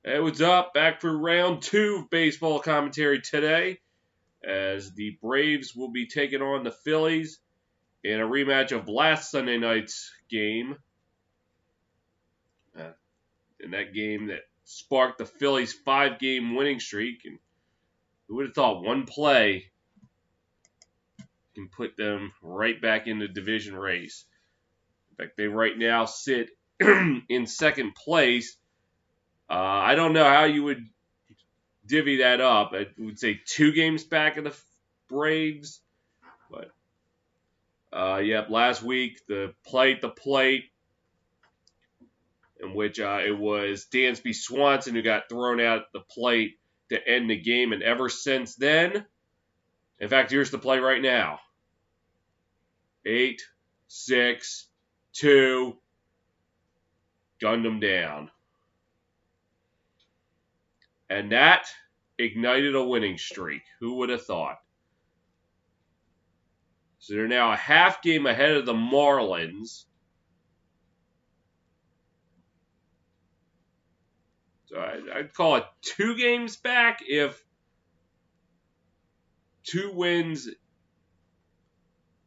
Hey, what's up? Back for round 2 of baseball commentary today, as the Braves will be taking on the Phillies in a rematch of last Sunday night's game. In that game that sparked the Phillies' 5-game winning streak. And who would have thought one play can put them right back in the division race? In fact, they right now sit in second place. I don't know how you would divvy that up. I would say 2 games back of the Braves. But, last week, the plate, in which it was Dansby Swanson who got thrown out at the plate to end the game. And ever since then, in fact, here's the play right now. 8, 6, 2, gunned him down. And that ignited a winning streak. Who would have thought? So they're now a half game ahead of the Marlins. So I'd call it 2 games back if 2 wins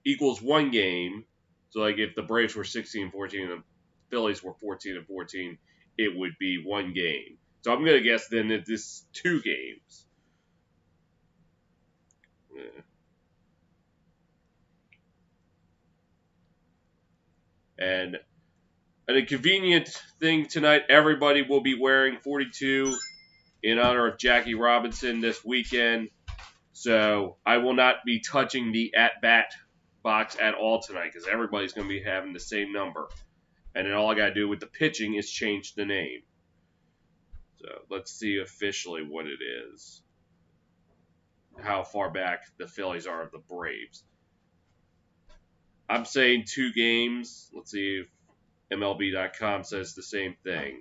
equals 1 game. So like if the Braves were 16-14 and the Phillies were 14-14, it would be 1 game. So I'm going to guess then that this is 2 games. And an inconvenient thing tonight, everybody will be wearing 42 in honor of Jackie Robinson this weekend. So I will not be touching the at-bat box at all tonight because everybody's going to be having the same number. And then all I got to do with the pitching is change the name. So let's see officially what it is. How far back the Phillies are of the Braves. I'm saying 2 games. Let's see if MLB.com says the same thing.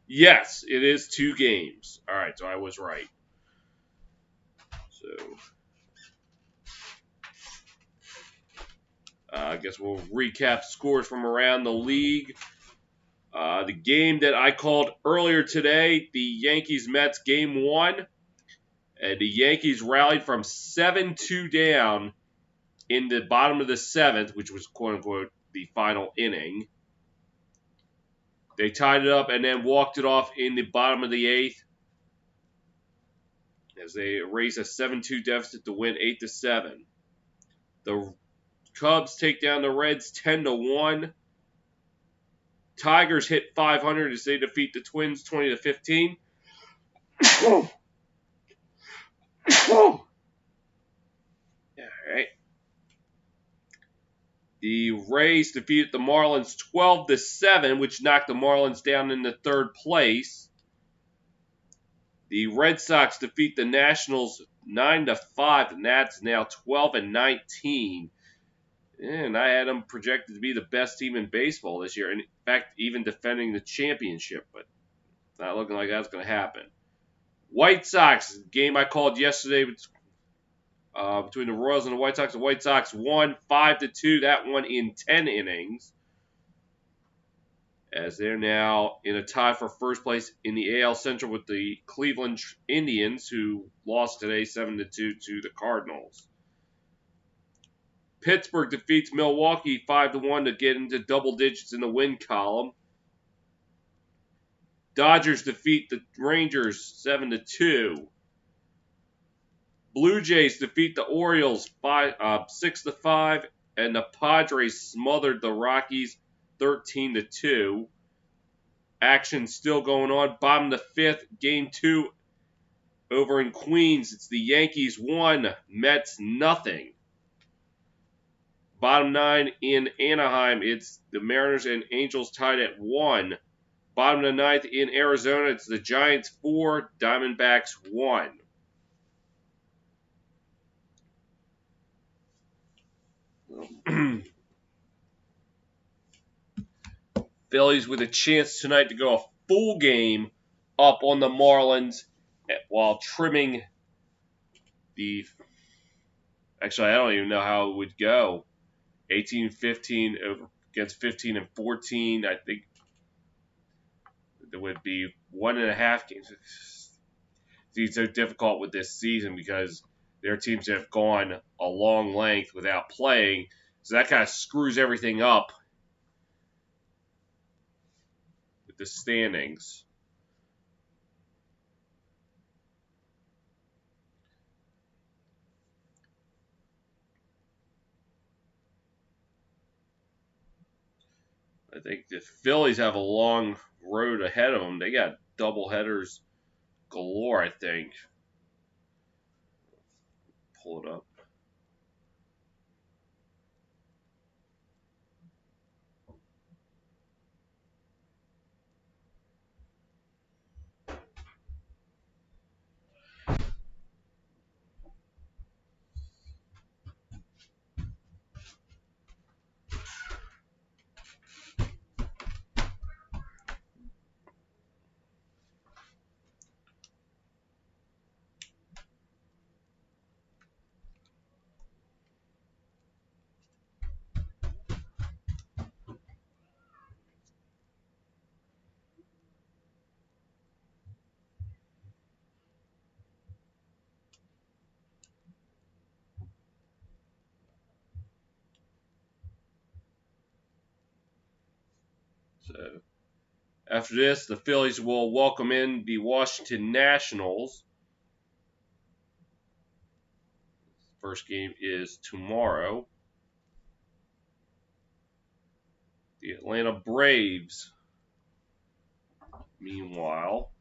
Yes, it is 2 games. All right, so I was right. So I guess we'll recap scores from around the league. The game that I called earlier today, the Yankees-Mets Game 1. And the Yankees rallied from 7-2 down in the bottom of the 7th, which was, quote-unquote, the final inning. They tied it up and then walked it off in the bottom of the 8th as they erased a 7-2 deficit to win 8-7. The Cubs take down the Reds 10-1. Tigers hit 500 as they defeat the Twins 20-15. All right. The Rays defeated the Marlins 12-7, which knocked the Marlins down into 3rd place. The Red Sox defeat the Nationals 9-5. The Nats now 12-19. And I had them projected to be the best team in baseball this year. In fact, even defending the championship. But not looking like that's going to happen. White Sox, game I called yesterday between the Royals and the White Sox. The White Sox won 5-2. That one in 10 innings. As they're now in a tie for first place in the AL Central with the Cleveland Indians, who lost today 7-2 to the Cardinals. Pittsburgh defeats Milwaukee 5-1 to get into double digits in the win column. Dodgers defeat the Rangers 7-2. Blue Jays defeat the Orioles 6-5, and the Padres smothered the Rockies 13-2. Action still going on. Bottom of the 5th, Game 2 over in Queens. It's the Yankees 1, Mets nothing. Bottom 9 in Anaheim, it's the Mariners and Angels tied at 1. Bottom of the 9th in Arizona, it's the Giants 4, Diamondbacks 1. Phillies with a chance tonight to go a full game up on the Marlins while trimming the Actually, I don't even know how it would go. 18-15 against 15 and 14. I think there would be 1.5 games. It's so difficult with this season because there are teams that have gone a long length without playing. So that kind of screws everything up with the standings. I think the Phillies have a long road ahead of them. They got double headers galore, I think. Pull it up. So after this, the Phillies will welcome in the Washington Nationals. First game is tomorrow. The Atlanta Braves, meanwhile,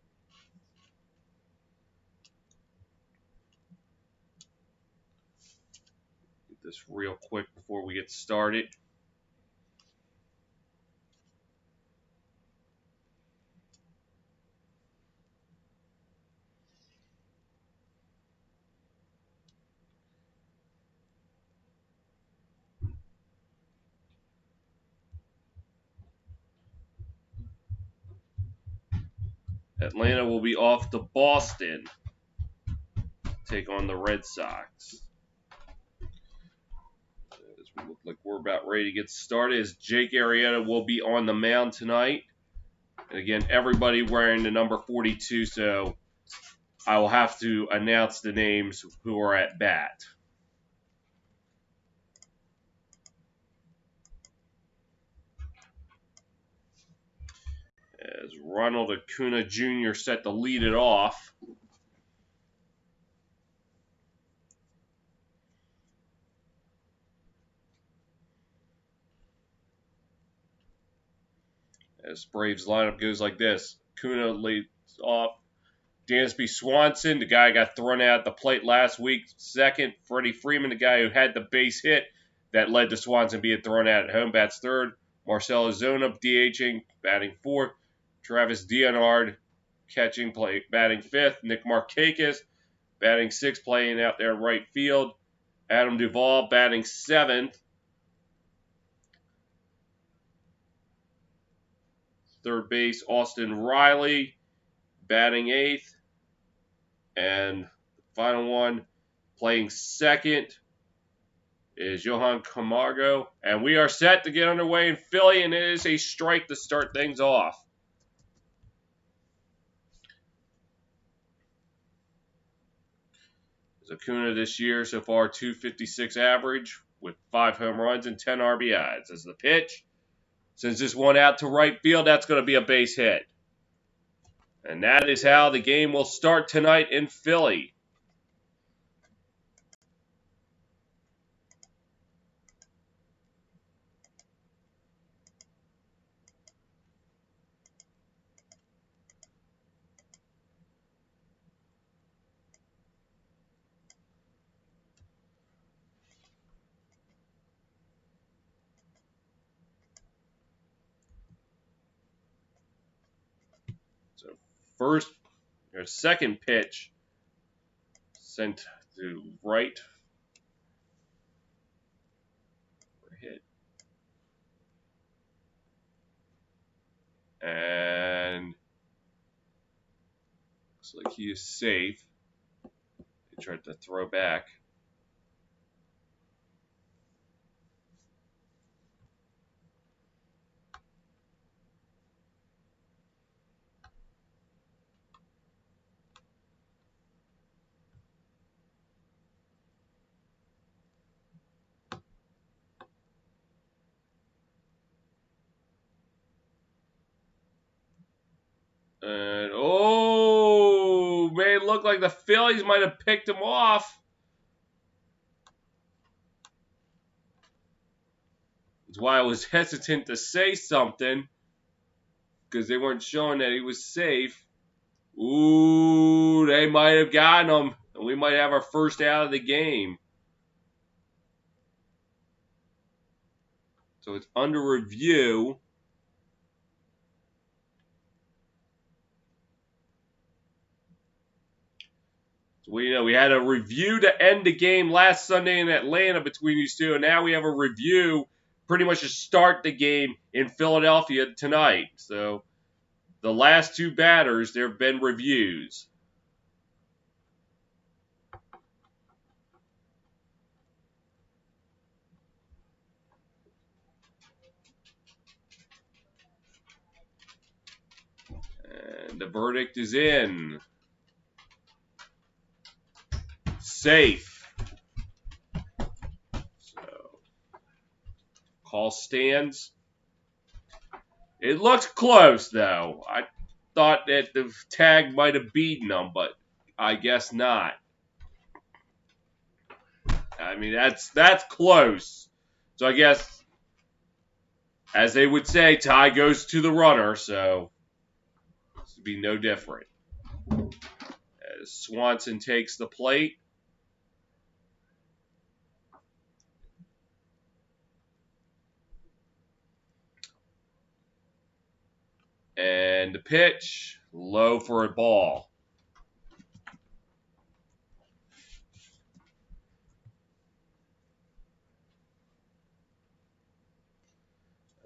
get this real quick before we get started. Atlanta will be off to Boston, take on the Red Sox. As we look like we're about ready to get started, as Jake Arrieta will be on the mound tonight. And again, everybody wearing the number 42, so I will have to announce the names who are at bat. As Ronald Acuna Jr. set to lead it off. As Braves lineup goes like this. Acuna leads off. Dansby Swanson, the guy got thrown out at the plate last week. Second, Freddie Freeman, the guy who had the base hit that led to Swanson being thrown out at home, bats third. Marcell Ozuna DHing, batting fourth. Travis Deonard catching, batting fifth. Nick Markakis batting sixth, playing out there in right field. Adam Duvall batting seventh. Third base, Austin Riley batting eighth. And the final one, playing second, is Johan Camargo. And we are set to get underway in Philly, and it is a strike to start things off. Acuna this year so far 256 average with 5 home runs and 10 RBIs. As the pitch, sends this one out to right field, that's going to be a base hit. And that is how the game will start tonight in Philly. So first or second pitch sent to right for a hit. And looks like he is safe. He tried to throw back. And, oh, man, it looked like the Phillies might have picked him off. That's why I was hesitant to say something, because they weren't showing that he was safe. Ooh, they might have gotten him, and we might have our first out of the game. So it's under review. So we had a review to end the game last Sunday in Atlanta between these two, and now we have a review pretty much to start the game in Philadelphia tonight. So the last two batters, there have been reviews. And the verdict is in. Safe. So, call stands. It looked close, though. I thought that the tag might have beaten them, but I guess not. I mean, that's close. So I guess, as they would say, tie goes to the runner, so this would be no different. As Swanson takes the plate. And the pitch, low for a ball.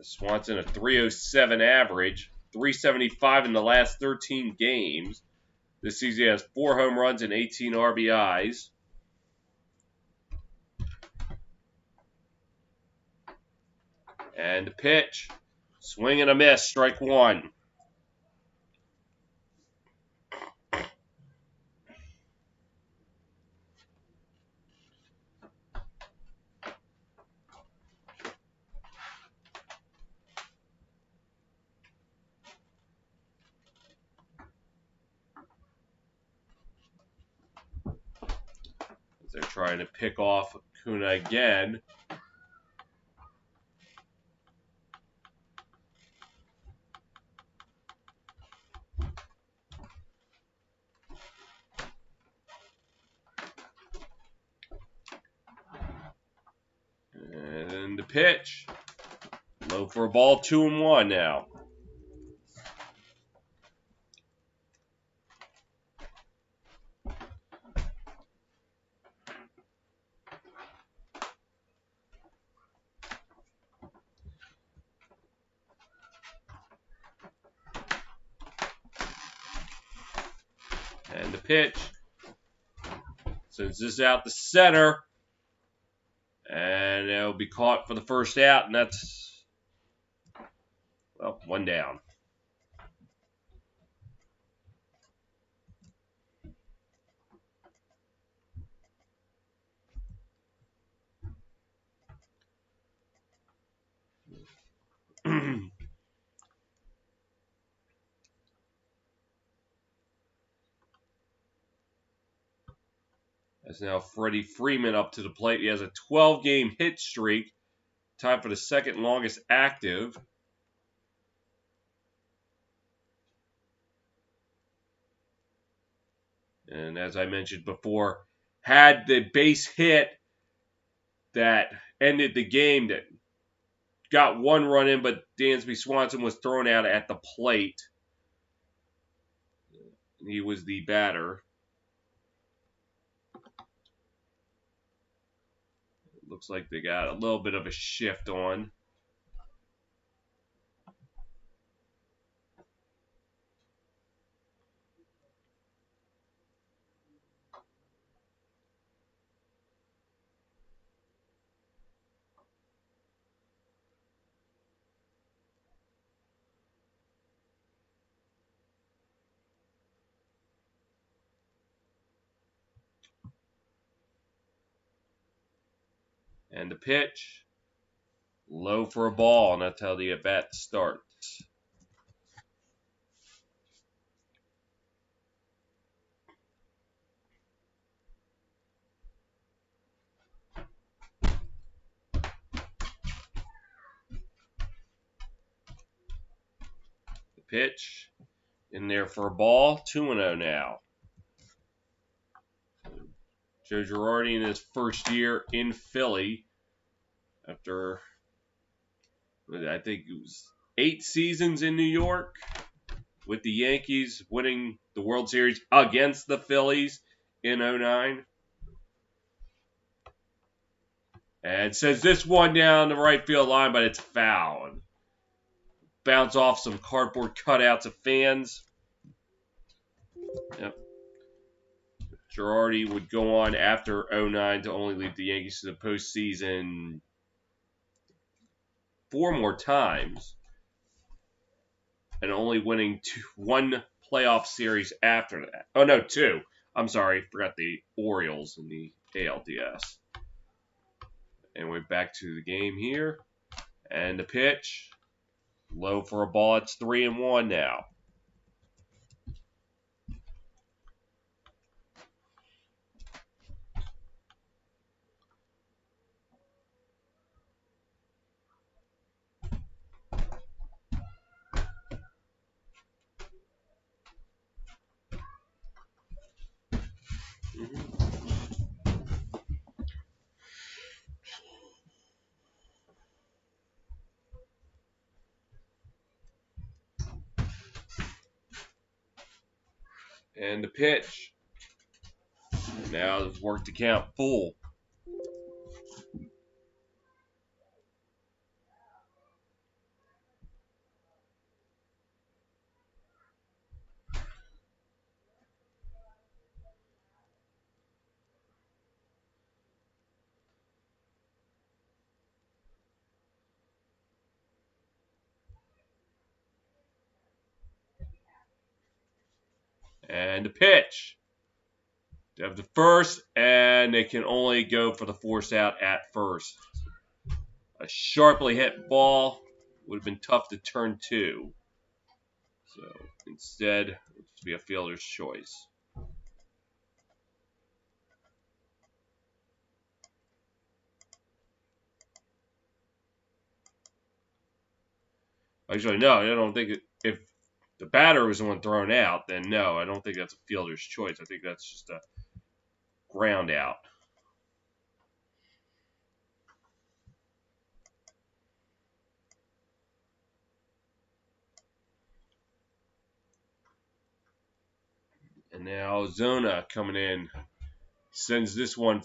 Swanson a 307 average, 375 in the last 13 games. This season he has 4 home runs and 18 RBIs. And the pitch, swing and a miss, strike one. They're trying to pick off Kuna again. And the pitch, low for a ball, 2-1 now. And the pitch, sends this out the center, and it'll be caught for the first out, and that's, well, 1 down. That's now Freddie Freeman up to the plate. He has a 12-game hit streak. Time for the second longest active. And as I mentioned before, had the base hit that ended the game that got 1 run in, but Dansby Swanson was thrown out at the plate. He was the batter. Looks like they got a little bit of a shift on. And the pitch, low for a ball, and that's how the at-bat starts. pitch. In there for a ball. 2-0 now. Joe Girardi in his first year in Philly. After, I think it was 8 seasons in New York. With the Yankees winning the World Series against the Phillies in 2009. And sends this one down the right field line, but it's foul. And bounce off some cardboard cutouts of fans. Yep. Girardi would go on after 2009 to only lead the Yankees to the postseason 4 more times. And only winning 1 playoff series after that. Oh, no, 2. I'm sorry, forgot the Orioles in the ALDS. And we're back to the game here. And the pitch. Low for a ball. It's 3-1 now. And the pitch. Now it's work to count full. And the pitch. They have the first, and they can only go for the force out at first. A sharply hit ball would have been tough to turn to. So instead, it's to be a fielder's choice. Actually, no, I don't think if the batter was the one thrown out, then no, I don't think that's a fielder's choice. I think that's just a ground out. And now Zona coming in sends this one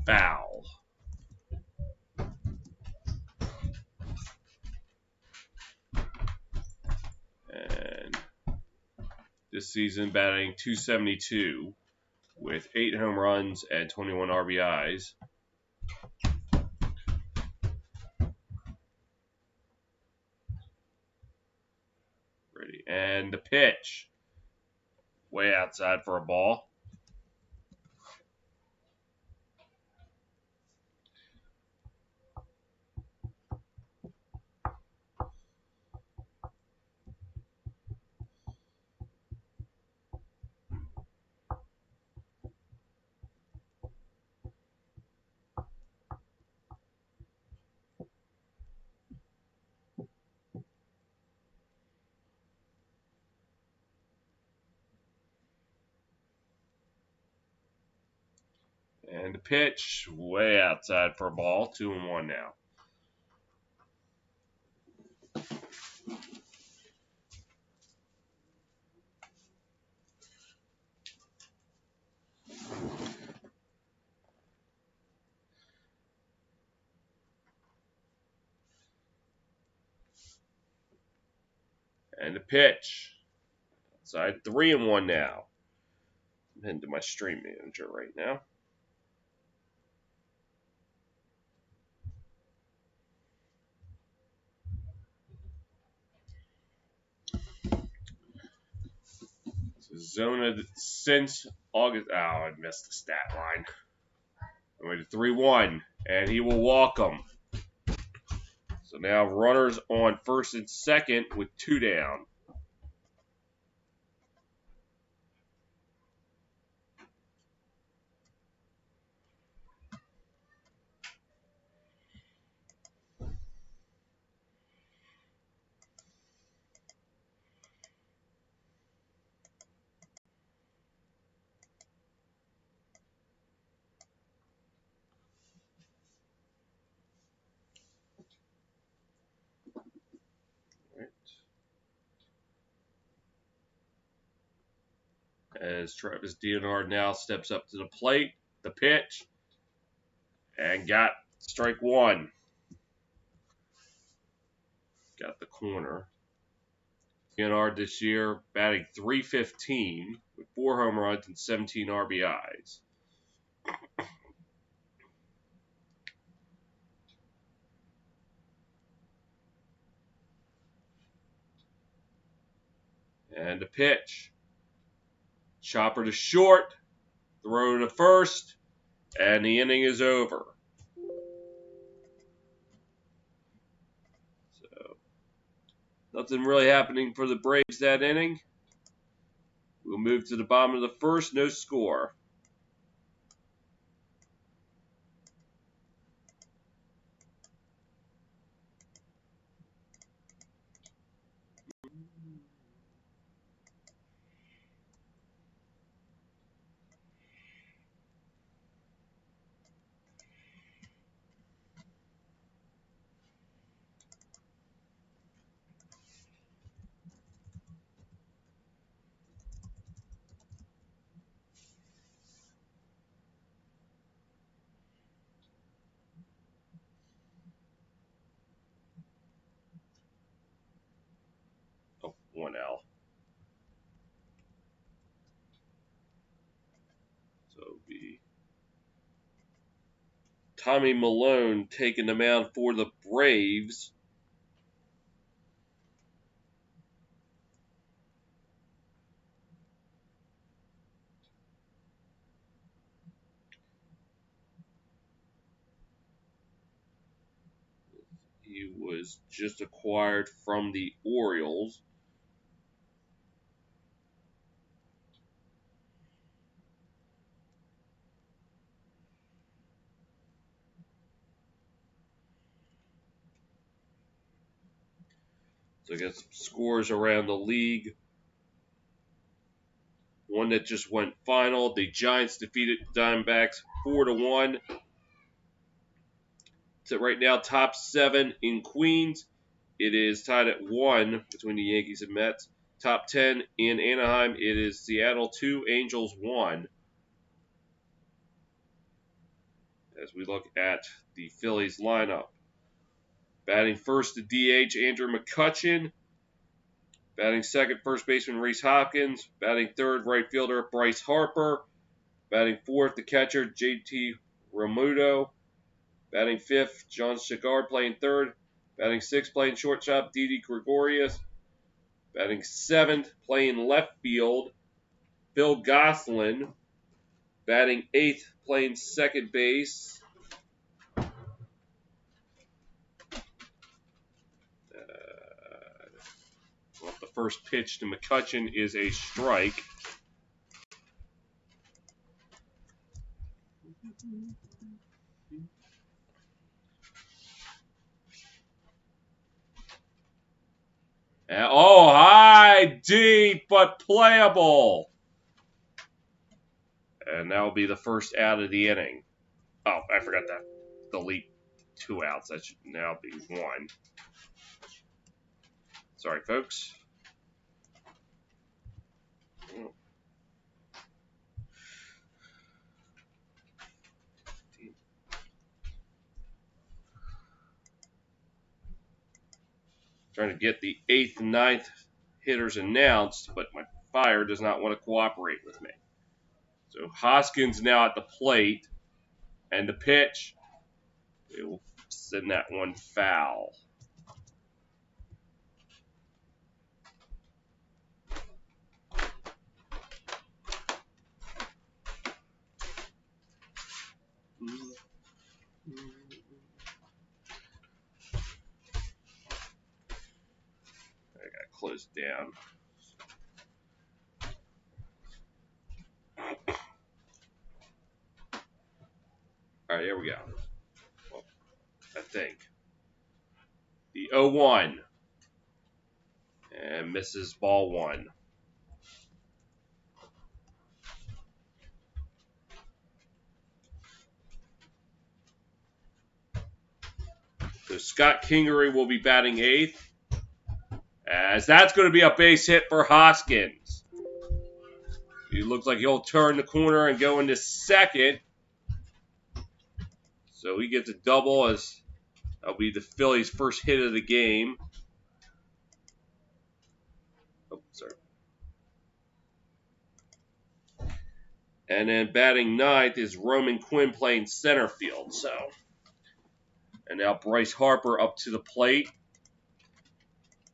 foul. And this season batting .272 with 8 home runs and 21 RBIs. Ready. And the pitch. Way outside for a ball. And the pitch, way outside for a ball. 2-1 now. And the pitch. Outside 3-1 now. I'm heading to my stream manager right now. Zona since August. Oh, I missed the stat line. I went to 3-1, and he will walk him. So now runners on first and second with 2 down. As Travis Deonard now steps up to the plate, the pitch, and got strike one. Got the corner. Deonard this year batting .315 with 4 home runs and 17 RBIs. And the pitch. Chopper to short, throw to first, and the inning is over. So, nothing really happening for the Braves that inning. We'll move to the bottom of the first, no score. Oh, 1 out. So it'll be Tommy Malone taking the mound for the Braves. He was just acquired from the Orioles. So I got some scores around the league. One that just went final. The Giants defeated the Diamondbacks 4-1. So right now, top 7 in Queens. It is tied at 1 between the Yankees and Mets. Top 10 in Anaheim. It is Seattle 2, Angels 1. As we look at the Phillies lineup. Batting first, the DH, Andrew McCutchen. Batting second, first baseman Rhys Hopkins. Batting third, right fielder Bryce Harper. Batting fourth, the catcher JT Realmuto. Batting fifth, John Sigard playing third. Batting sixth, playing shortstop Didi Gregorius. Batting seventh, playing left field Phil Gosselin. Batting eighth, playing second base the first pitch to McCutchen is a strike. And, high, deep, but playable. And that will be the first out of the inning. Oh, I forgot that. Delete 2 outs. That should now be 1. Sorry, folks. Trying to get the 8th and 9th hitters announced, but my fire does not want to cooperate with me. So Hoskins now at the plate, and the pitch, it will send that one foul. I got closed down. All right, here we go. Well, I think. The 0-1. And misses ball 1. So Scott Kingery will be batting 8th. As that's going to be a base hit for Hoskins. He looks like he'll turn the corner and go into second. So he gets a double as that'll be the Phillies' first hit of the game. Oh, sorry. And then batting ninth is Roman Quinn playing center field. And now Bryce Harper up to the plate.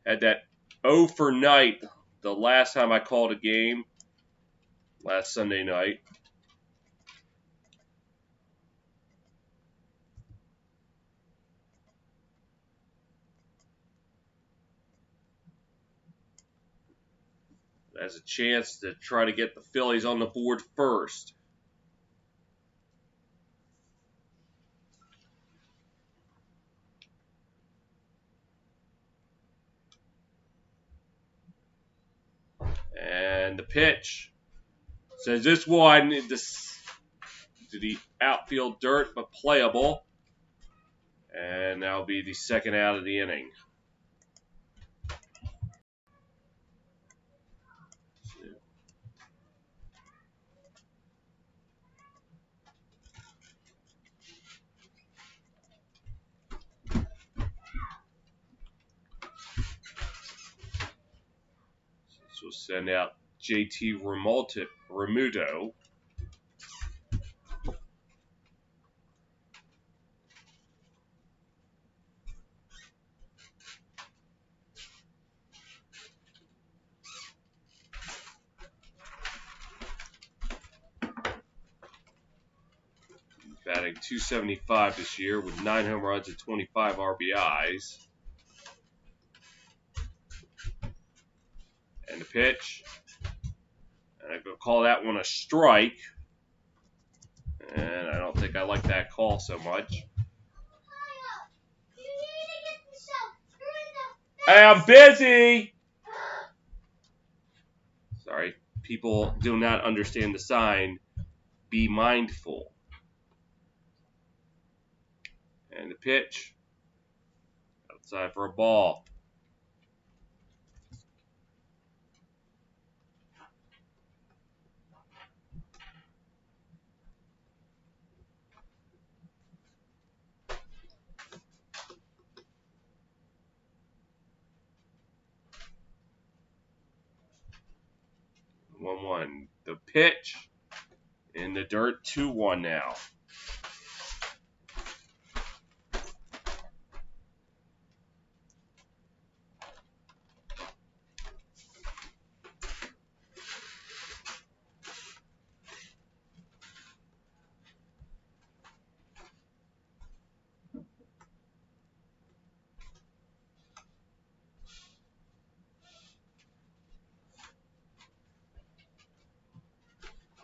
Had that 0 for night the last time I called a game, last Sunday night. Has a chance to try to get the Phillies on the board first. And the pitch says this one to the outfield dirt, but playable. And that'll be the second out of the inning. So we'll send out JT Remuto. Batting .275 this year with 9 home runs and 25 RBIs. And the pitch. And I'm going to call that one a strike. And I don't think I like that call so much. Hey, I'm busy! Sorry, people do not understand the sign. Be mindful. And the pitch. Outside for a ball. One. The pitch in the dirt. 2-1 now.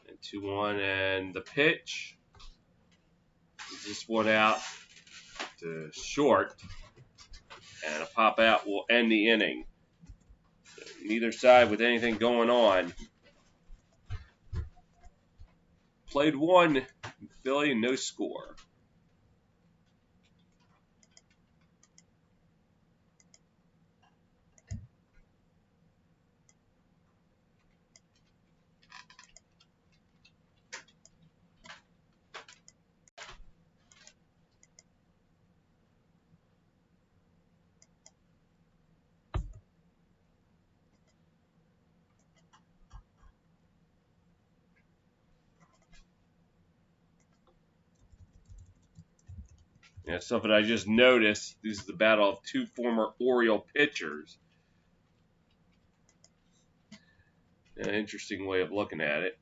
And 2-1 and the pitch. This one out to short. And a pop out will end the inning. Neither side with anything going on. Played one Philly, no score. Yeah, something I just noticed. This is the battle of two former Oriole pitchers. An interesting way of looking at it.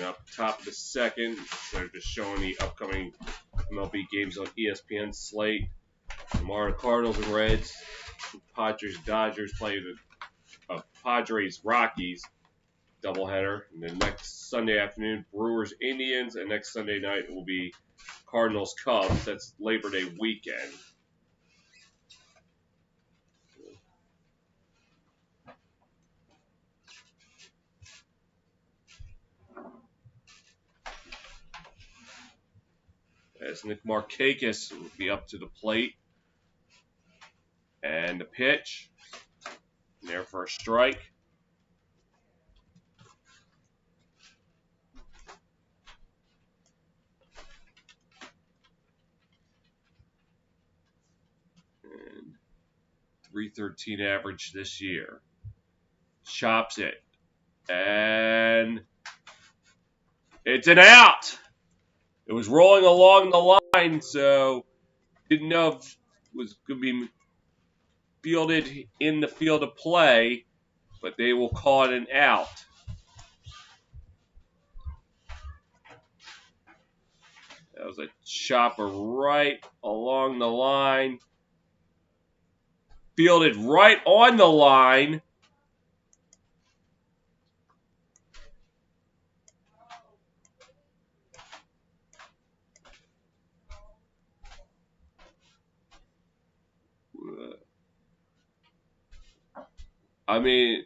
up top of the second, they're just showing the upcoming MLB games on ESPN slate. Tomorrow, the Cardinals and Reds, Padres, Dodgers play the Padres, Rockies doubleheader. And then next Sunday afternoon, Brewers, Indians, and next Sunday night will be Cardinals, Cubs. That's Labor Day weekend. As Nick Markakis will be up to the plate. And the pitch. And there for a strike. And 313 average this year. Chops it. And it's an out. It was rolling along the line, so didn't know if it was going to be fielded in the field of play, but they will call it an out. That was a chopper right along the line. Fielded right on the line. I mean,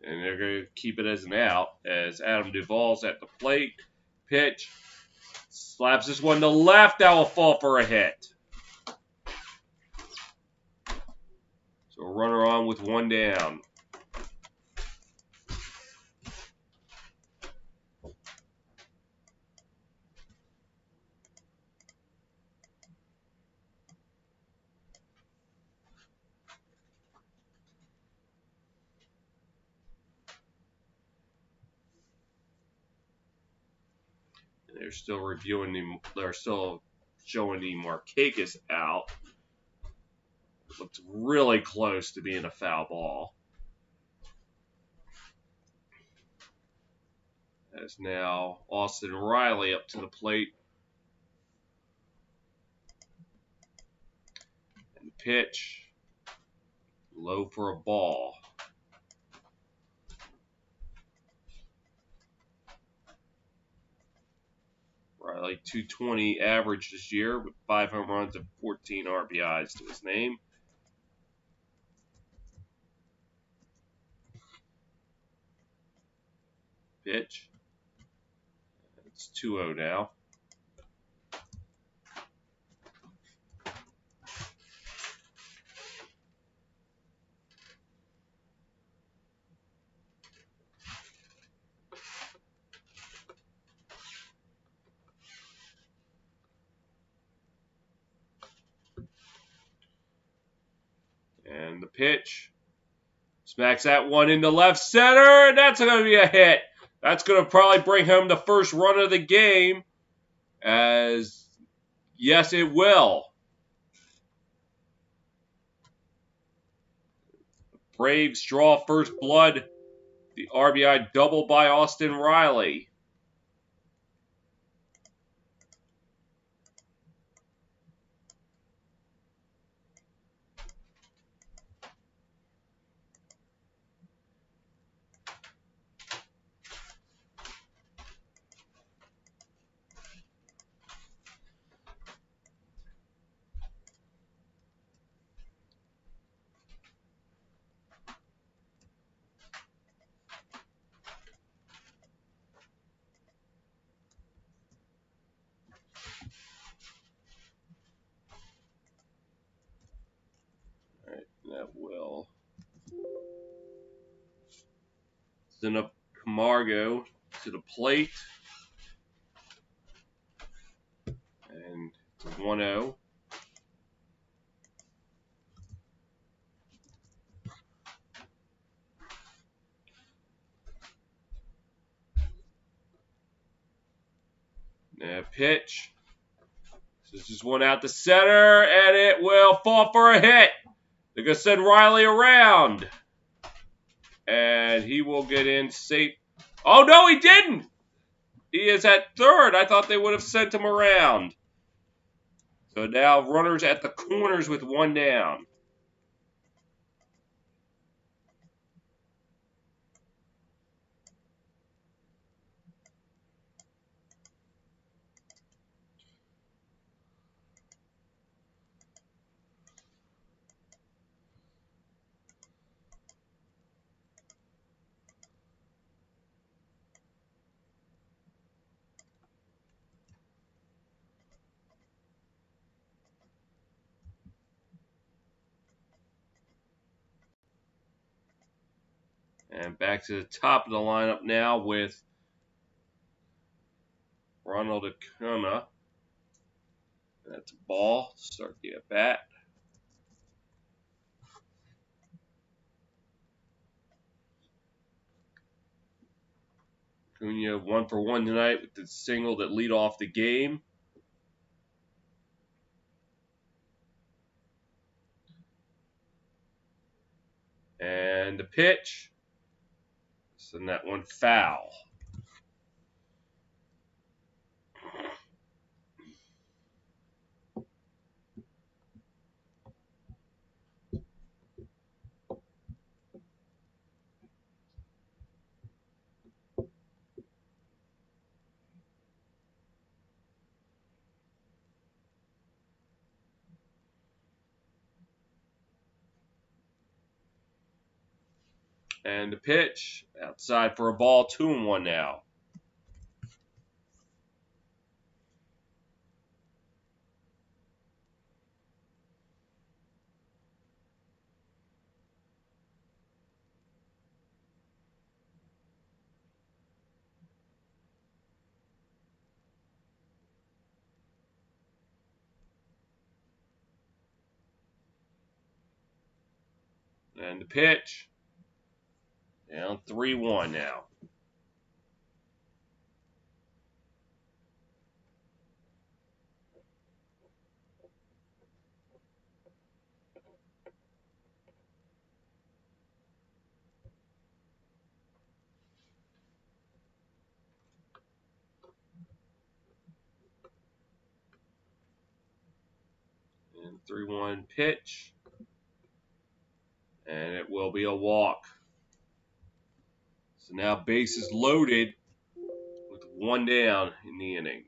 and they're going to keep it as an out as Adam Duvall's at the plate. Pitch. Slaps this one to left. That will fall for a hit. So a runner on with one down. They're still reviewing they're still showing the Markakis out. It looked really close to being a foul ball. As now Austin Riley up to the plate. And the pitch. Low for a ball. Riley, 220 average this year with 5 home runs and 14 RBIs to his name. Pitch. It's 2-0 now. And the pitch. Smacks that one into left center, and that's going to be a hit. That's going to probably bring home the first run of the game, as yes, it will. Braves draw first blood. The RBI double by Austin Riley. That will send up Camargo to the plate. And it's 1-0. Now pitch. This is one out to center, and it will fall for a hit. They're going to send Riley around. And he will get in safe. Oh, no, he didn't. He is at third. I thought they would have sent him around. So now runners at the corners with one down. And back to the top of the lineup now with Ronald Acuna. That's a ball. Start the at bat. Acuna 1-for-1 tonight with the single that lead off the game. And the pitch. Send that one foul. And the pitch. Outside for a ball. 2-1 now. And the pitch. Down 3-1 now. And 3-1 pitch. And it will be a walk. So now bases loaded with one down in the inning.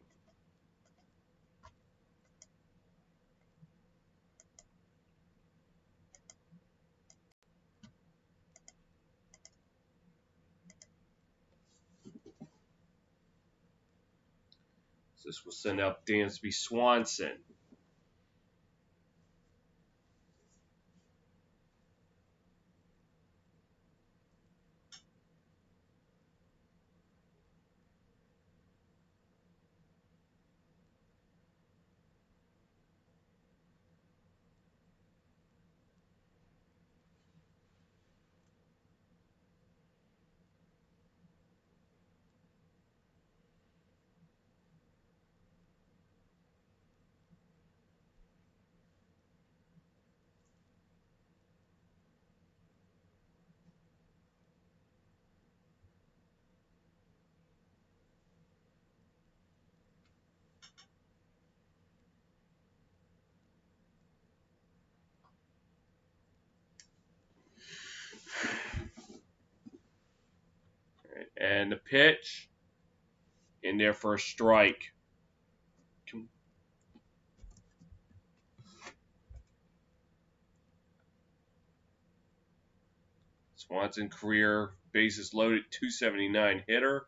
So this will send out Dansby Swanson. And the pitch in there for a strike. Swanson career bases loaded 279 hitter.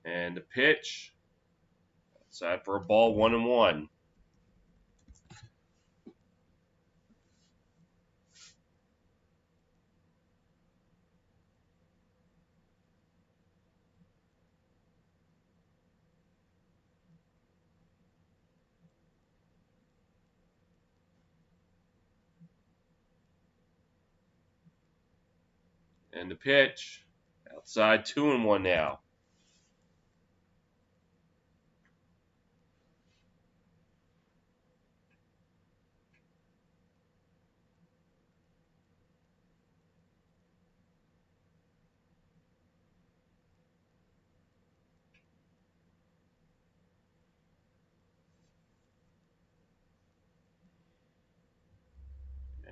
And the pitch outside for a ball. 1-1. And the pitch outside. 2-1 now.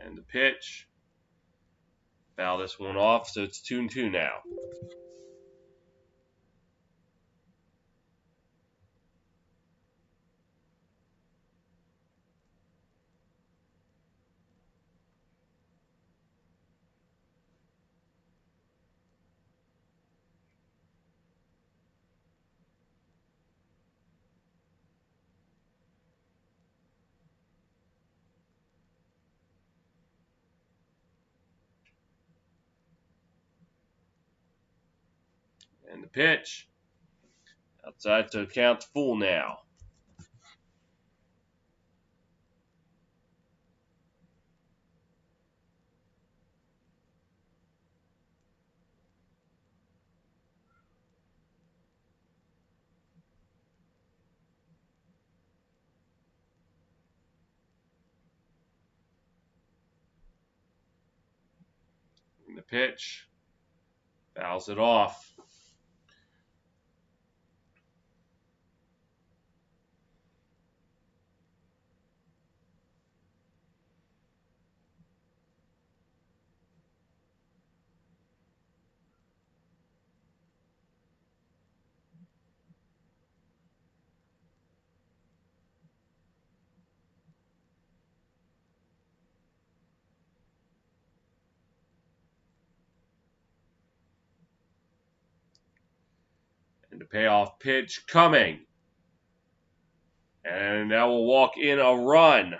And the pitch. Foul this one off, so it's 2-2 now. And the pitch. Outside, so count's full now. And the pitch. Fouls it off. And the payoff pitch coming. And that will walk in a run.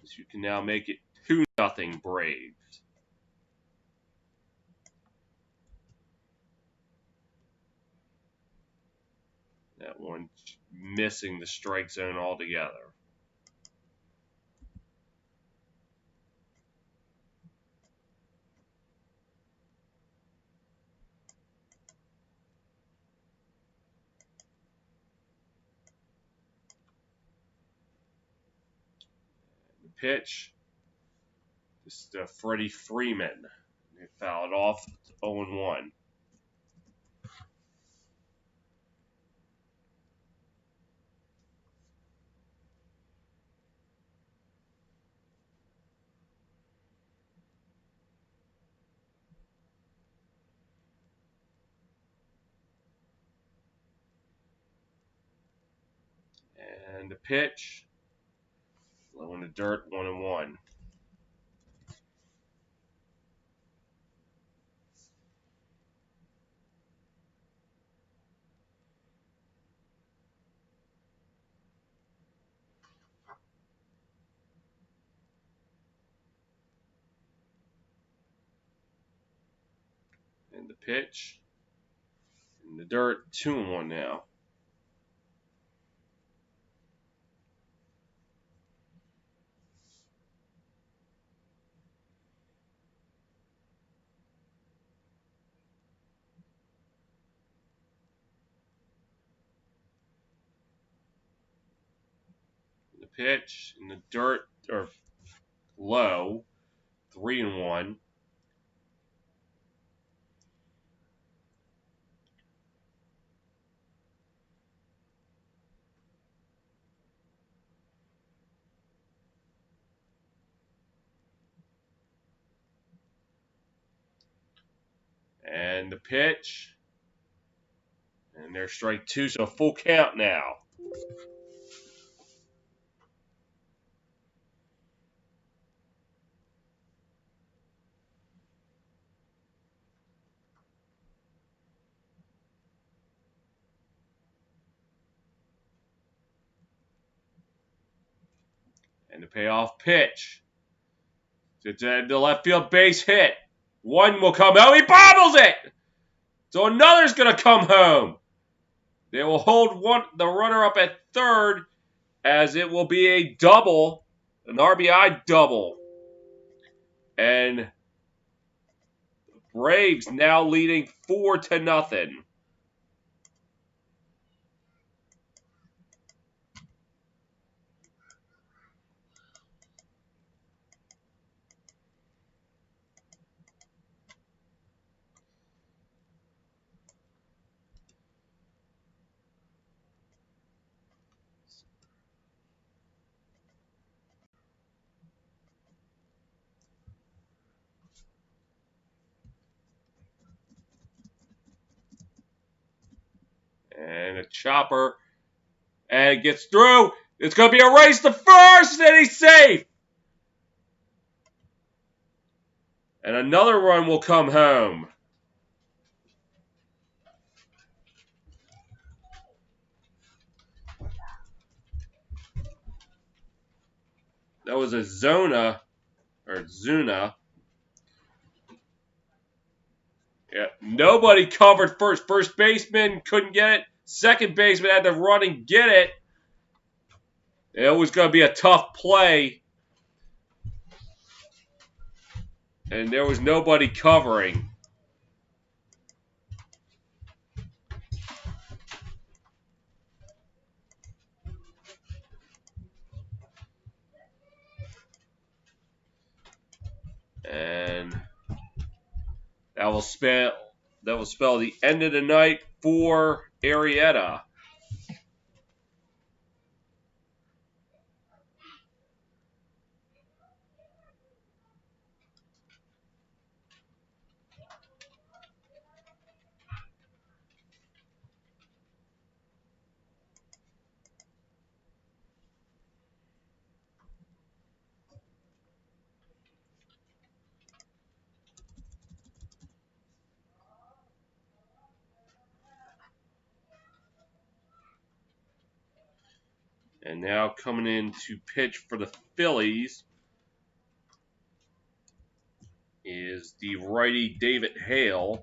So you can now make it 2-0 Braves. That one missing the strike zone altogether. The pitch. This is Freddie Freeman. They foul it off. 0-1. And the pitch. Low in the dirt. 1-1. And the pitch. In the dirt. 2-1 now. The pitch in the dirt or low. 3-1. And the pitch. And there's strike 2, so full count now. And the payoff pitch. It's the left field base hit. One will come home. He bobbles it. So another's going to come home. They will hold the runner up at third as it will be a double, an RBI double. And the Braves now leading 4-0. And a chopper. And it gets through. It's going to be a race to first, and he's safe. And another run will come home. That was a Zuna. Yeah, nobody covered first. First baseman couldn't get it. Second baseman had to run and get it. It was going to be a tough play. And there was nobody covering. And that will spell the end of the night for Arrieta. And now coming in to pitch for the Phillies is the righty David Hale.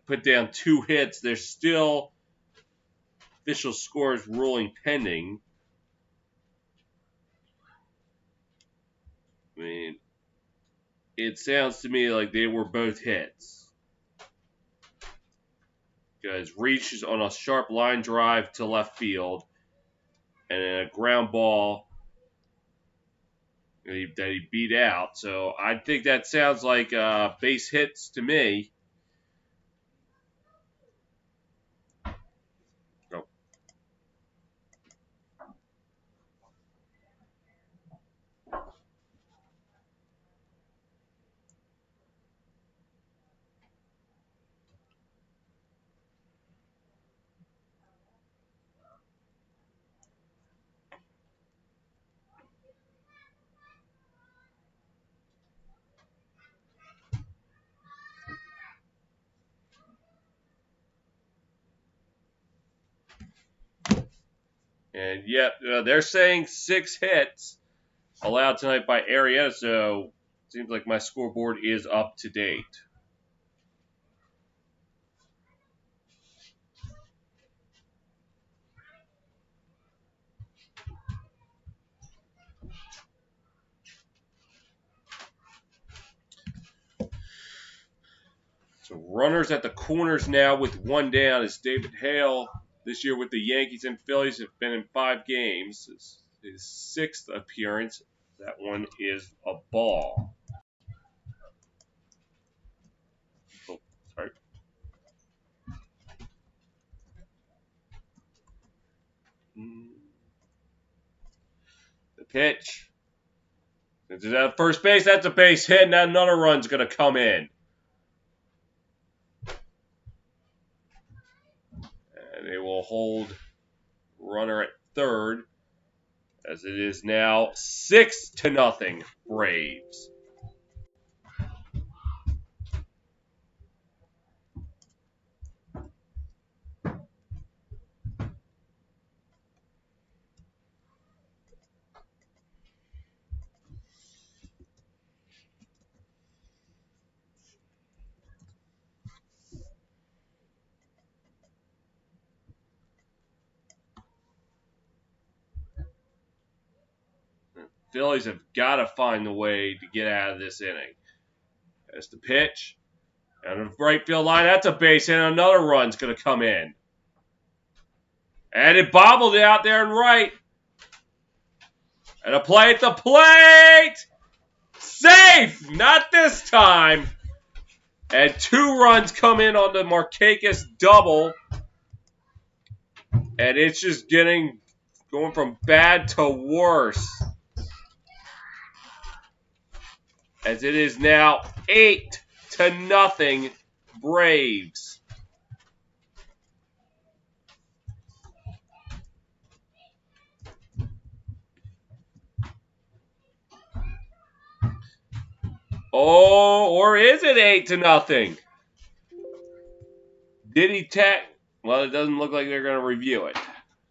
Put down 2 hits. There's still official scores ruling pending. I mean, it sounds to me like they were both hits. Because reaches on a sharp line drive to left field and a ground ball that he beat out. So I think that sounds like base hits to me. Oh. And yep, they're saying 6 hits allowed tonight by Arrieta, so it seems like my scoreboard is up to date. So runners at the corners now with 1 down is David Hale. This year with the Yankees and Phillies have been in 5 games. It's his 6th appearance. That one is a ball. Oh, sorry. The pitch. Since it's at first base, that's a base hit. Now another run's going to come in. And they will hold runner at third, as it is now 6-0 Braves. Phillies have got to find a way to get out of this inning. That's the pitch. Out of the right field line, that's a base hit, and another run's going to come in. And it bobbled out there and right. And a play at the plate! Safe! Not this time. And 2 runs come in on the Markakis double. And it's just going from bad to worse. As it is now 8-0 Braves. Oh, or is it 8-0? Did he tech? Well, it doesn't look like they're going to review it.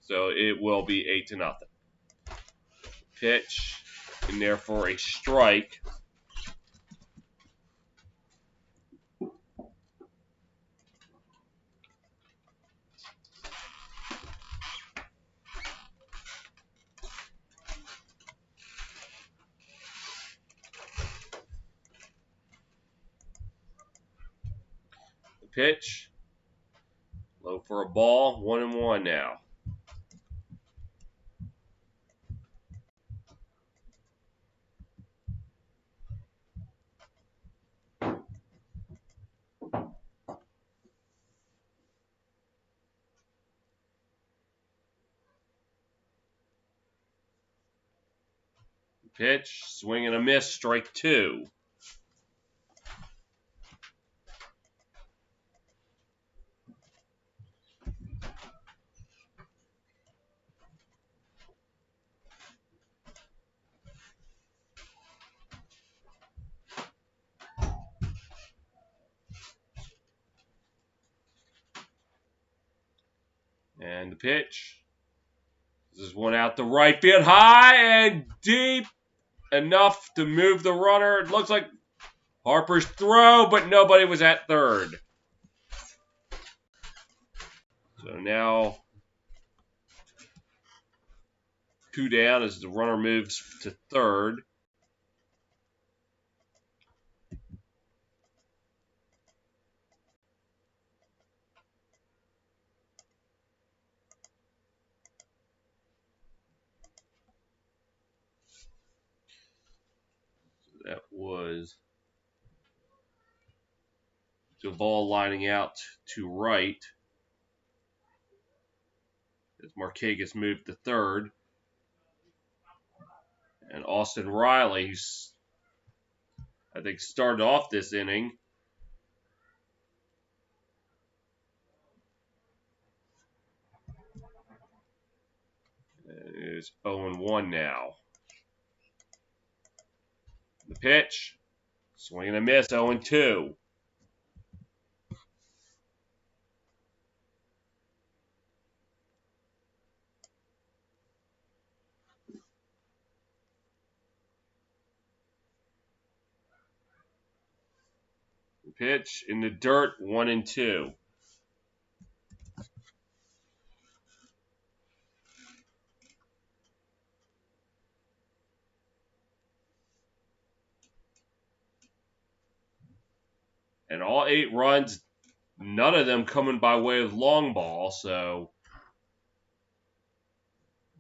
So it will be 8-0. Pitch in there for a strike. The pitch. Low for a ball. 1-1 now. Pitch, swing and a miss, strike 2. And the pitch. This is one out the right field, high and deep, enough to move the runner. It looks like Harper's throw, but nobody was at third. So now 2 down as the runner moves to third. That was Duvall lining out to right as Markakis moved to third. And Austin Riley, I think, started off this inning. It is 0-1 now. The pitch, swing and a miss, 0-2. The pitch in the dirt, 1-2. And all 8 runs, none of them coming by way of long ball. So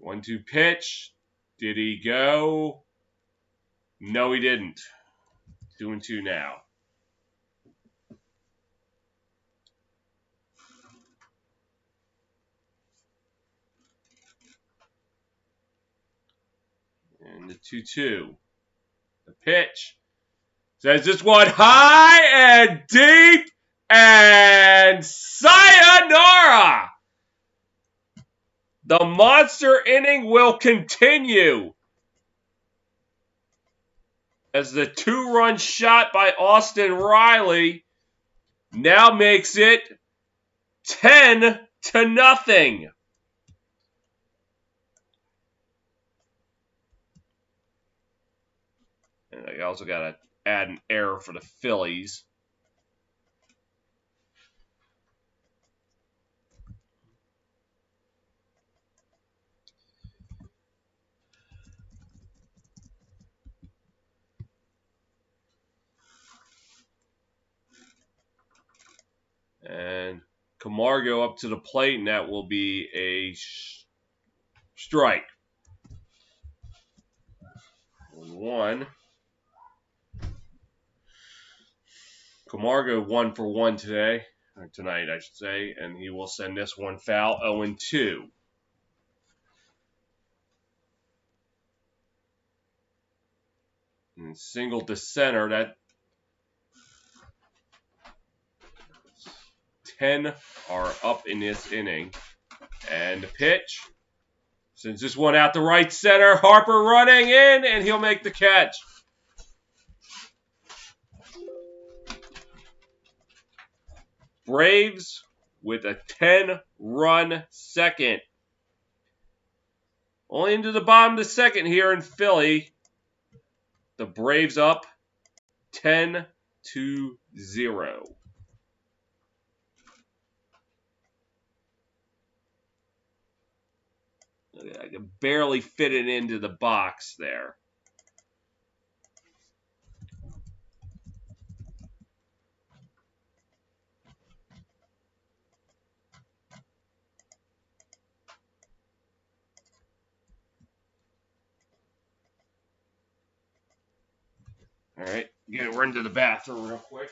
1-2 pitch. Did he go? No, he didn't. 2-2 now. And the 2-2. The pitch. Says this one high and deep and sayonara. The monster inning will continue as the 2-run shot by Austin Riley now makes it 10-0. And I also got to add an error for the Phillies. And Camargo up to the plate, and that will be a strike. 1. Camargo 1 for 1 today, or tonight, I should say, and he will send this one foul, 0-2. And single to center. That 10 are up in this inning. And the pitch. Sends this one out to right center. Harper running in, and he'll make the catch. Braves with a 10-run second. Only into the bottom of the second here in Philly. The Braves up 10-0. I can barely fit it into the box there. All right, get run to the bathroom real quick.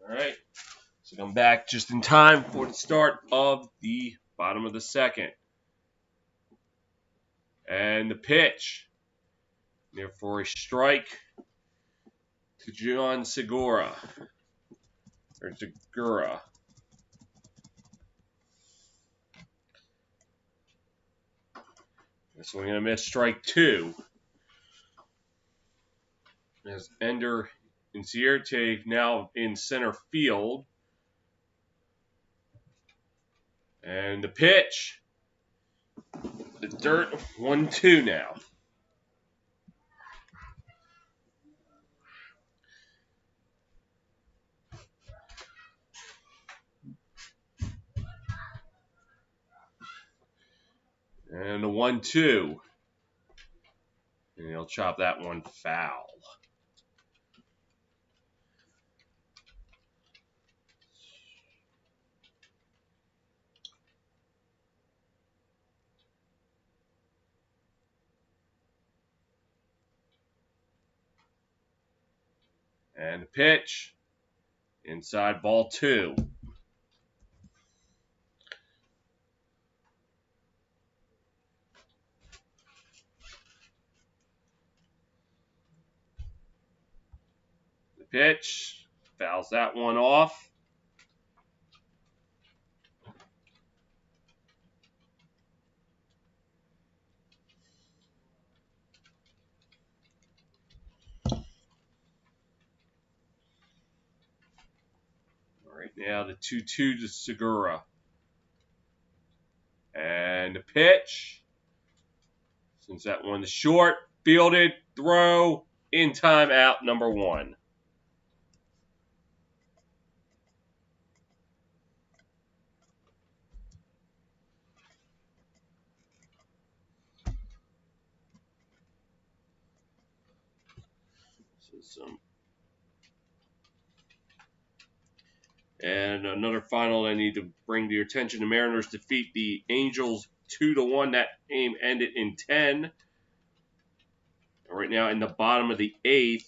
All right, so come back just in time for the start of the bottom of the second. And the pitch. There for a strike to John Segura. Or Segura. This one going to miss strike 2. As Ender Inciarte now in center field. And the pitch. The dirt, 1-2 now. And the 1-2. And he'll chop that one foul. And the pitch. Inside, ball 2. The pitch. Fouls that one off. Right now, the 2-2 to Segura. And the pitch. Since that one is short, fielded, throw, in timeout, number 1. And another final I need to bring to your attention. The Mariners defeat the Angels 2-1. That game ended in 10. Right now, in the bottom of the 8th,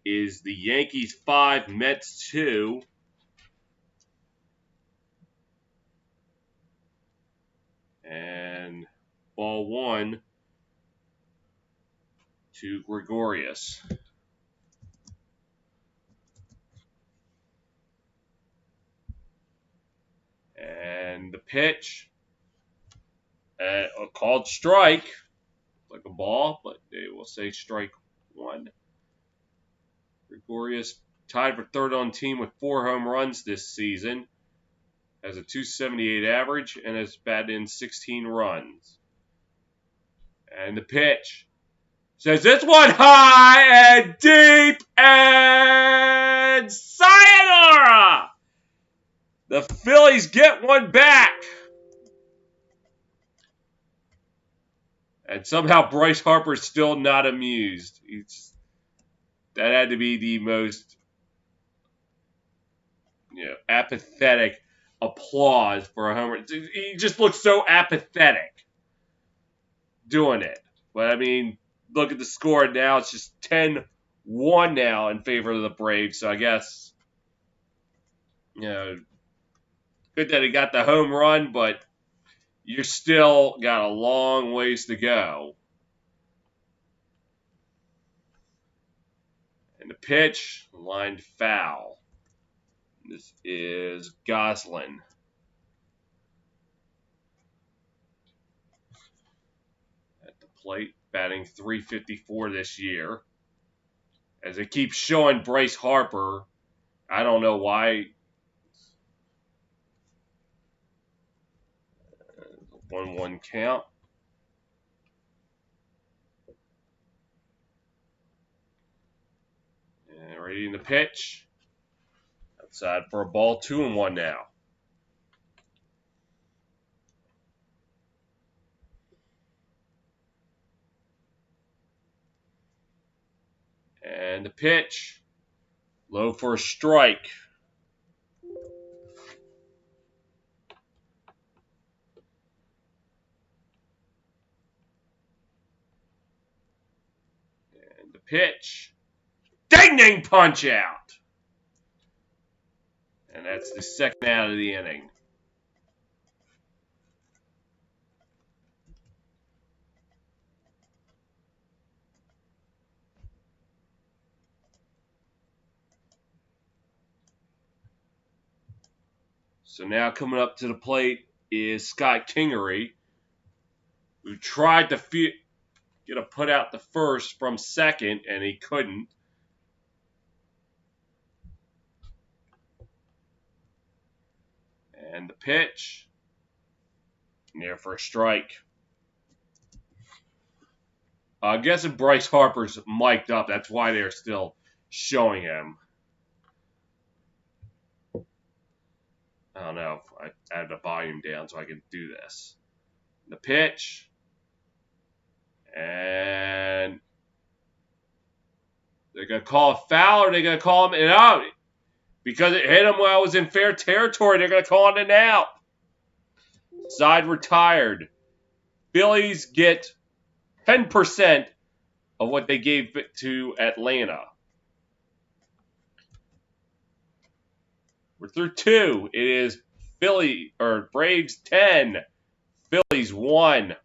is the Yankees 5, Mets 2. And ball 1 to Gregorius. And the pitch, a called strike, like a ball, but they will say strike 1. Gregorius tied for third on team with 4 home runs this season, has a .278 average, and has batted in 16 runs. And the pitch says this one high and deep, and sayonara! The Phillies get one back. And somehow Bryce Harper's still not amused. That had to be the most apathetic applause for a homer. He just looks so apathetic doing it. But, I mean, look at the score now. It's just 10-1 now in favor of the Braves. So I guess, good that he got the home run, but you still got a long ways to go. And the pitch, lined foul. This is Goslin. At the plate, batting .354 this year. As it keeps showing Bryce Harper, I don't know why. 1-1 count. And ready in the pitch. Outside for a ball, 2-1 now. And the pitch. Low for a strike. And the pitch. Ding ding punch out. And that's the second out of the inning. So now coming up to the plate is Scott Kingery, who tried to get a put out the first from second, and he couldn't. And the pitch, near for a strike. I'm guessing Bryce Harper's mic'd up. That's why they're still showing him. I don't know if I add the volume down so I can do this. The pitch. And they're going to call a foul, or they're going to call him an out. Because it hit him while it was in fair territory, they're going to call it an out. Side retired. Phillies get 10% of what they gave to Atlanta. We're through 2. It is Braves 10, Phillies 1.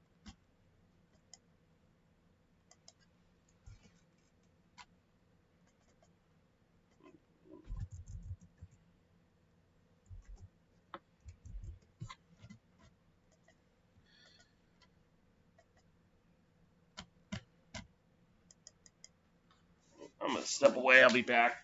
I'm going to step away. I'll be back.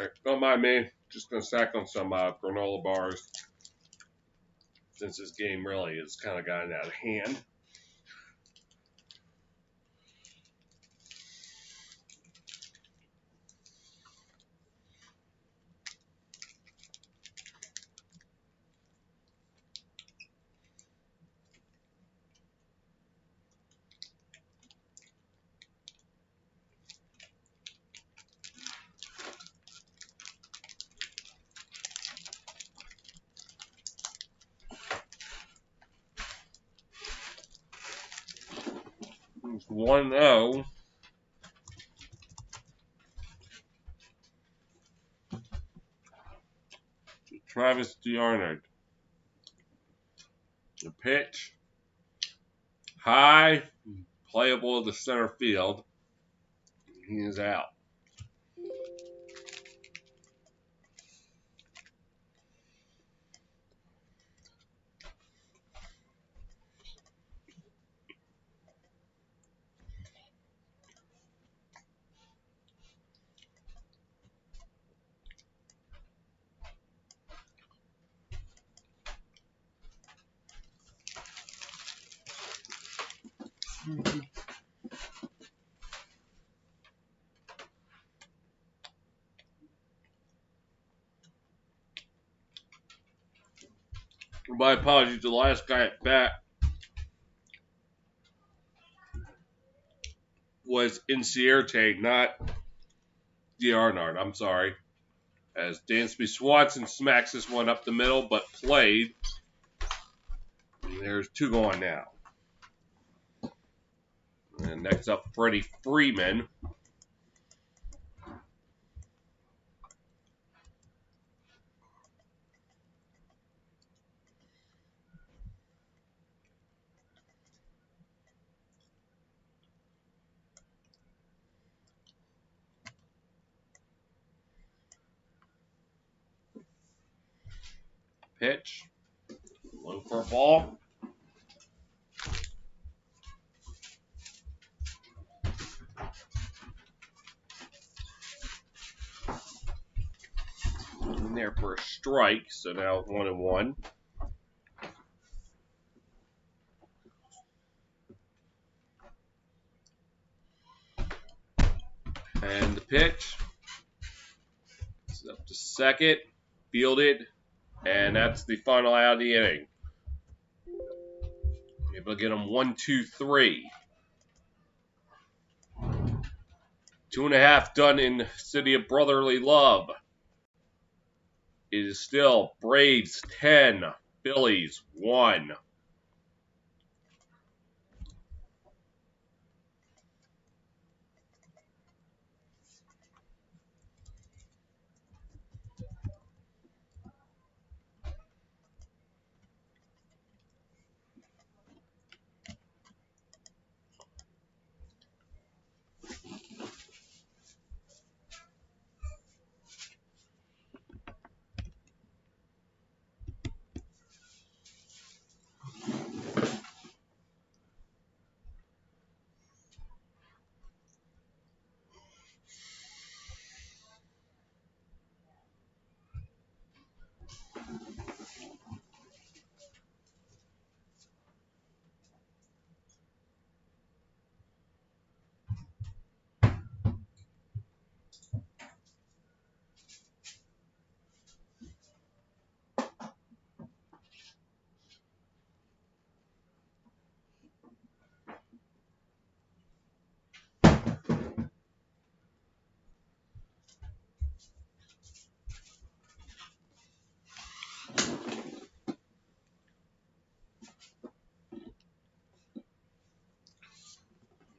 Alright, don't mind me. Just gonna snack on some granola bars since this game really has kind of gotten out of hand. It's 1-0. Travis DeArnold. The pitch. High. Playable to center field. He is out. My apologies. The last guy at bat was Inciarte, not DeArnold. I'm sorry. As Dansby Swanson smacks this one up the middle, but played. And there's 2 going now. And next up, Freddie Freeman. Pitch. Low for a ball. In there for a strike. So now 1-1. And the pitch. It's up to second. Fielded. And that's the final out of the inning. Able to get him 1-2-3. 2.5 done in City of Brotherly Love. It is still Braves 10, Phillies 1.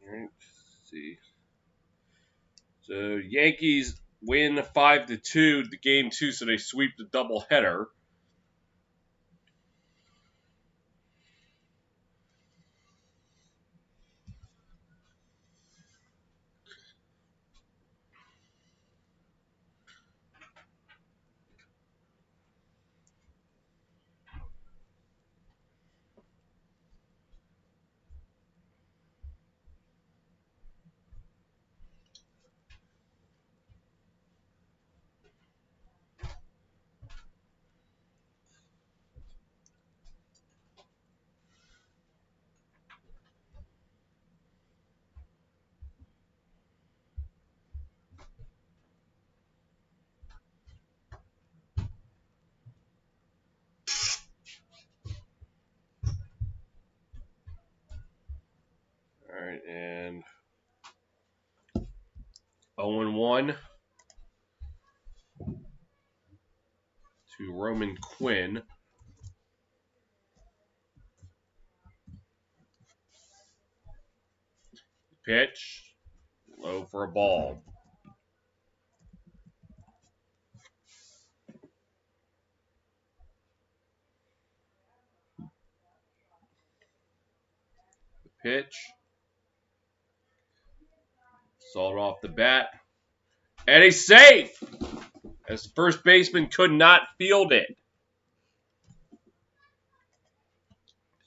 Let's see. So Yankees win 5-2 the game 2, so they sweep the doubleheader. right, and 0-1 to Roman Quinn. Pitch, low for a ball. The pitch, sawed off the bat, and he's safe as the first baseman could not field it.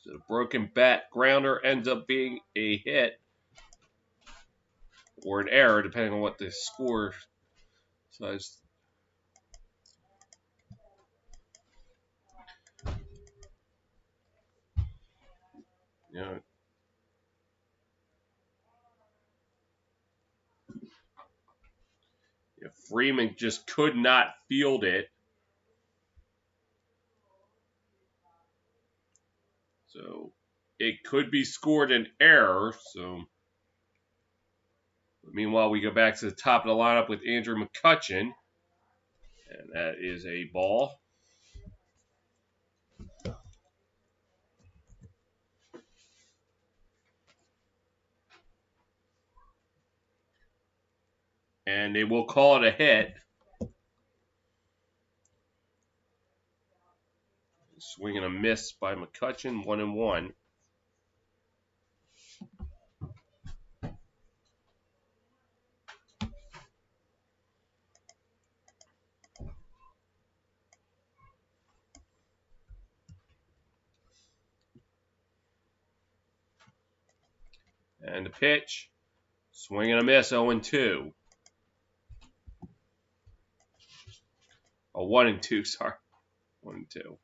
So the broken bat grounder ends up being a hit or an error, depending on what the score says. You know, if Freeman just could not field it. So it could be scored an error. So meanwhile, we go back to the top of the lineup with Andrew McCutchen. And that is a ball. And they will call it a hit. Swing and a miss by McCutchen, 1-1. And the pitch, swing and a miss, 0-2. Oh, 1-2, sorry. 1-2.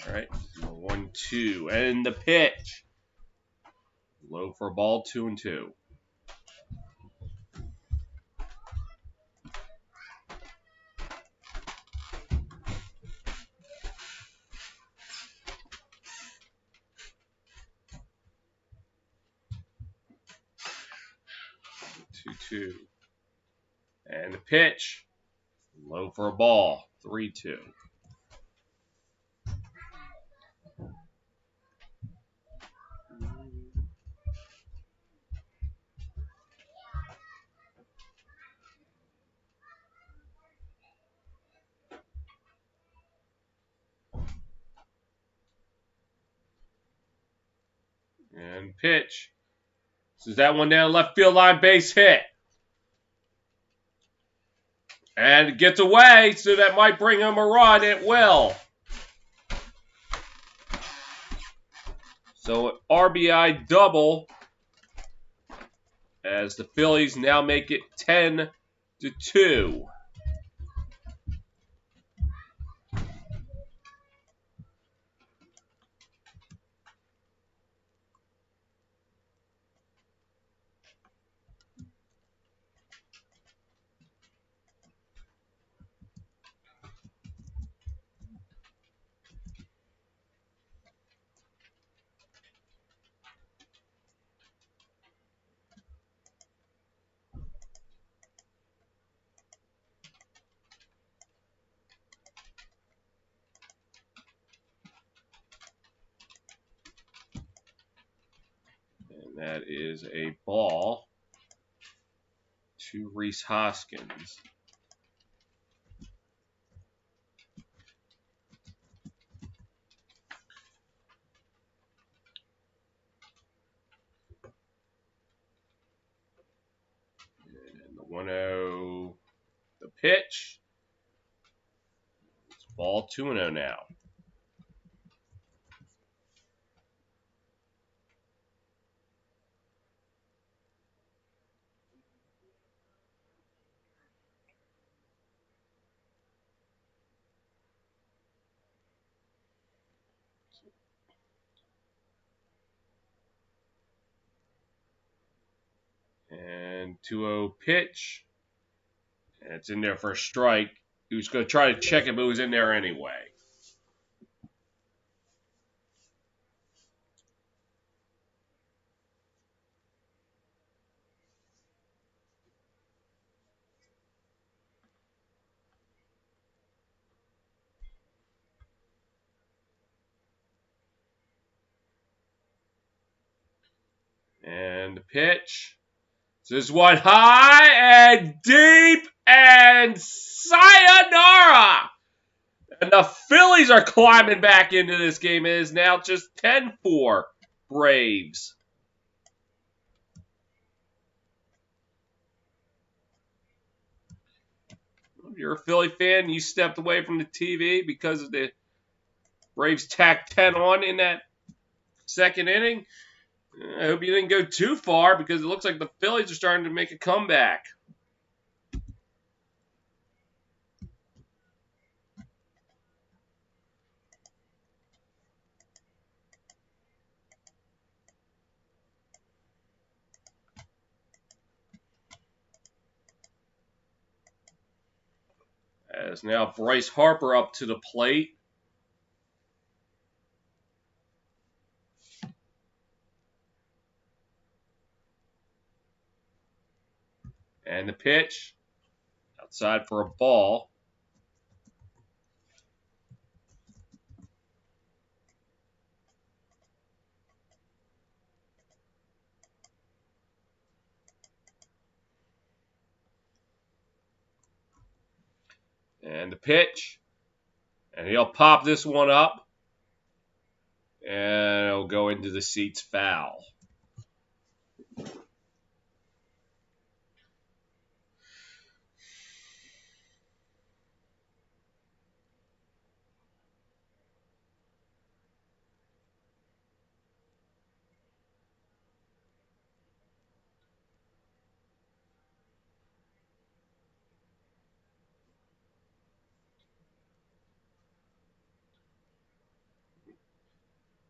All right, 1-2. And the pitch, low for a ball, 2-2. And the pitch, low for a ball, 3-2. And pitch. So is that one down left field line, base hit. And it gets away, so that might bring him a run. It will. So an RBI double as the Phillies now make it 10-2. And that is a ball to Rhys Hoskins. And the 1-0, the pitch. It's ball 2-0 now. And 2-0 pitch. And it's in there for a strike. He was going to try to check it, but it was in there anyway. And the pitch. This one high and deep and sayonara. And the Phillies are climbing back into this game. It is now just 10-4 Braves. If you're a Philly fan, you stepped away from the TV because the Braves tacked 10 on in that second inning. I hope you didn't go too far because it looks like the Phillies are starting to make a comeback. As now Bryce Harper up to the plate. And the pitch. Outside for a ball. And the pitch. And he'll pop this one up. And it'll go into the seats foul.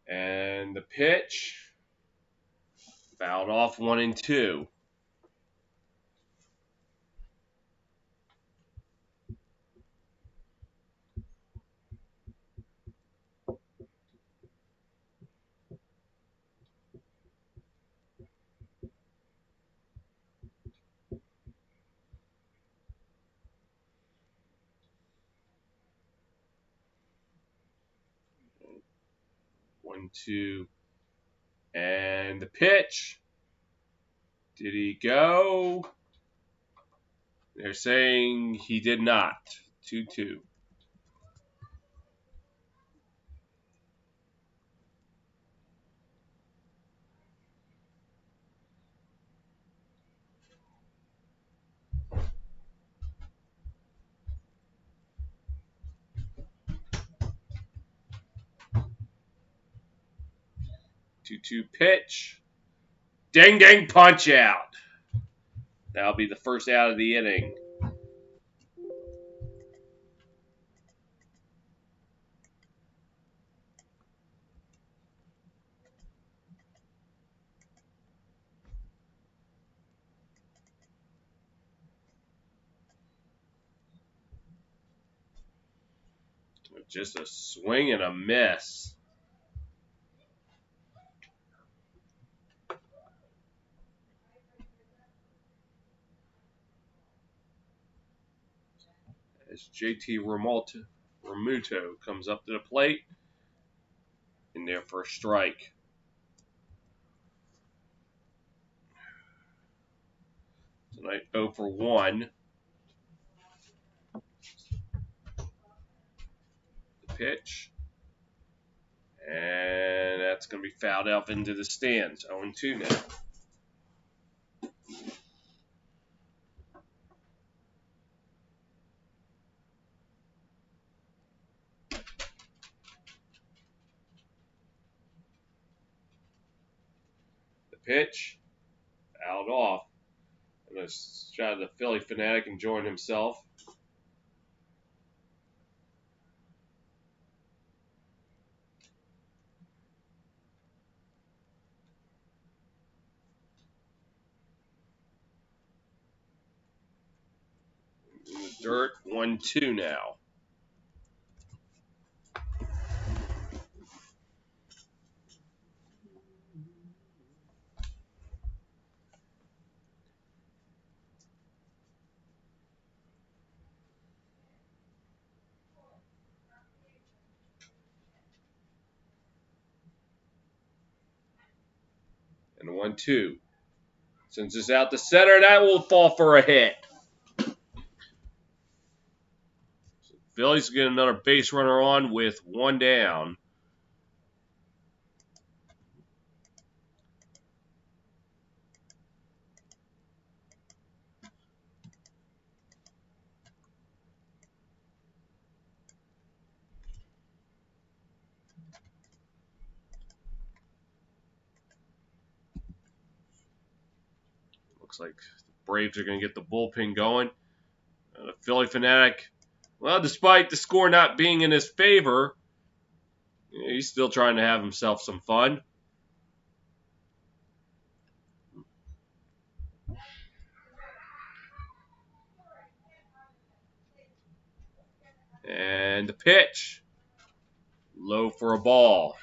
And the pitch. Fouled off 1-2. One, two. And the pitch. Did he go? They're saying he did not. 2-2. Two pitch. Ding ding punch out. That'll be the first out of the inning. Just a swing and a miss. As JT Realmuto comes up to the plate. In there for a strike. Tonight 0 for 1. The pitch. And that's going to be fouled out into the stands. 0-2 now. The pitch. Fouled off. And a shot of the Philly fanatic enjoying himself. Dirt 1-2 now. And 1-2. Since it's out to center, that will fall for a hit. So Phillies get another base runner on with 1 down. Looks like the Braves are going to get the bullpen going. The Philly Fanatic, well, despite the score not being in his favor, he's still trying to have himself some fun. And the pitch. Low for a ball.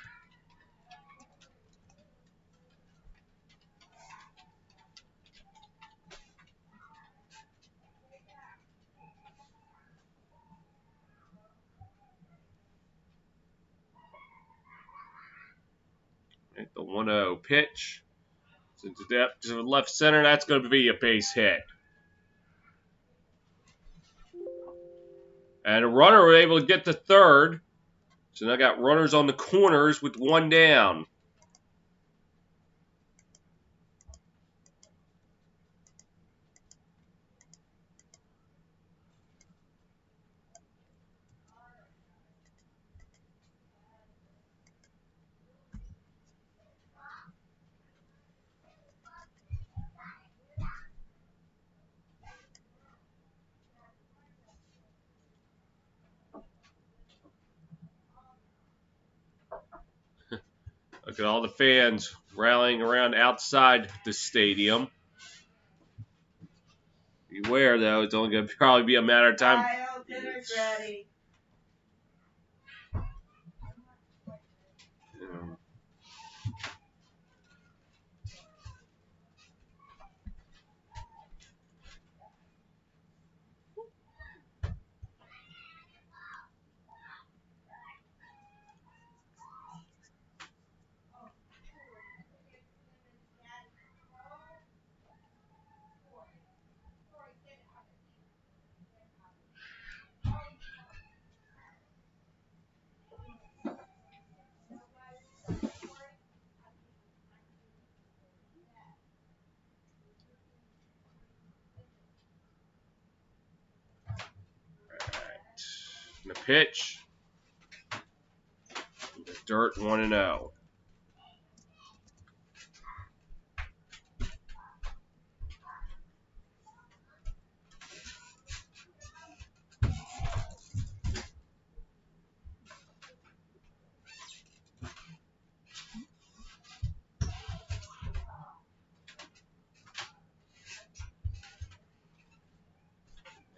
The 1-0 pitch. Since it's depth to left center, that's going to be a base hit. And a runner was able to get to third. So now I got runners on the corners with 1 down. Look at all the fans rallying around outside the stadium. Beware, though, it's only going to probably be a matter of time. Dinner's ready. And the pitch. Dirt 1-0.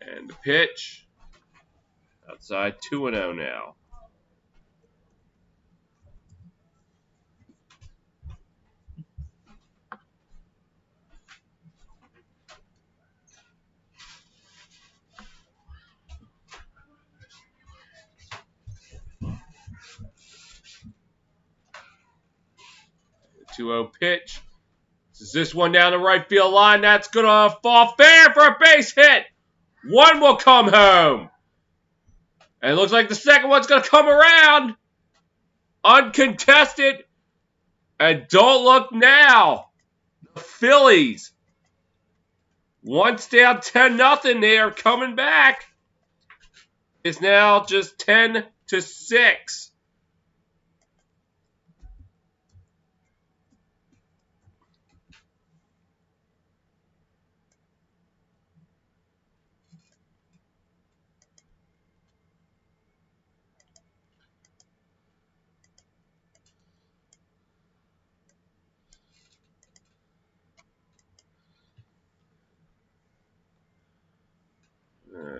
And the pitch. Outside 2-0 now. The 2-0 pitch. Is this one down the right field line? That's going to fall fair for a base hit. One will come home. And it looks like the second one's going to come around. Uncontested. And don't look now. The Phillies. Once down 10-0, they are coming back. It's now just 10-6.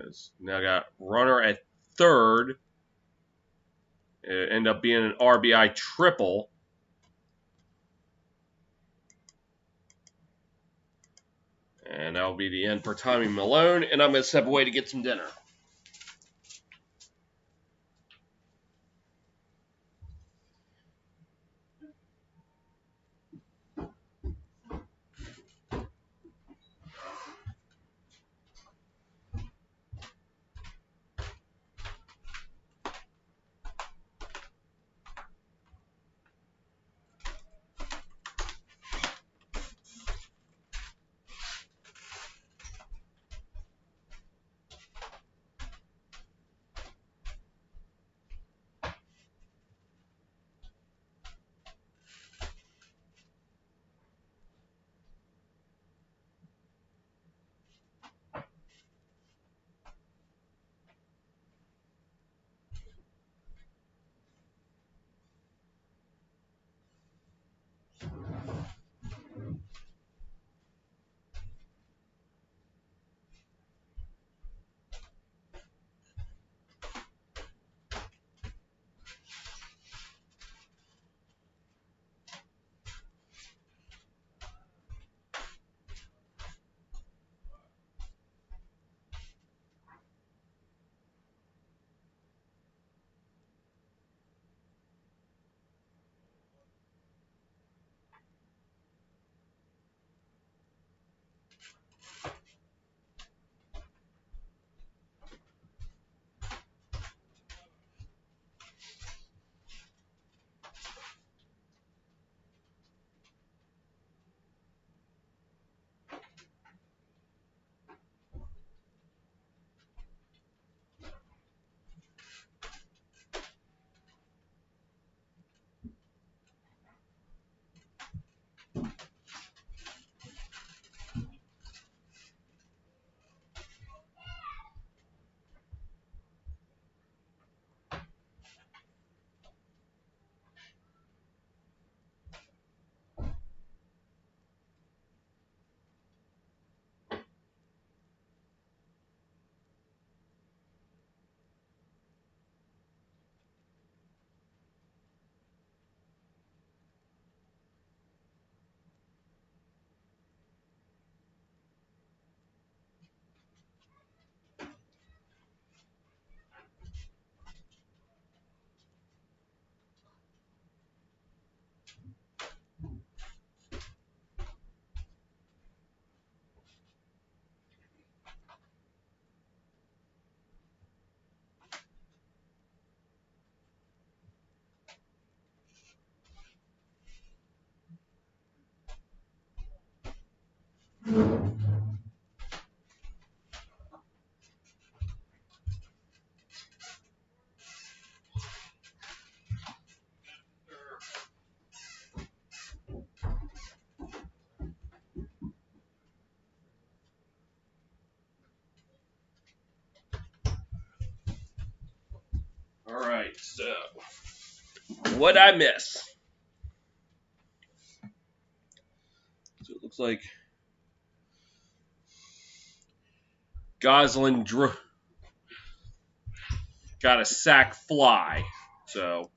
is. Now I got runner at third. It ended up being an RBI triple. And that'll be the end for Tommy Malone. And I'm going to step away to get some dinner. All right, so what'd I miss? So it looks like Gosling got a sack fly. So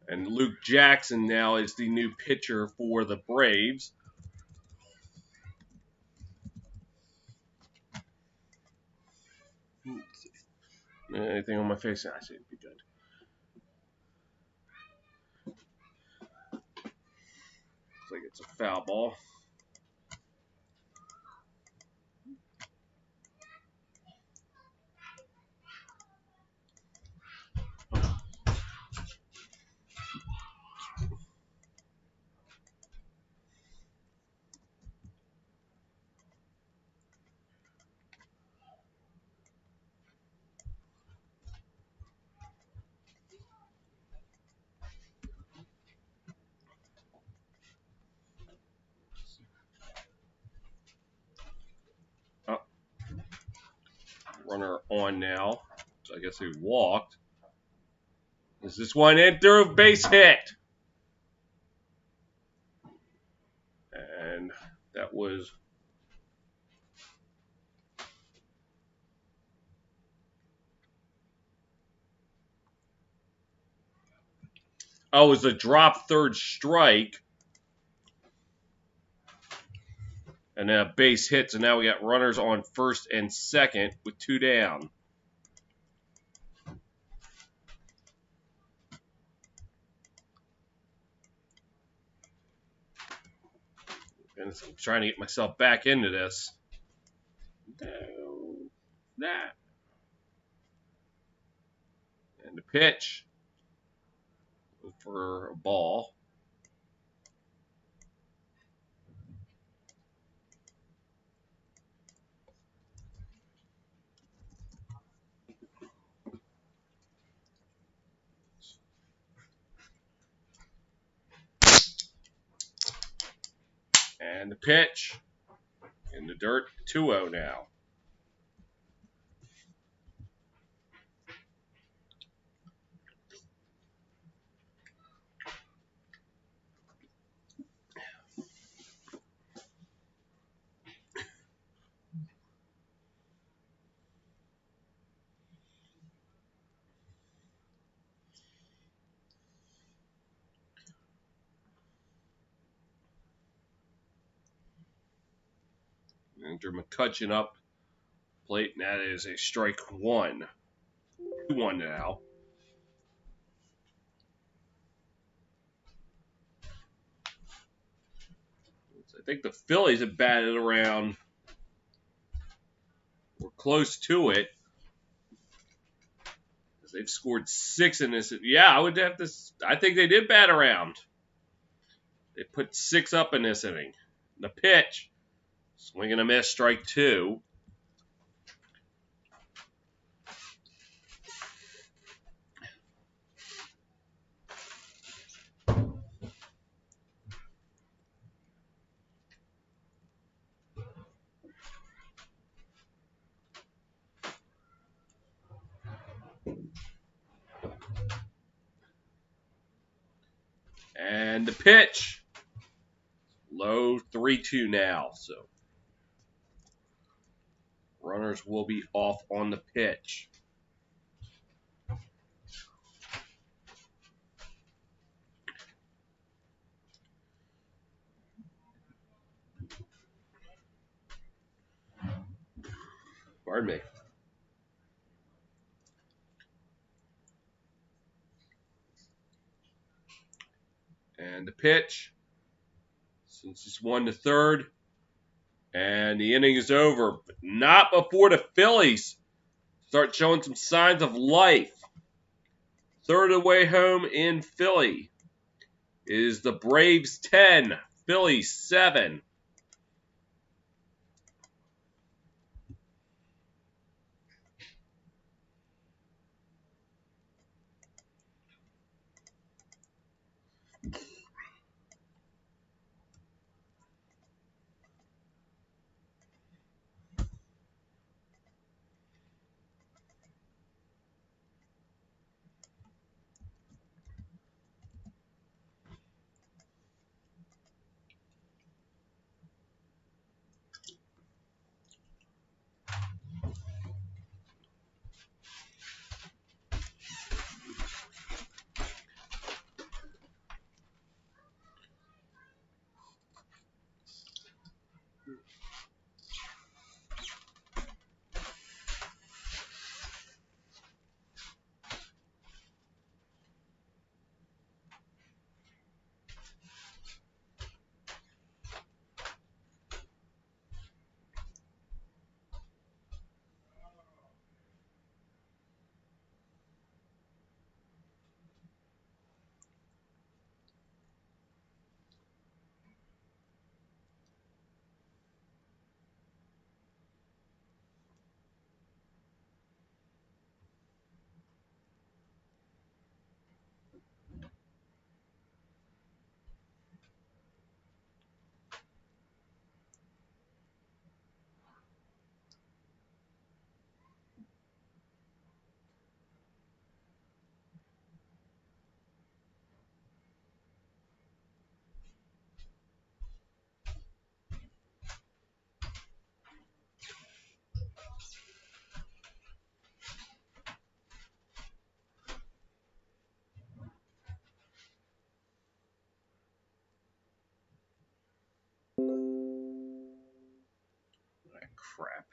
and Luke Jackson now is the new pitcher for the Braves. Anything on my face? I see it'd be good. Looks like it's a foul ball. Oh. Runner on now. So I guess he walked. Is this one in through base hit? And that was it was a drop third strike. And then a base hit, so now we got runners on first and second with 2 down. And I'm trying to get myself back into this. That. And the pitch for a ball. And the pitch in the dirt, 2-0 now. Andrew McCutcheon up plate, and that is a strike 1. 2-1 now. I think the Phillies have batted around. We're close to it. They've scored 6 in this. Yeah, I would have to. I think they did bat around. They put 6 up in this inning. The pitch, swing and a miss, strike 2. And the pitch, low 3-2 now. So runners will be off on the pitch. Pardon me. And the pitch, since it's 1-3, and the inning is over. But not before the Phillies start showing some signs of life. Third away home in Philly is the Braves 10, Phillies 7. crap.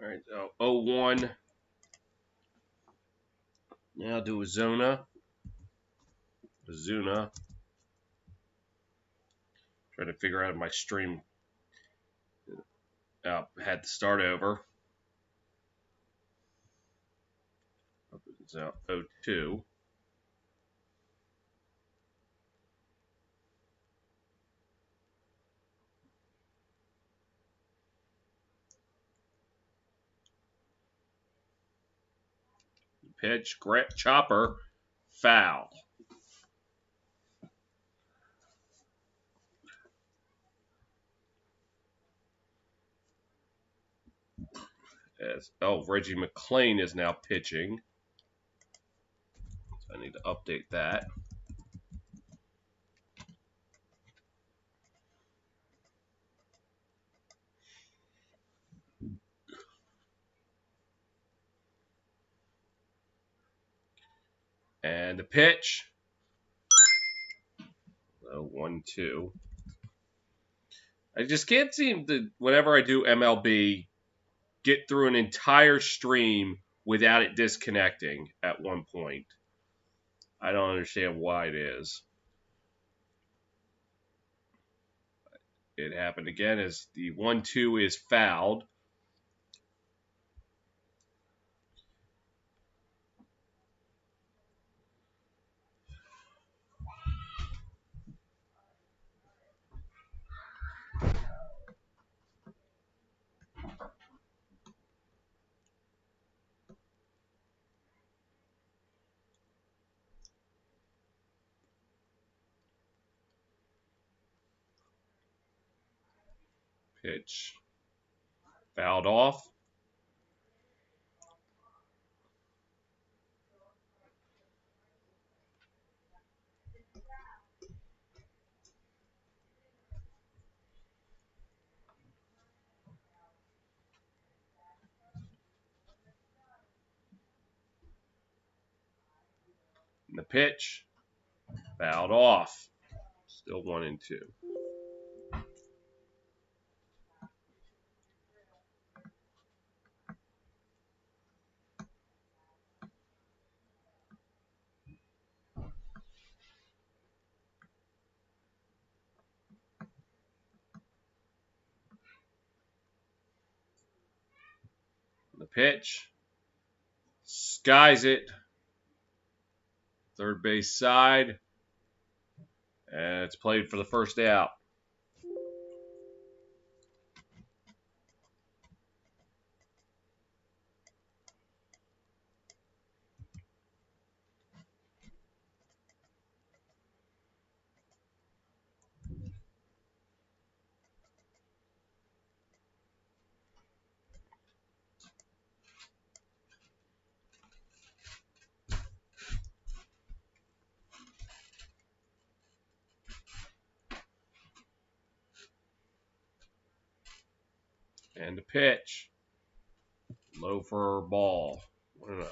All right, so 0-1. Now do Azuna. Try to figure out if my stream had to start over. It's out 0-2. Pitch, chopper, foul. Reggie McClain is now pitching. So I need to update that. And the pitch. 1-2. I just can't seem to, whenever I do MLB, get through an entire stream without it disconnecting at one point. I don't understand why it is. It happened again as the 1-2 is fouled. Pitch. Fouled off. And the pitch. Fouled off. Still 1-2. The pitch. Skies it. Third base side. And it's played for the first out. And the pitch. Low for ball. 1-0.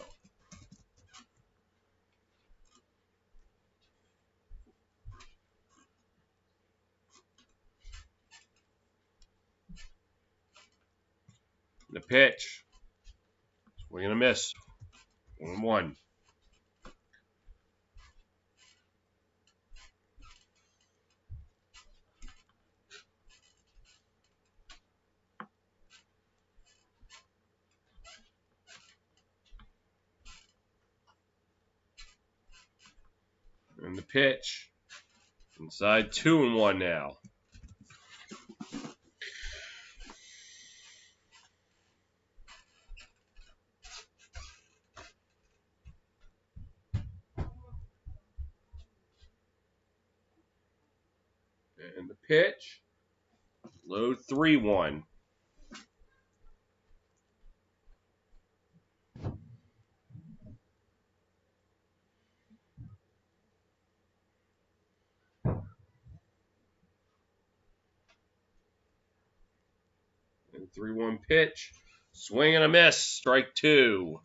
The pitch. We're going to miss. 1-1. And the pitch. Inside 2-1 now. And the pitch. Low 3-1. And 3-1 pitch. Swing and a miss. Strike 2.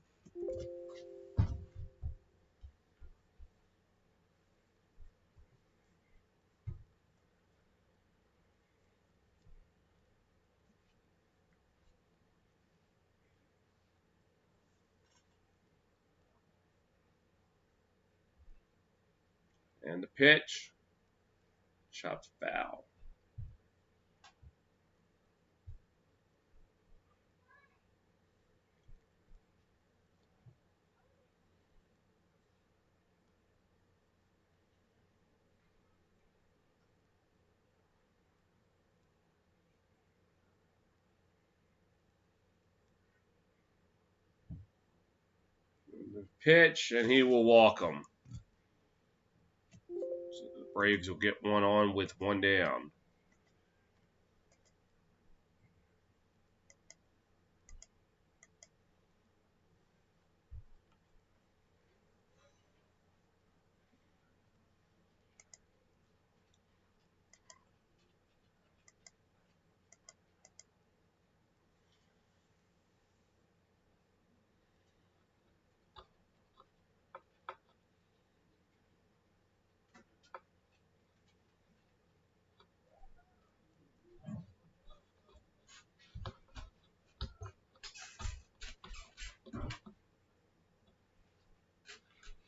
And the pitch. Chopped foul. The pitch, and he will walk him. So the Braves will get one on with one down.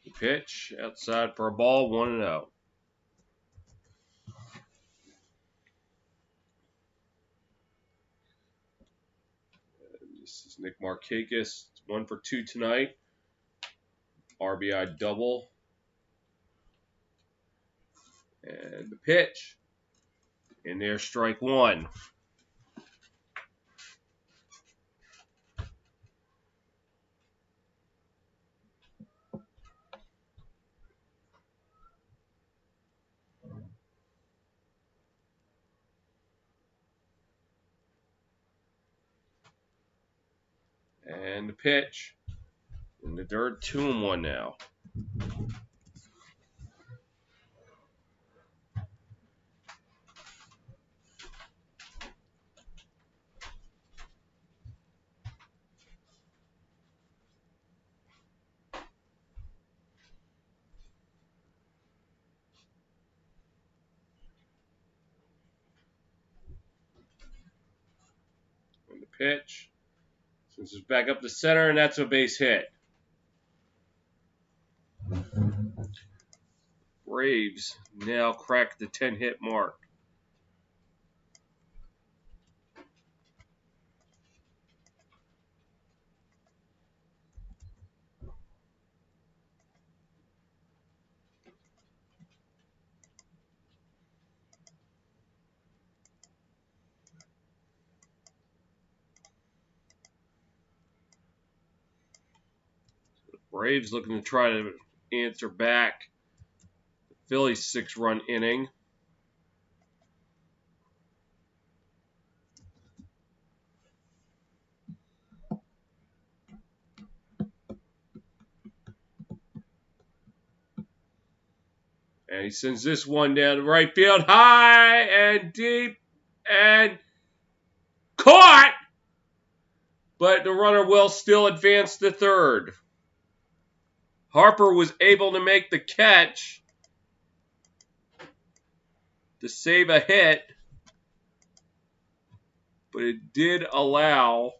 The pitch, outside for a ball, 1-0. This is Nick Markakis, 1 for 2 tonight. RBI double. And the pitch. And there's strike 1. And the pitch. In the dirt, 2-1 now. And the pitch. This is back up the center, and that's a base hit. Braves now crack the 10-hit mark. Braves looking to try to answer back the Phillies' 6-run inning. And he sends this one down the right field, high and deep, and caught! But the runner will still advance to third. Harper was able to make the catch to save a hit, but it did allow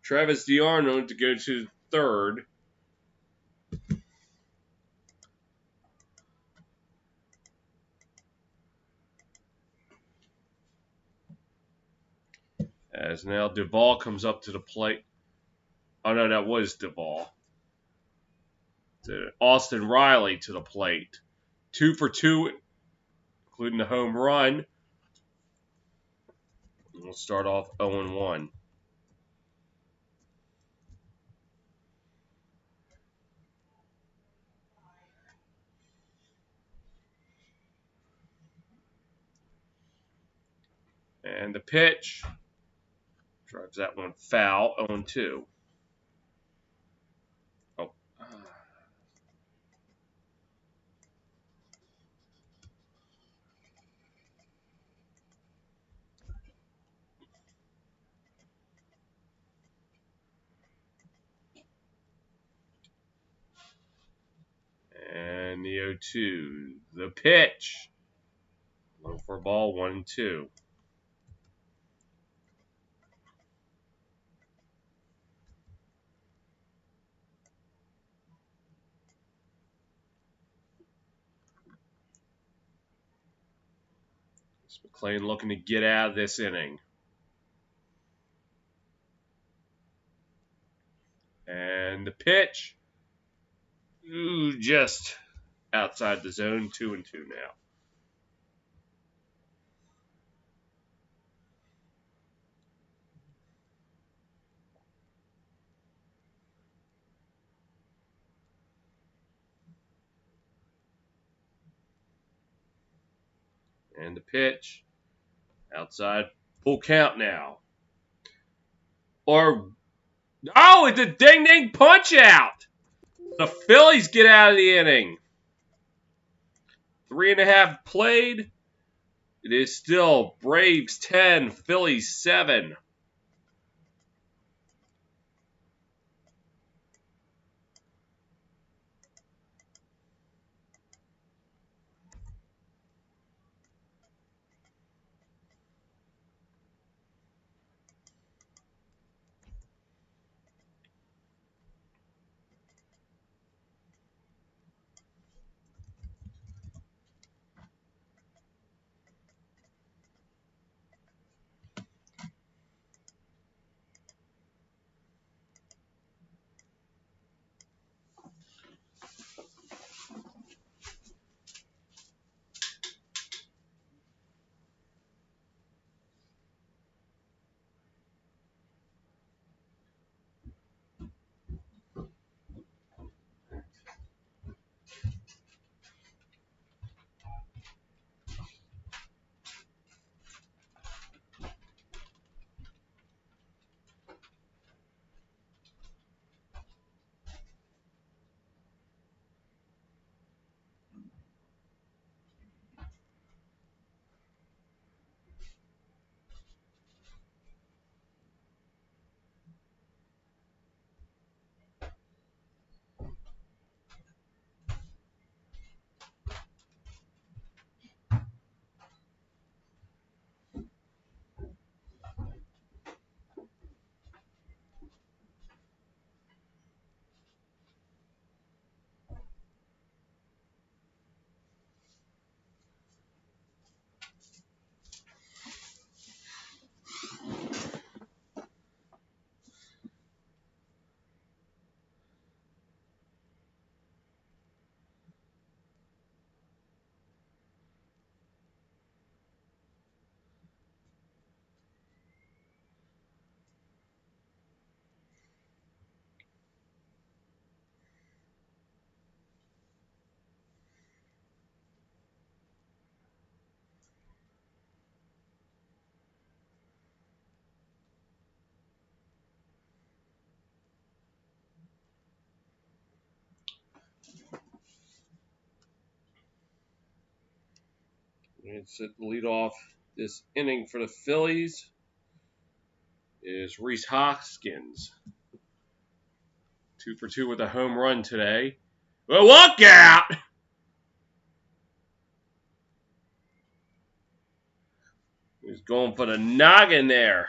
Travis d'Arnaud to go to third. As now Duvall comes up to the plate. Oh, no, that was Duvall. Austin Riley to the plate. 2 for 2, including the home run. We'll start off 0-1. And the pitch drives that one foul, 0-2. Oh. And the 0-2. The pitch. Low for a ball, 1-2. McLean looking to get out of this inning. And the pitch. Ooh, just outside the zone, 2-2 now. And the pitch. Outside. Full count now. It's a ding-ding punch-out. The Phillies get out of the inning. 3.5 played. It is still Braves 10, Phillies 7. It's the lead off this inning for the Phillies is Rhys Hoskins. 2 for 2 with a home run today. Well, look out! He's going for the noggin there.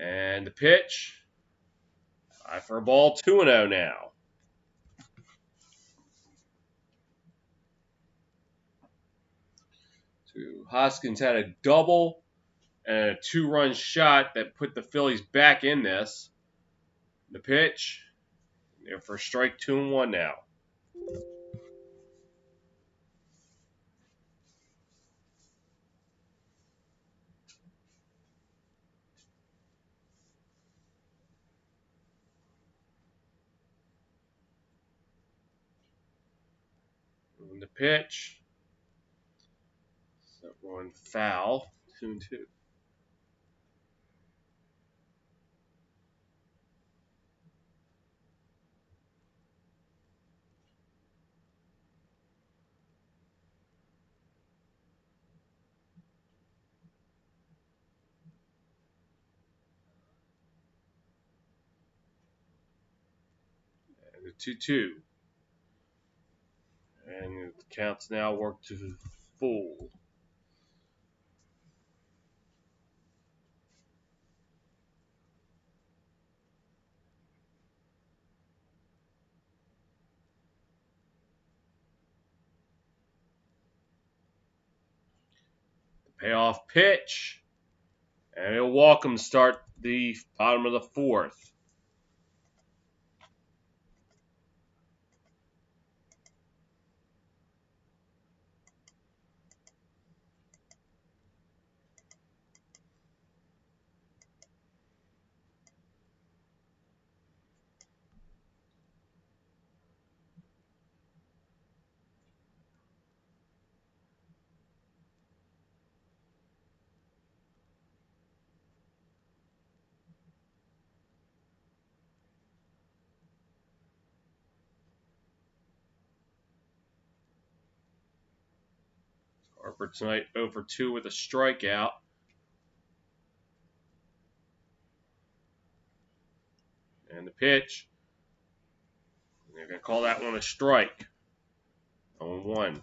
And the pitch. High for a ball, 2-0 now. So Hoskins had a double and a 2-run shot that put the Phillies back in this. The pitch. They're for strike 2-1 now. And the pitch. That one foul. 2-2. And the 2-2. And the counts now work to full. The payoff pitch. And he'll walk him to start the bottom of the fourth. Harper tonight 0 for 2 with a strikeout. And the pitch. They're going to call that one a strike. 0-1.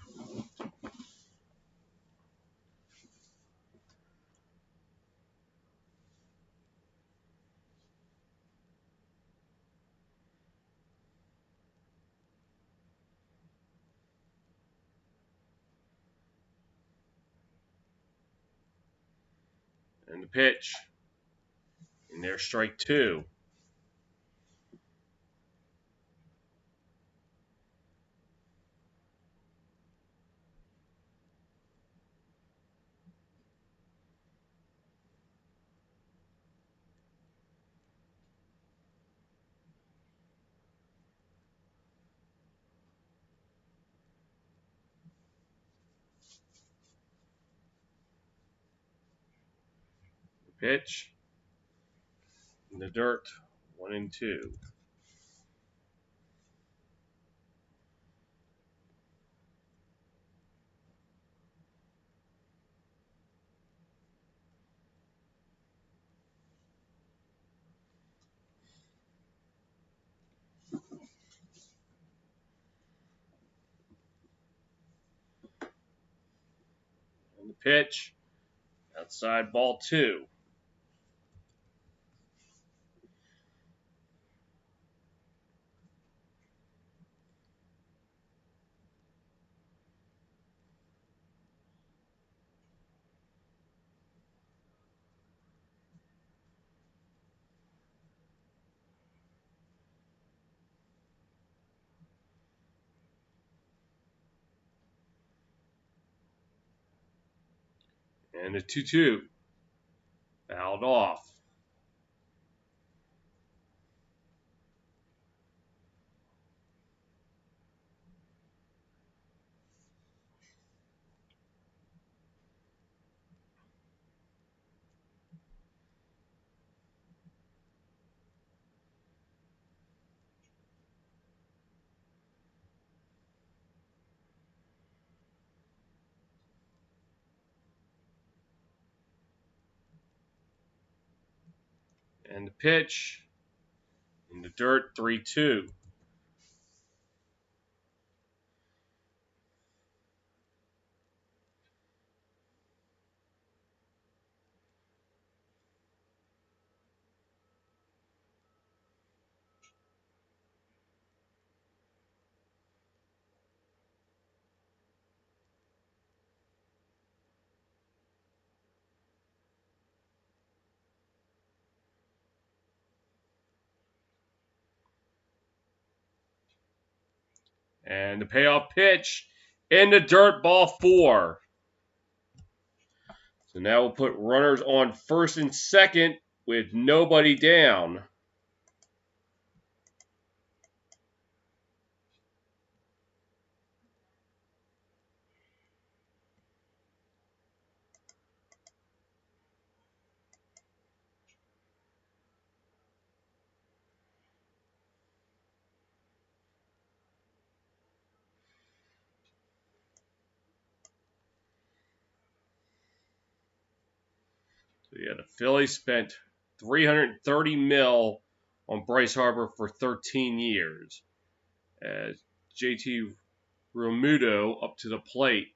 And the pitch. And there's strike 2. The pitch. In the dirt. 1-2. And the pitch. Outside ball 2. And the 2-2. Fouled off. And the pitch. In the dirt. 3-2. And the payoff pitch in the dirt, ball 4. So now we'll put runners on first and second with nobody down. So yeah, the Phillies spent $330 million on Bryce Harper for 13 years. As JT Realmuto up to the plate.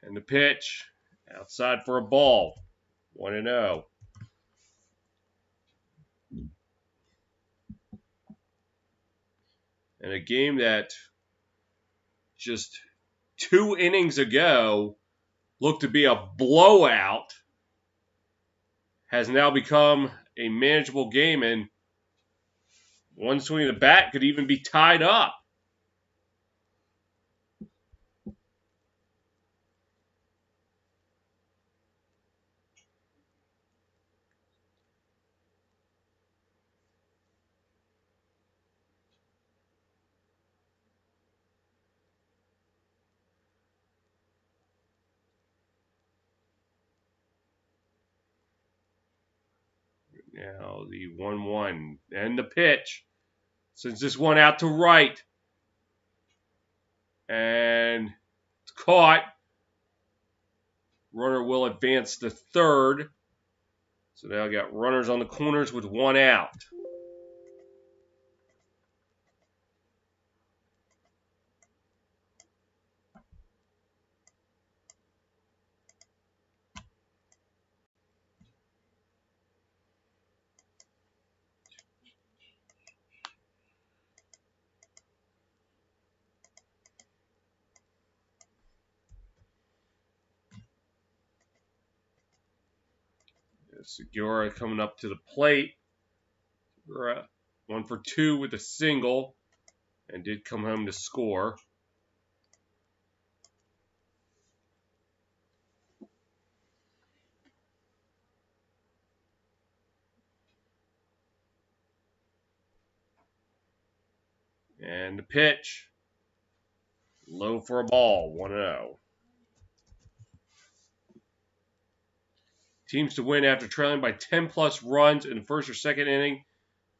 And the pitch outside for a ball. 1-0. And a game that just 2 innings ago looked to be a blowout has now become a manageable game, and one swing of the bat could even be tied up. Now the 1-1 and the pitch. Sends this one out to right. And it's caught. Runner will advance to third. So now I got runners on the corners with 1 out. Segura coming up to the plate. Segura 1 for 2 with a single and did come home to score. And the pitch. Low for a ball. 1-0. Teams to win after trailing by 10 plus runs in the first or second inning.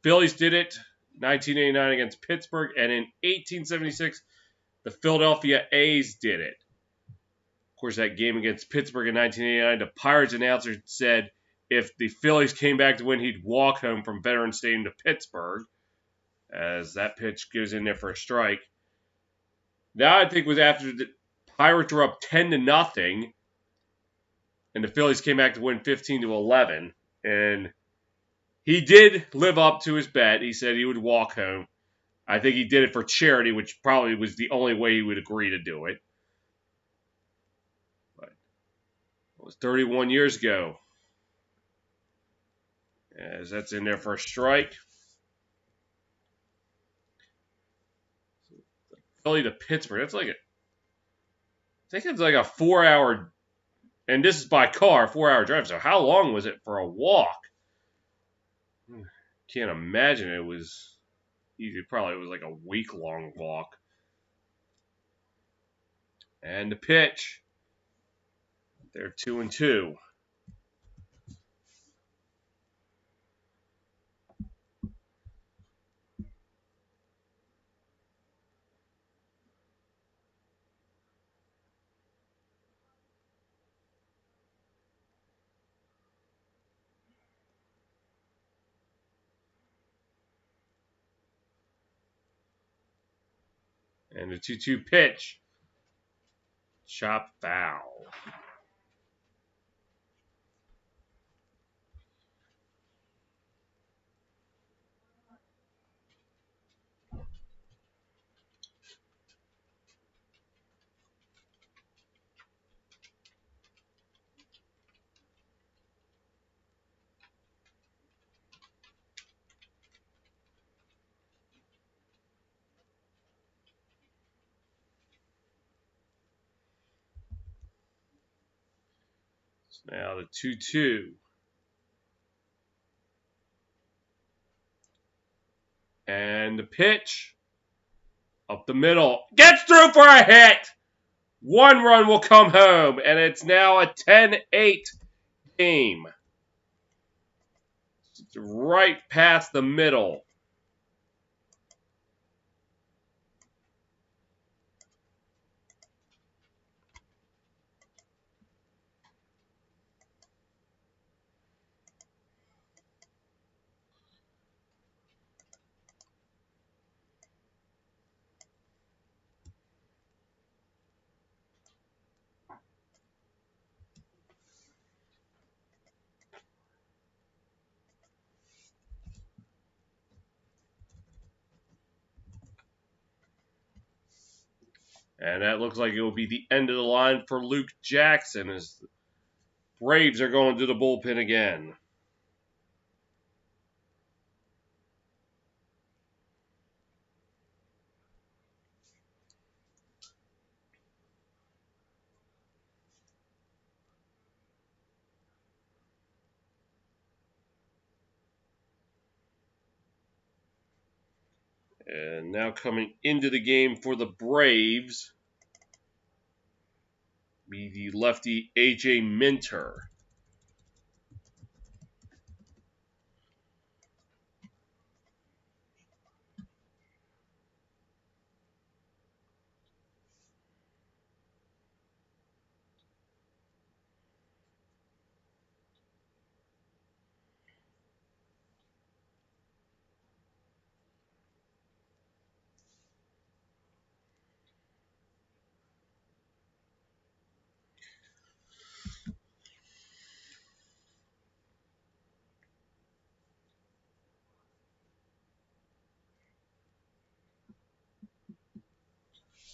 Phillies did it 1989 against Pittsburgh, and in 1876, the Philadelphia A's did it. Of course, that game against Pittsburgh in 1989, the Pirates announcer said if the Phillies came back to win, he'd walk home from Veterans Stadium to Pittsburgh, as that pitch goes in there for a strike. Now I think it was after the Pirates were up 10-0, and the Phillies came back to win 15-11, and he did live up to his bet. He said he would walk home. I think he did it for charity, which probably was the only way he would agree to do it. But it was 31 years ago. As that's in there for a strike. Philly to Pittsburgh. That's like I think it's like a 4-hour, and this is by car, 4-hour drive. So how long was it for a walk? Can't imagine it was easy. Probably was like a week-long walk. And the pitch. They're 2-2. And the 2-2 pitch. Chop foul. Now the 2-2. And the pitch. Up the middle. Gets through for a hit. 1 run will come home. And it's now a 10-8 game. It's right past the middle. And that looks like it will be the end of the line for Luke Jackson as the Braves are going to the bullpen again. And now coming into the game for the Braves be the lefty A.J. Minter.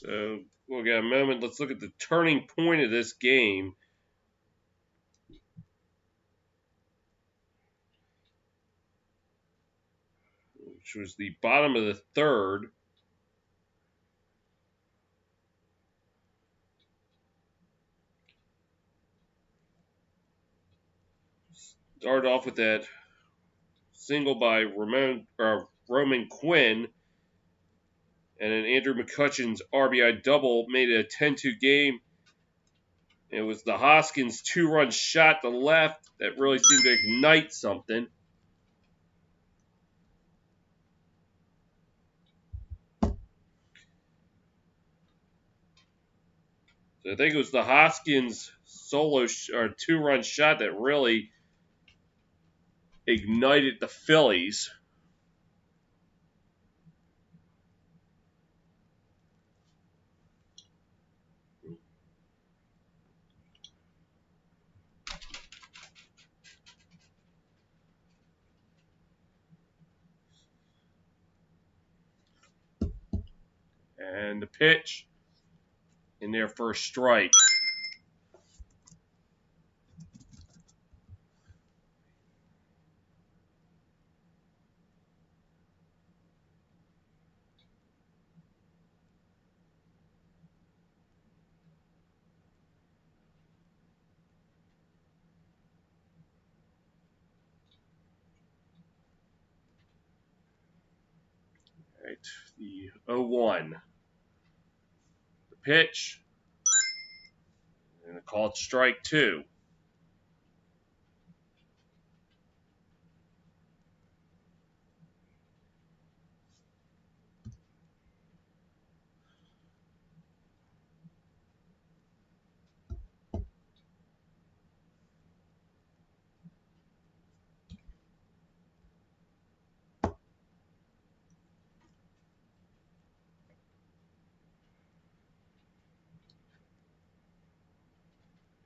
So we'll get a moment. Let's look at the turning point of this game. Which was the bottom of the third. Started off with that single by Roman Quinn. And then Andrew McCutcheon's RBI double made it a 10-2 game. It was the Hoskins 2-run shot to left that really seemed to ignite something. So I think it was the Hoskins solo or 2-run shot that really ignited the Phillies. And the pitch in their first strike. Right, the 0-1. The pitch. And a called strike 2.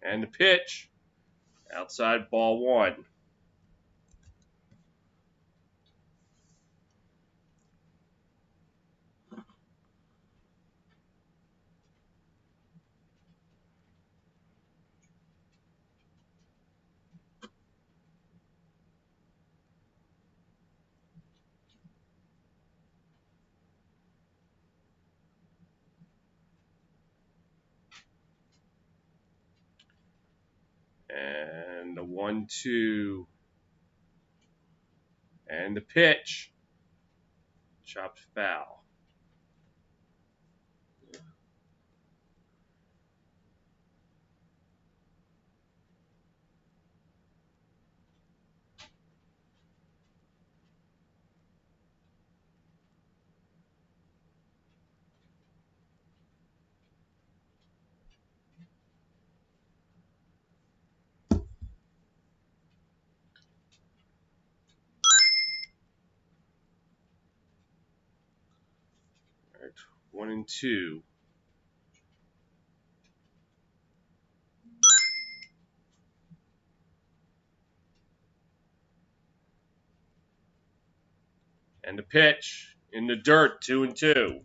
And the pitch. Outside ball 1. And the 1-2. And the pitch. Chopped foul. All right, 1-2. And the pitch in the dirt, 2-2.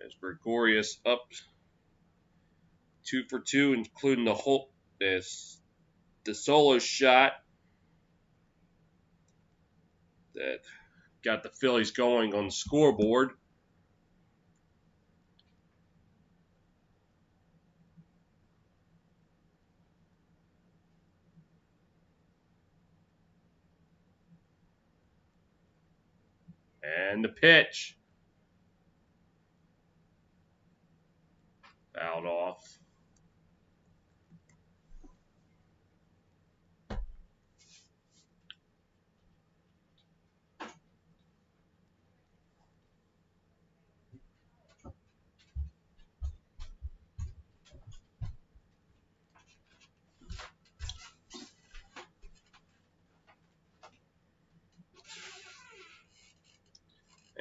As Gregorius up 2 for 2, including the solo shot that got the Phillies going on the scoreboard. And the pitch. Fouled off.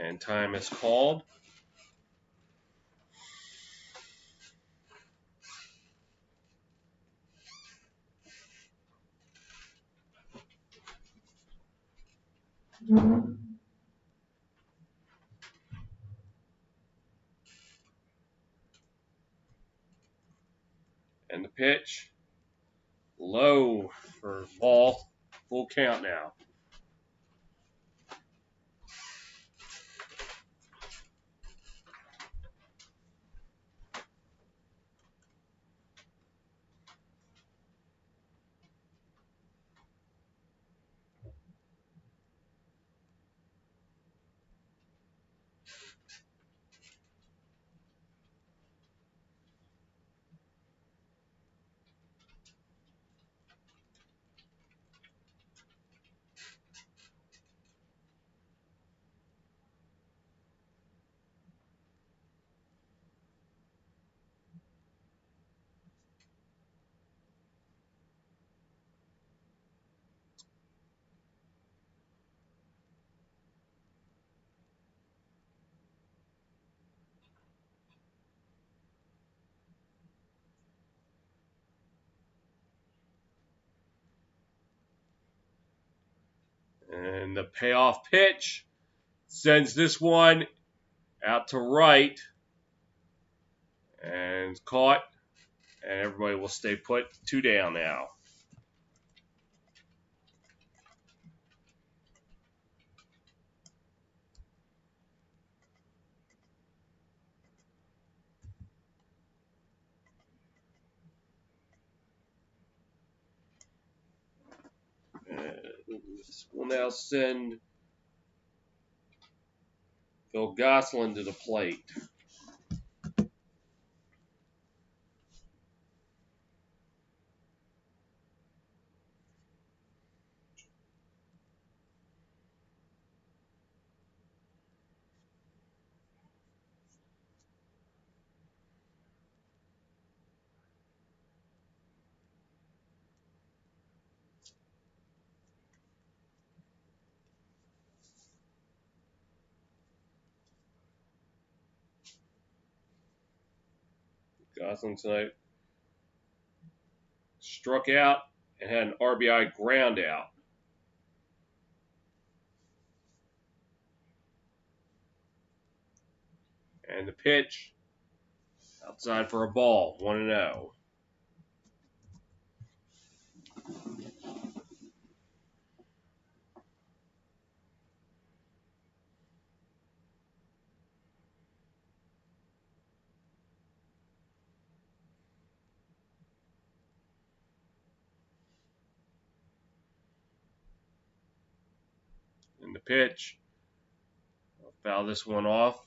And time is called. And the pitch. Low for ball. Full count now. And the payoff pitch sends this one out to right. And caught. And everybody will stay put. 2 down now. This will now send Phil Gosselin to the plate. Gosselin tonight struck out and had an RBI ground out. And the pitch outside for a ball, 1-0. And the pitch. I'll foul this one off.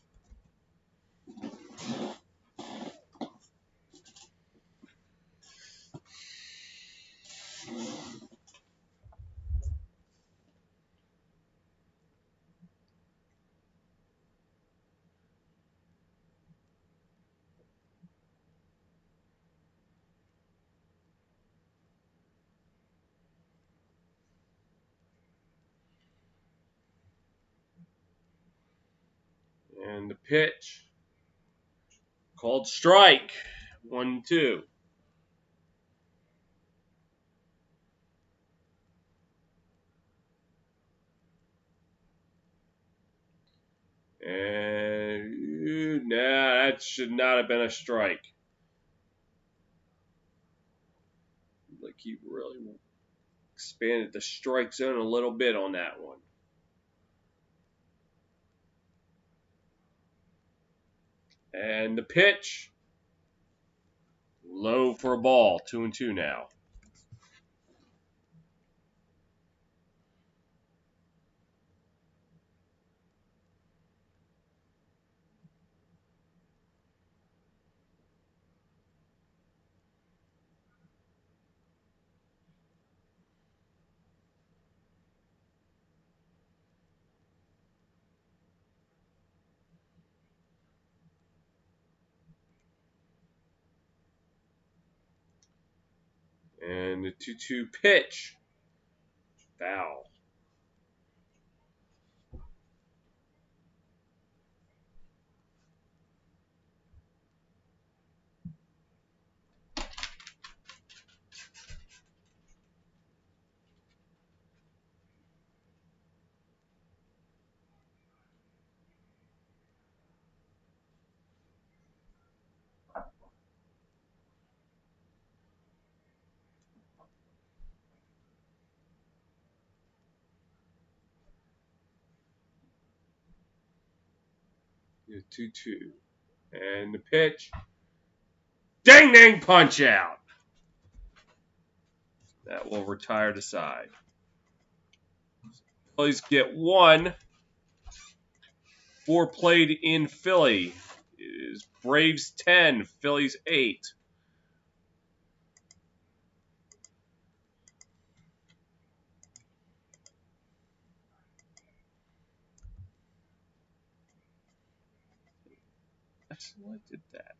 And the pitch. Called strike. 1-2. And nah, that should not have been a strike. Like he really expanded the strike zone a little bit on that one. And the pitch. Low for a ball. 2-2 now. And the 2-2 pitch. Foul. The 2-2. And the pitch. Ding ding punch out. That will retire the side. Phillies get 1. 4 played in Philly. It is Braves 10, Phillies 8. I selected that.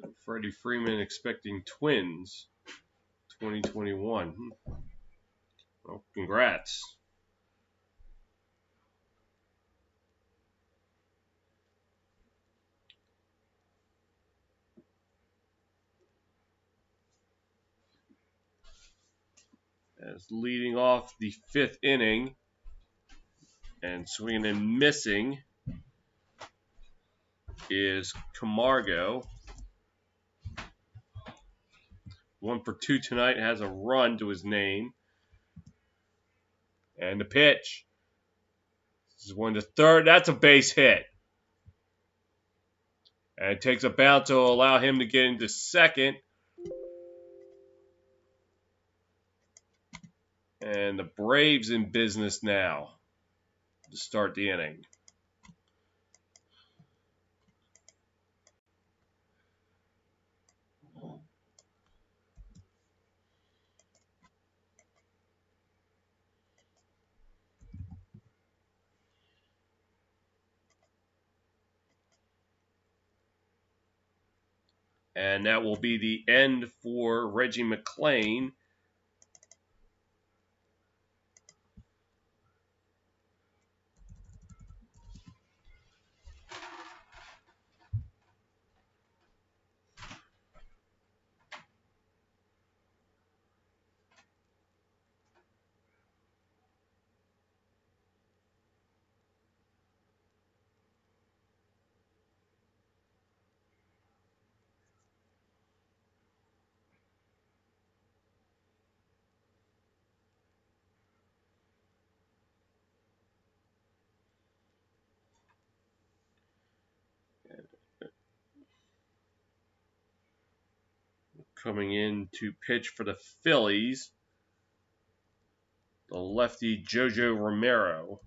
So Freddie Freeman expecting Twins 2021. Well, congrats. As leading off the 5th inning and swinging and missing is Camargo. 1 for 2 tonight, has a run to his name. And the pitch. This is one to third. That's a base hit. And it takes a bounce to allow him to get into second. And the Braves in business now to start the inning. And that will be the end for Reggie McClain. Coming in to pitch for the Phillies, the lefty Jojo Romero.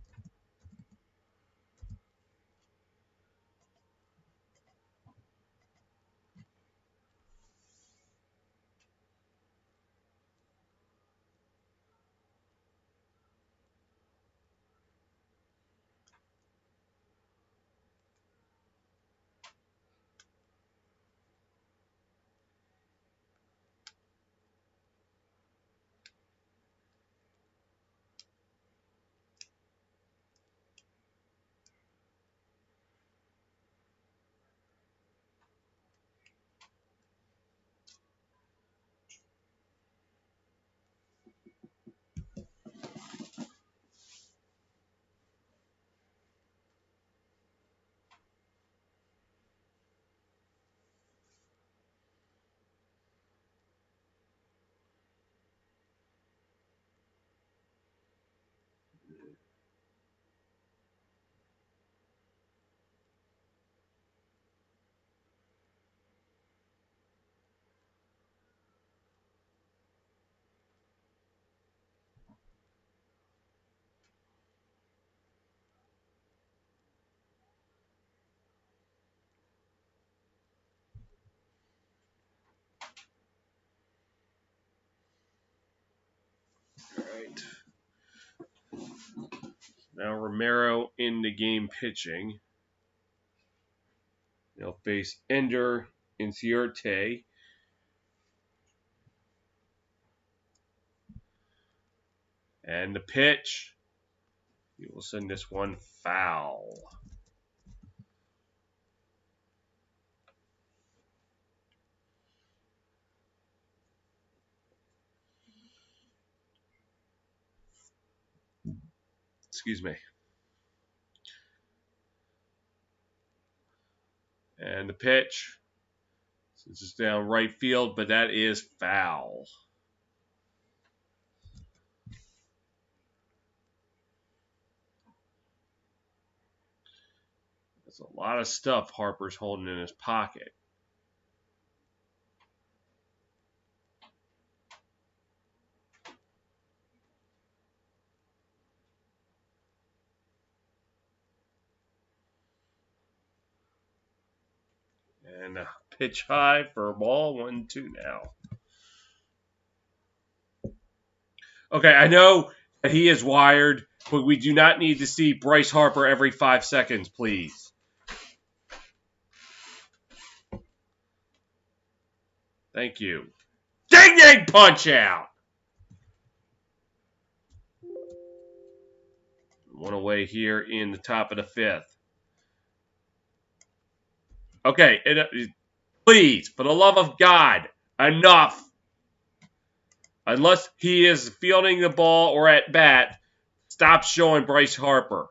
All right. Now Romero in the game pitching. They'll face Ender Inciarte. And the pitch. He will send this one foul. Excuse me. And the pitch. This is down right field, but that is foul. That's a lot of stuff Harper's holding in his pocket. And a pitch high for a ball, 1-2 now. Okay, I know that he is wired, but we do not need to see Bryce Harper every 5 seconds, please. Thank you. Ding ding punch out! One away here in the top of the fifth. Okay, please, for the love of God, enough. Unless he is fielding the ball or at bat, stop showing Bryce Harper.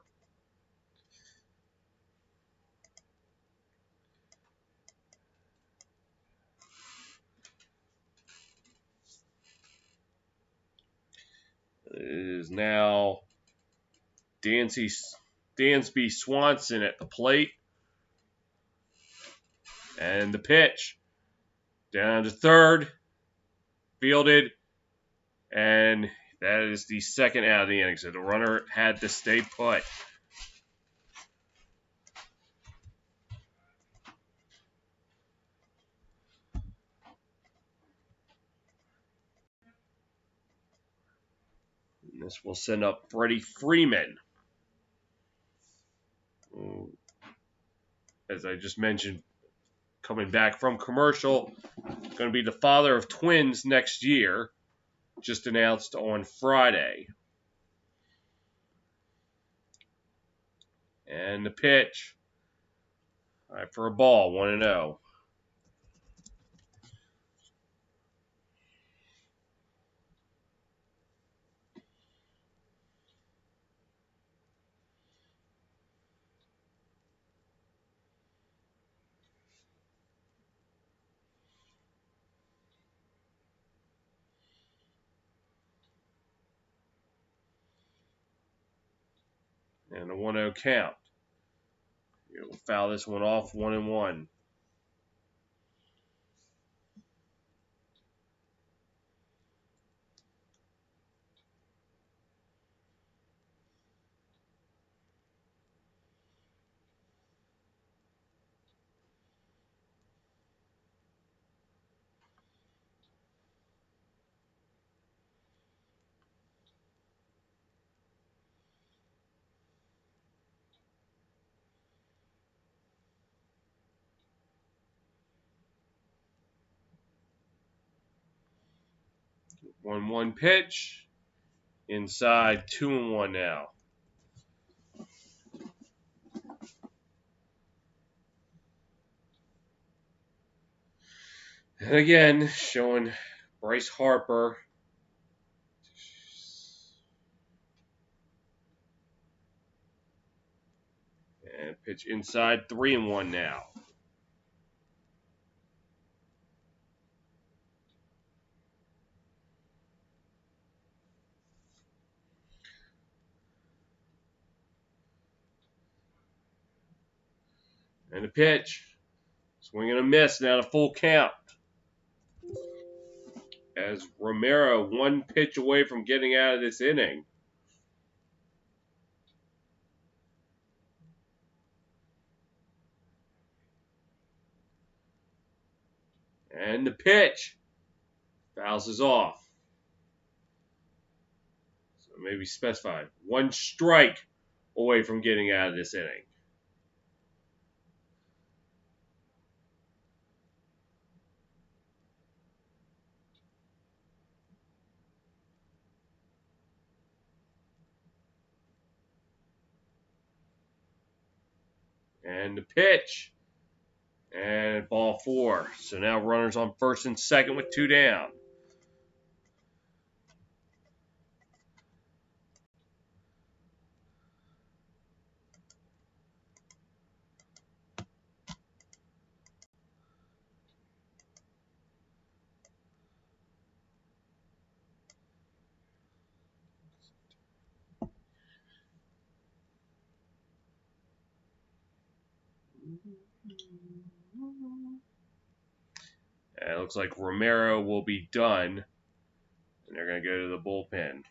It is now Dansby Swanson at the plate. And the pitch. Down to third. Fielded. And that is the second out of the inning. So the runner had to stay put. And this will send up Freddie Freeman. As I just mentioned, coming back from commercial, going to be the father of twins next year. Just announced on Friday. And the pitch. All right, for a ball, 1-0. And a 1-0 count. You'll foul this one off, 1-1. One pitch. Inside, 2-1 now. And again, showing Bryce Harper. And pitch inside, 3-1 now. And the pitch. Swing and a miss, now a full count. As Romero one pitch away from getting out of this inning. And the pitch. Fouls is off. So maybe specified. One strike away from getting out of this inning. And the pitch. And ball 4. So now runners on first and second with 2 down. And it looks like Romero will be done. And they're going to go to the bullpen.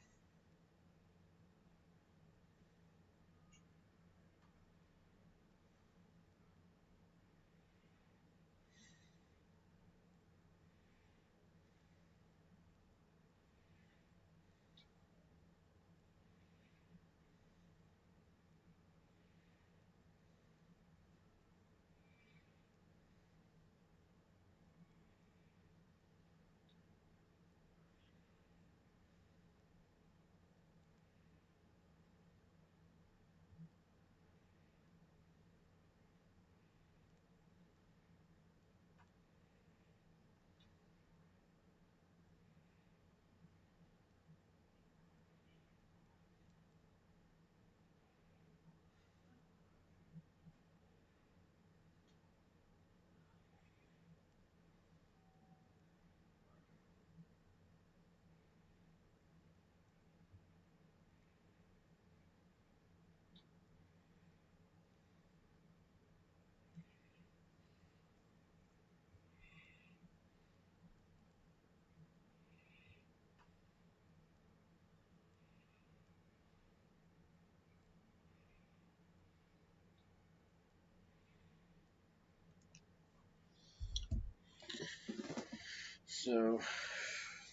So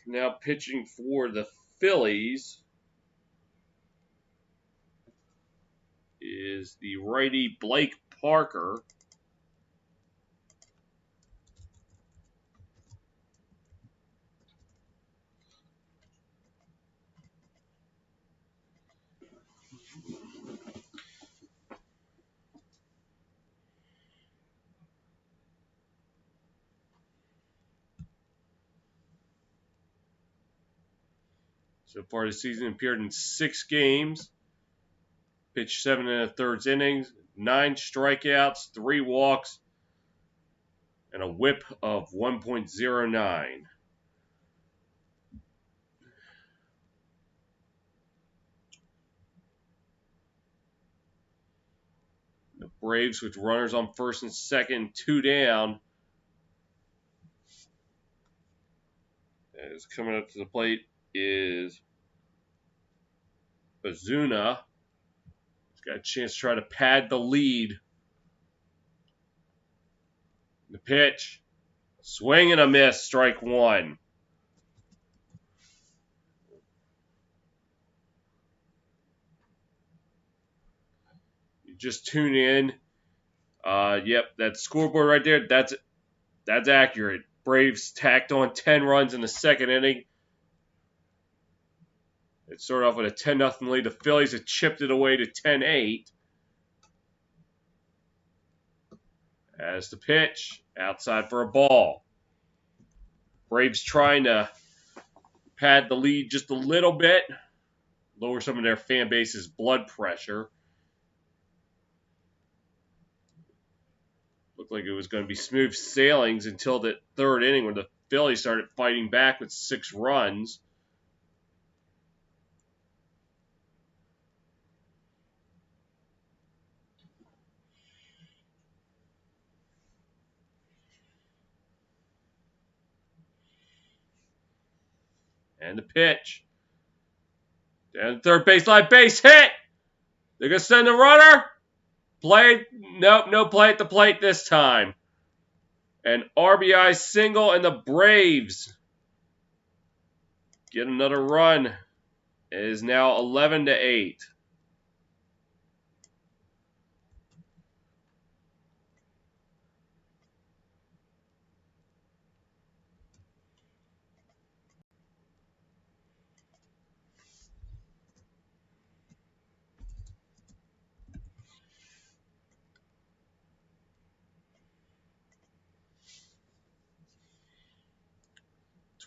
now pitching for the Phillies is the righty Blake Parker. So far this season, appeared in 6 games, pitched 7 1/3 innings, 9 strikeouts, 3 walks, and a whip of 1.09. The Braves, with runners on first and second, 2 down, as coming up to the plate is Ozuna. He's got a chance to try to pad the lead. The pitch, swing and a miss, strike 1. You just tune in. Yep, that scoreboard right there, that's accurate. Braves tacked on 10 runs in the second inning. It started off with a 10-0 lead. The Phillies had chipped it away to 10-8. As the pitch, outside for a ball. Braves trying to pad the lead just a little bit, lower some of their fan base's blood pressure. Looked like it was going to be smooth sailings until the third inning when the Phillies started fighting back with 6 runs. And the pitch. Down the third baseline, base hit. They're going to send the runner. Play. Nope, no play at the plate this time. An RBI single, and the Braves get another run. It is now 11-8.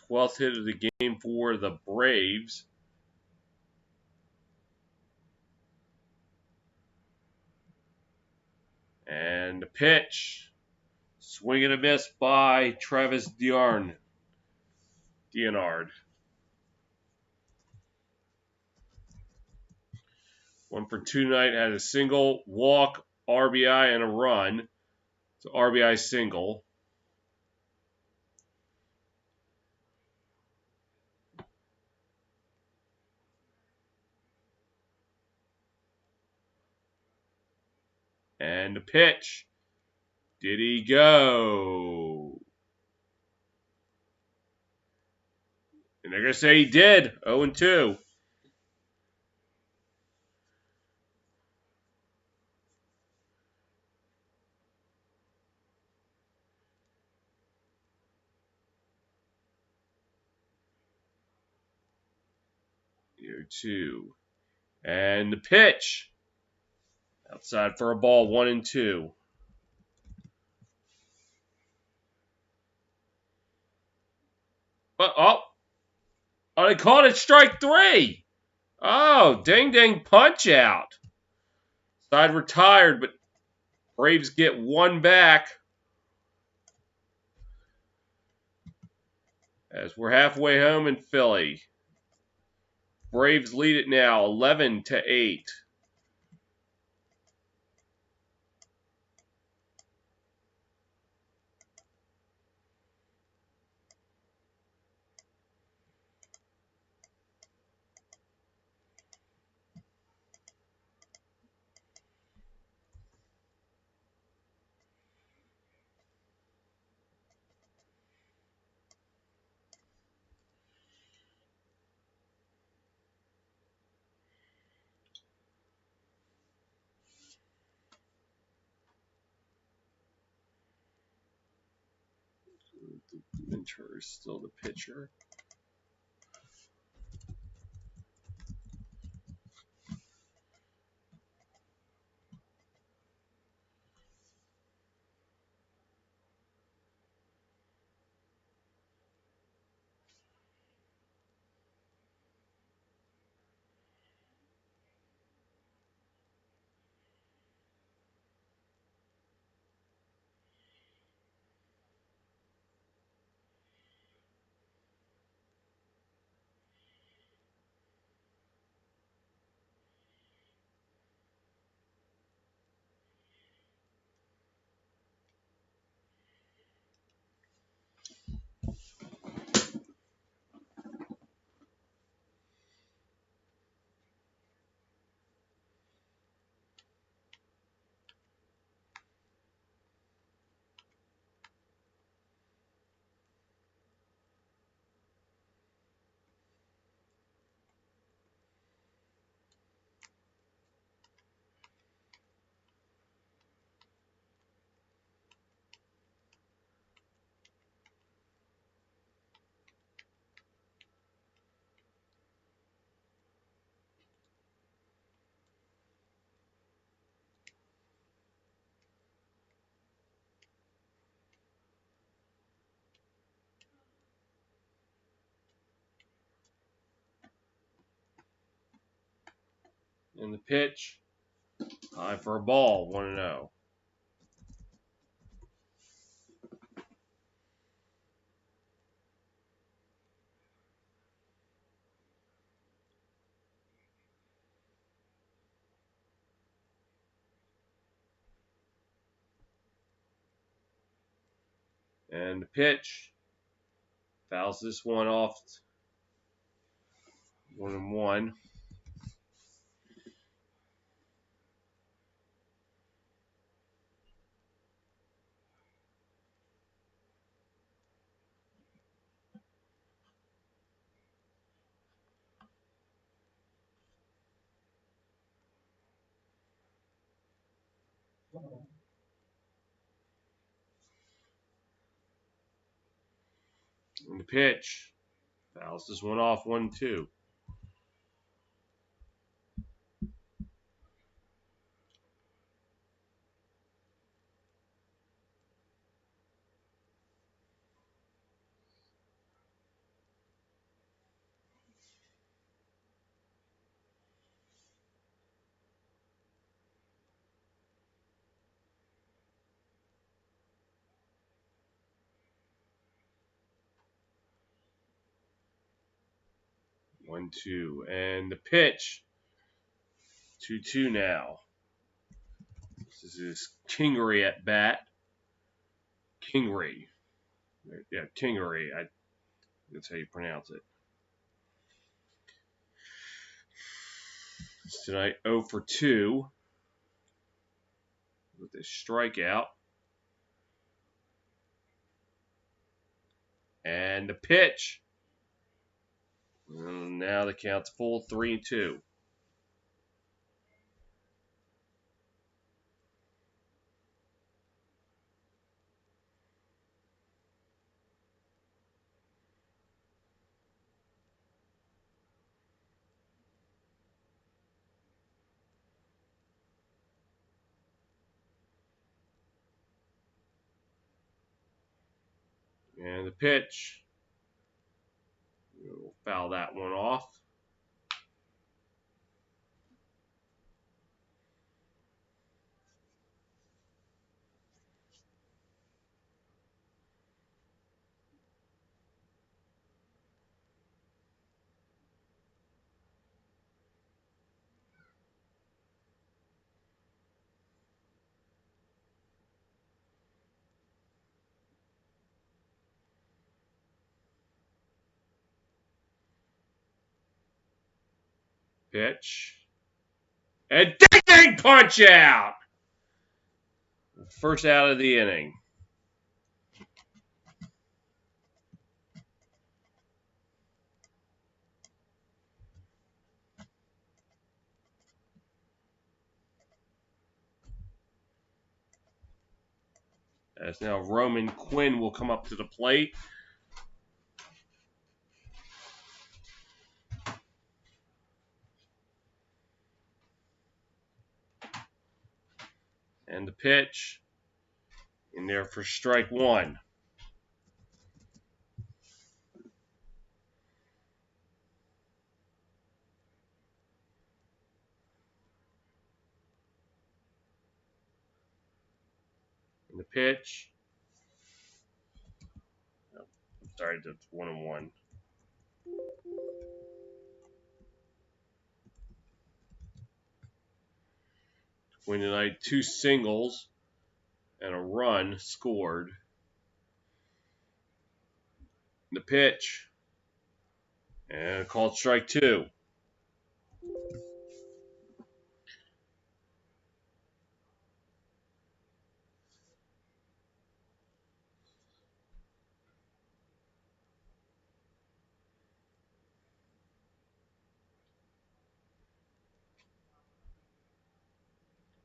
Twelfth hit of the game for the Braves. And the pitch. Swing and a miss by Travis Deonard. 1 for 2 tonight. Had a single, walk, RBI, and a run. So RBI single. And the pitch. Did he go? And they're going to say he did. 0-2. Here, 2. And the pitch. Outside for a ball, 1-2. But, they called it strike 3. Oh, ding ding punch out. Side retired, but Braves get 1 back. As we're halfway home in Philly. Braves lead it now 11-8. Winter is still the pitcher. And the pitch, high for a ball, 1-0. And the pitch, fouls this one off, 1-1. And the pitch, fouls this one off, 1-2. One, two, and the pitch. 2-2 now. This is Kingery at bat. Kingery. Yeah, Kingery. That's how you pronounce it. Tonight, 0 for 2 with a strikeout. And the pitch. And now the count's full, 3-2. And the pitch. We'll foul that one off. Pitch. And ding ding punch out! First out of the inning. As now Roman Quinn will come up to the plate. And the pitch. In there for strike one. And the pitch. Oh, I'm sorry, that's 1-1. Quinn tonight, 2 singles and a run scored. The pitch. And called strike 2.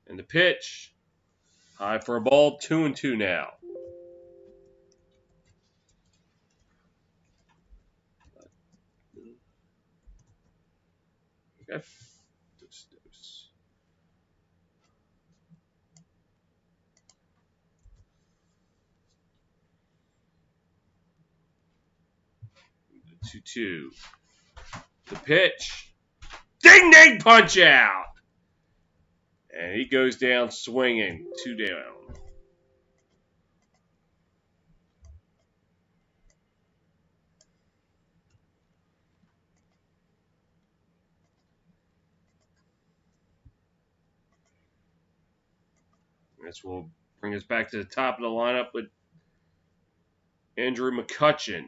And the pitch. High for a ball, 2-2 now. Okay. Dose. 2-2. The pitch. Ding ding punch out. And he goes down swinging. 2 down. This will bring us back to the top of the lineup with Andrew McCutchen.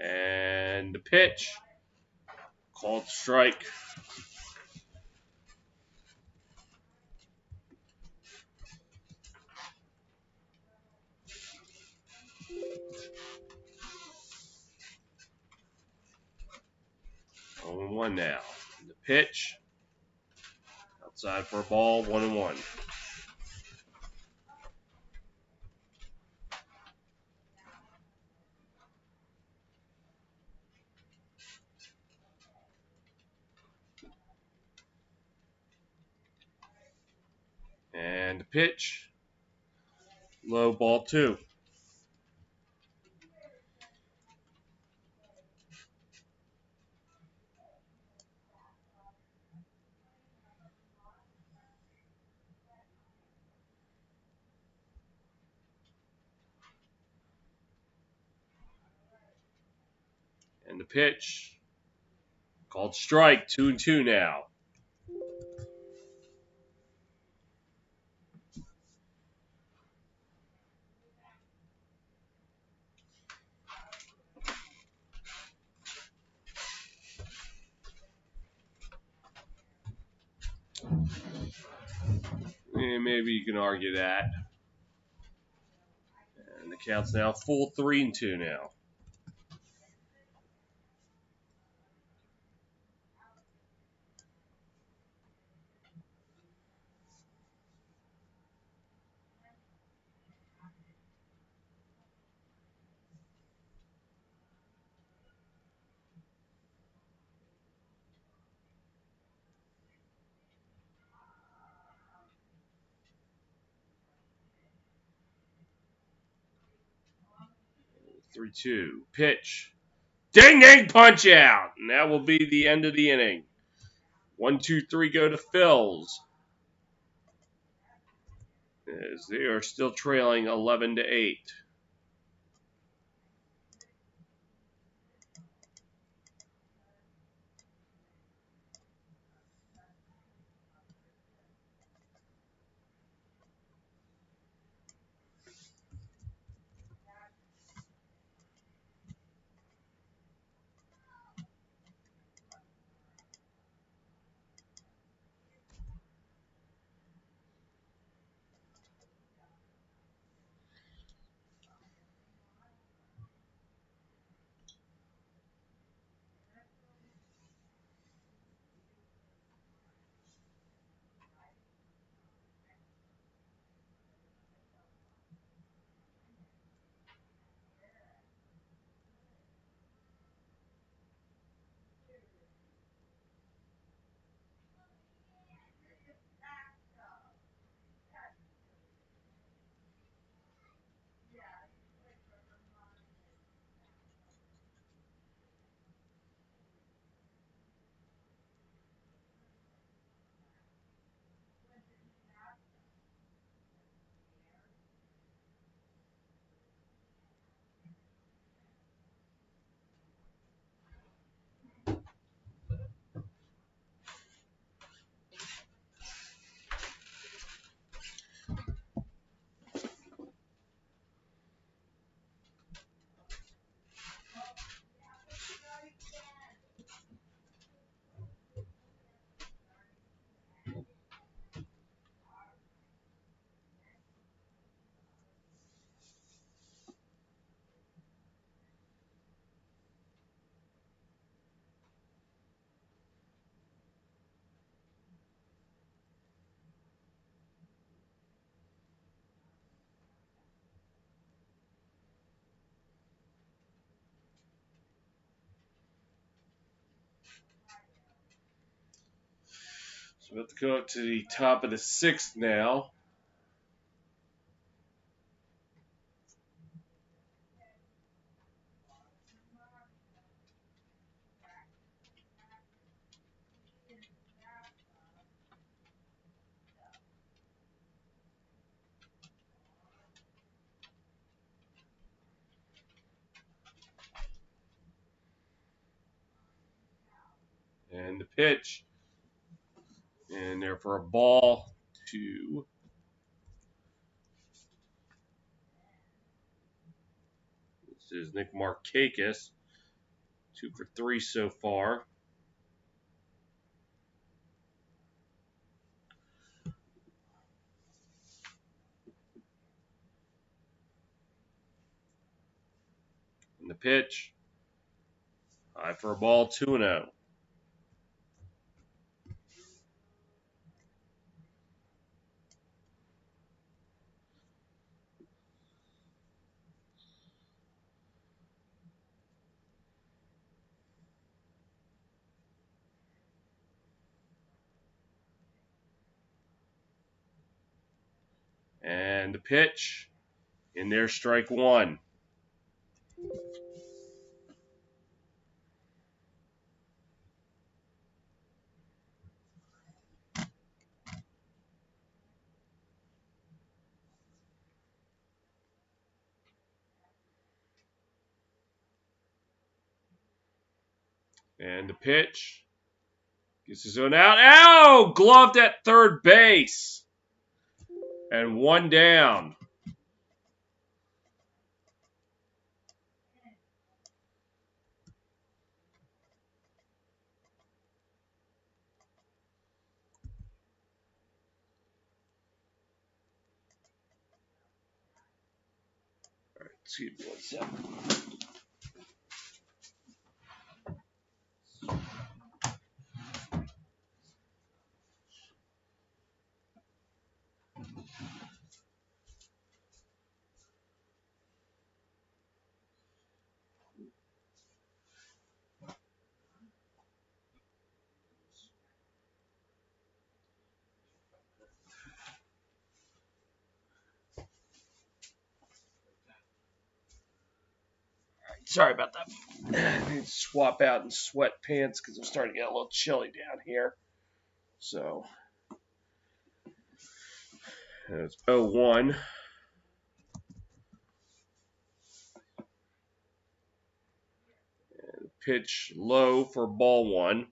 And the pitch. Called strike. Oh, 1 now. And the pitch. Outside for a ball, 1-1. And the pitch. Low, ball 2. And the pitch. Called strike, 2-2 now. Maybe you can argue that. And the count's now full 3-2 now. Three, 2. Pitch. Ding, ding, punch out. And that will be the end of the inning. 1, 2, 3 go to Phillies. As they are still trailing 11-8. So let's go up to the top of the 6th now. And the pitch. And there for a ball to this is Nick Markakis. 2 for 3 so far. And the pitch. High for a ball, 2-0. And the pitch. In there, strike 1. And the pitch. Gets his own out. Ow! Gloved at third base. And 1 down. Excuse me 1 second. Sorry about that. I need to swap out in sweatpants because I'm starting to get a little chilly down here. So, it's 0-1. Pitch low for ball 1.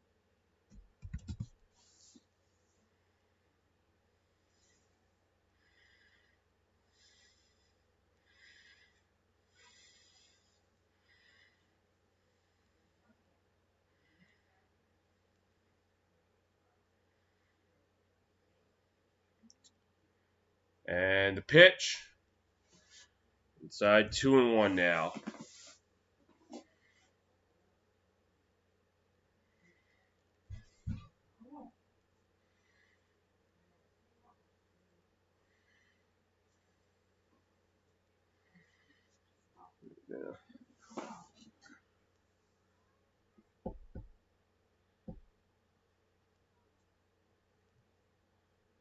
And the pitch. Inside 2-1 now. Yeah.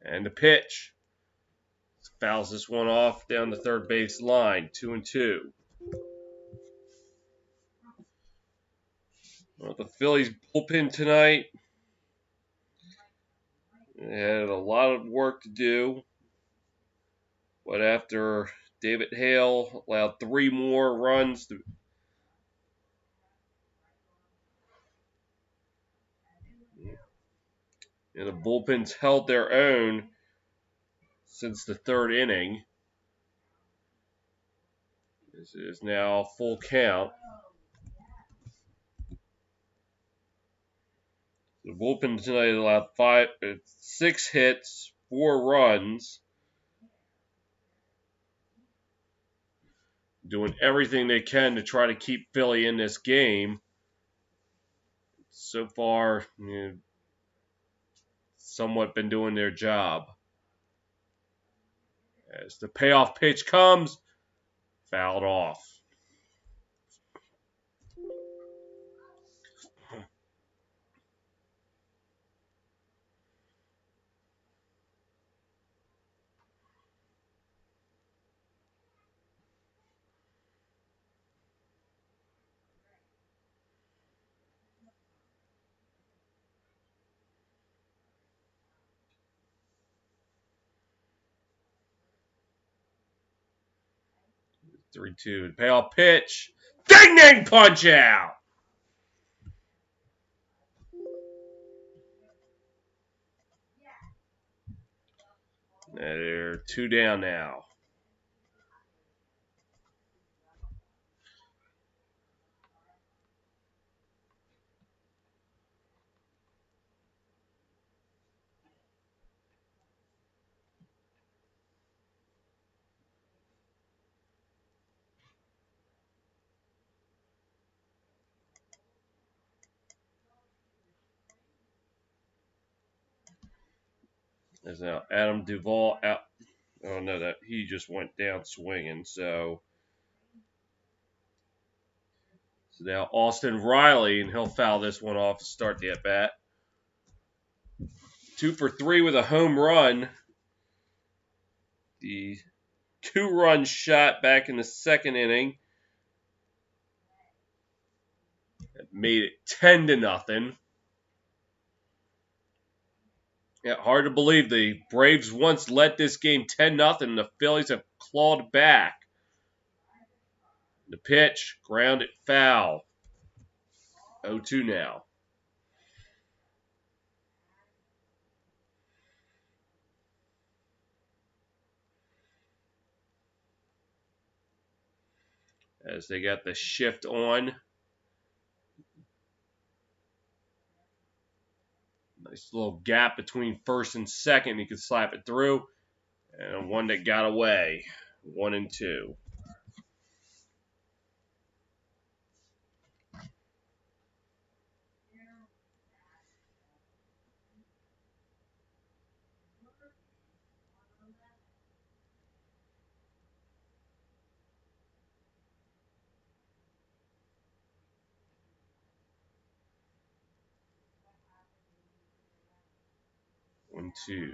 And the pitch. Fouls this one off down the third base line. 2-2. Well, the Phillies bullpen tonight. They had a lot of work to do. But after David Hale allowed 3 more runs and the bullpen's held their own since the 3rd inning. This is now full count. The bullpen tonight allowed 6 hits, 4 runs, doing everything they can to try to keep Philly in this game. So far, somewhat been doing their job. As the payoff pitch comes, fouled off. 3-2. Payoff pitch. Ding ding punch out. They're 2 down now. There's now Adam Duvall out. Oh no, that he just went down swinging. So now Austin Riley, and he'll foul this one off to start the at bat. 2 for 3 with a home run. The 2-run shot back in the second inning made it 10-0. Yeah, hard to believe the Braves once led this game 10-0. The Phillies have clawed back. The pitch, grounded foul. 0-2 now. As they got the shift on. Nice little gap between first and second. He could slap it through. And one that got away. 1-2. One, two.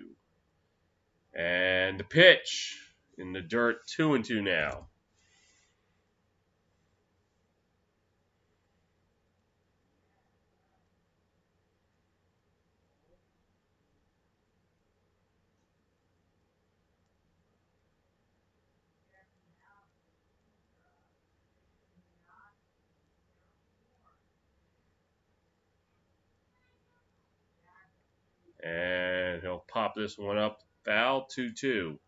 And the pitch in the dirt. 2-2 now. And he'll pop this one up. Foul. 2-2.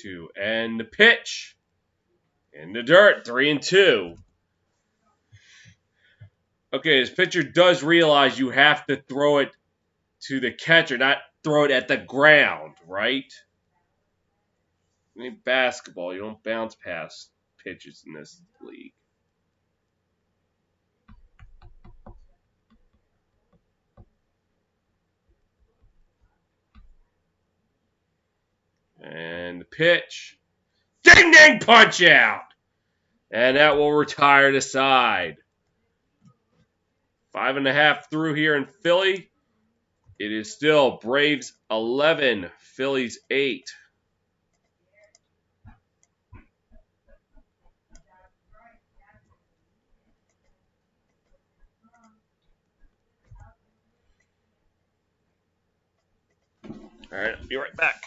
2-2. And the pitch in the dirt. 3-2. Okay, this pitcher does realize you have to throw it to the catcher, not throw it at the ground, right? I mean, basketball, you don't bounce past pitches in this league. And the pitch. Ding ding punch out! And that will retire the side. 5.5 through here in Philly. It is still Braves 11, Phillies 8. All right, I'll be right back.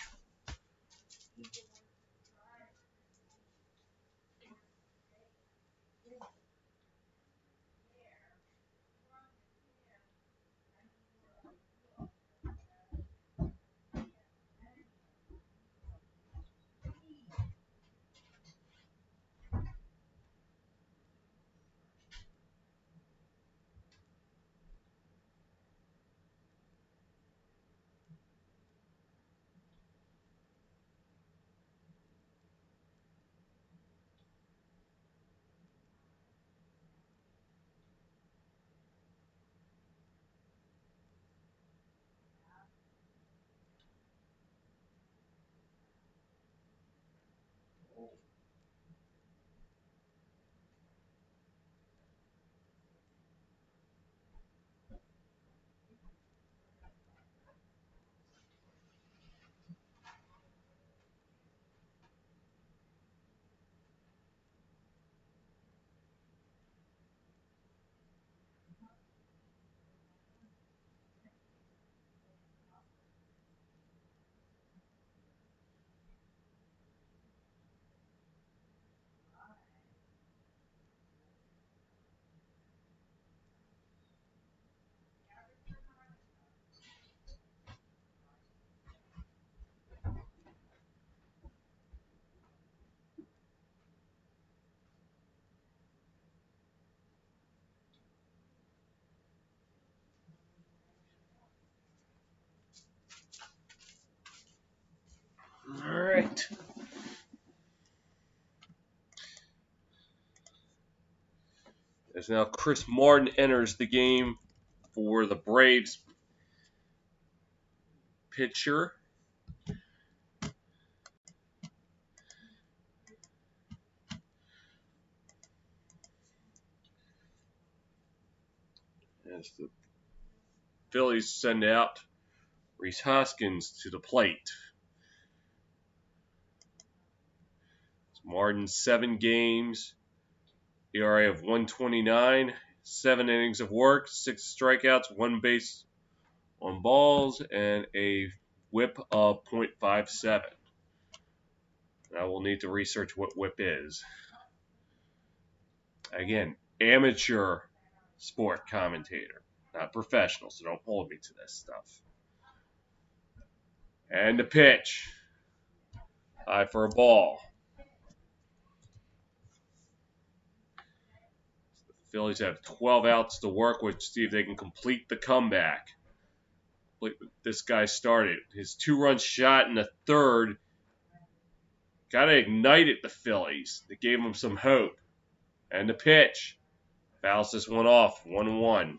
plate. As now Chris Martin enters the game for the Braves pitcher. As the Phillies send out Rhys Hoskins to the plate. Martin, 7 games, ERA of 1.29, 7 innings of work, 6 strikeouts, 1 base on balls, and a whip of .57. I will need to research what whip is. Again, amateur sport commentator, not professional, so don't hold me to this stuff. And the pitch. High for a ball. The Phillies have 12 outs to work with to see if they can complete the comeback. This guy started. His 2-run shot in the third got to ignite at the Phillies. That gave them some hope. And the pitch. Fouls this one off. 1-1.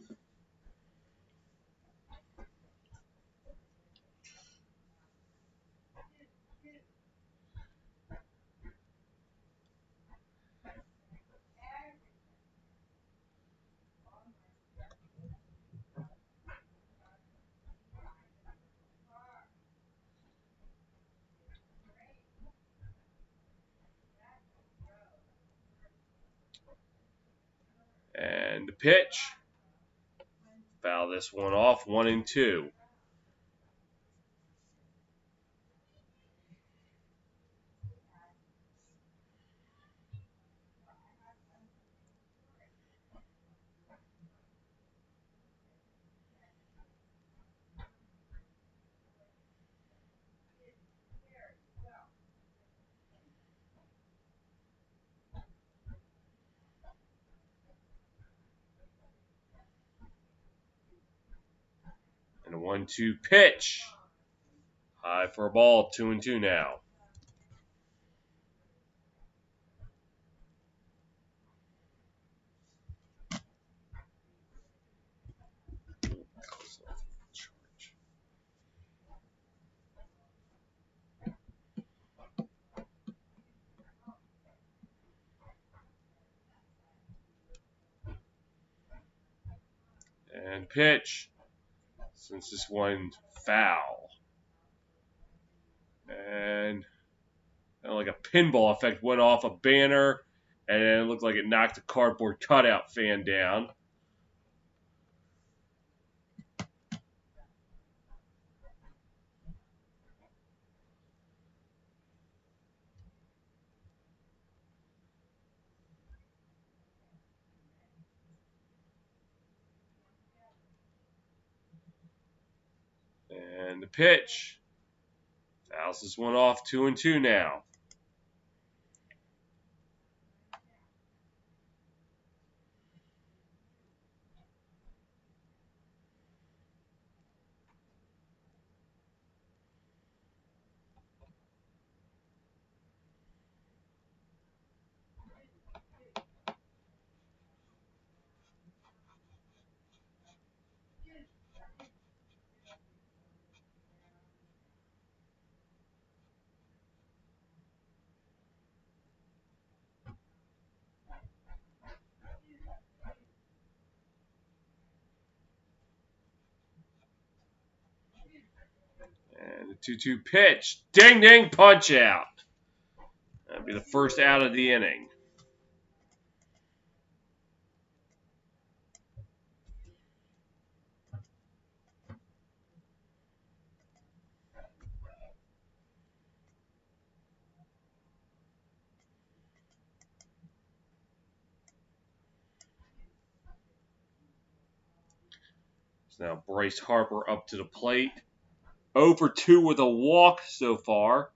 And the pitch. Foul this one off. 1-2. And a 1-2 pitch. High for a ball. 2-2 now. And pitch. Since this one foul. And like a pinball effect went off a banner. And it looked like it knocked a cardboard cutout fan down. And the pitch. Fouls this one off. 2-2 now. And the 2-2 pitch. Ding, ding, punch out. That'd be the first out of the inning. So now Bryce Harper up to the plate. 0 for 2 with a walk so far.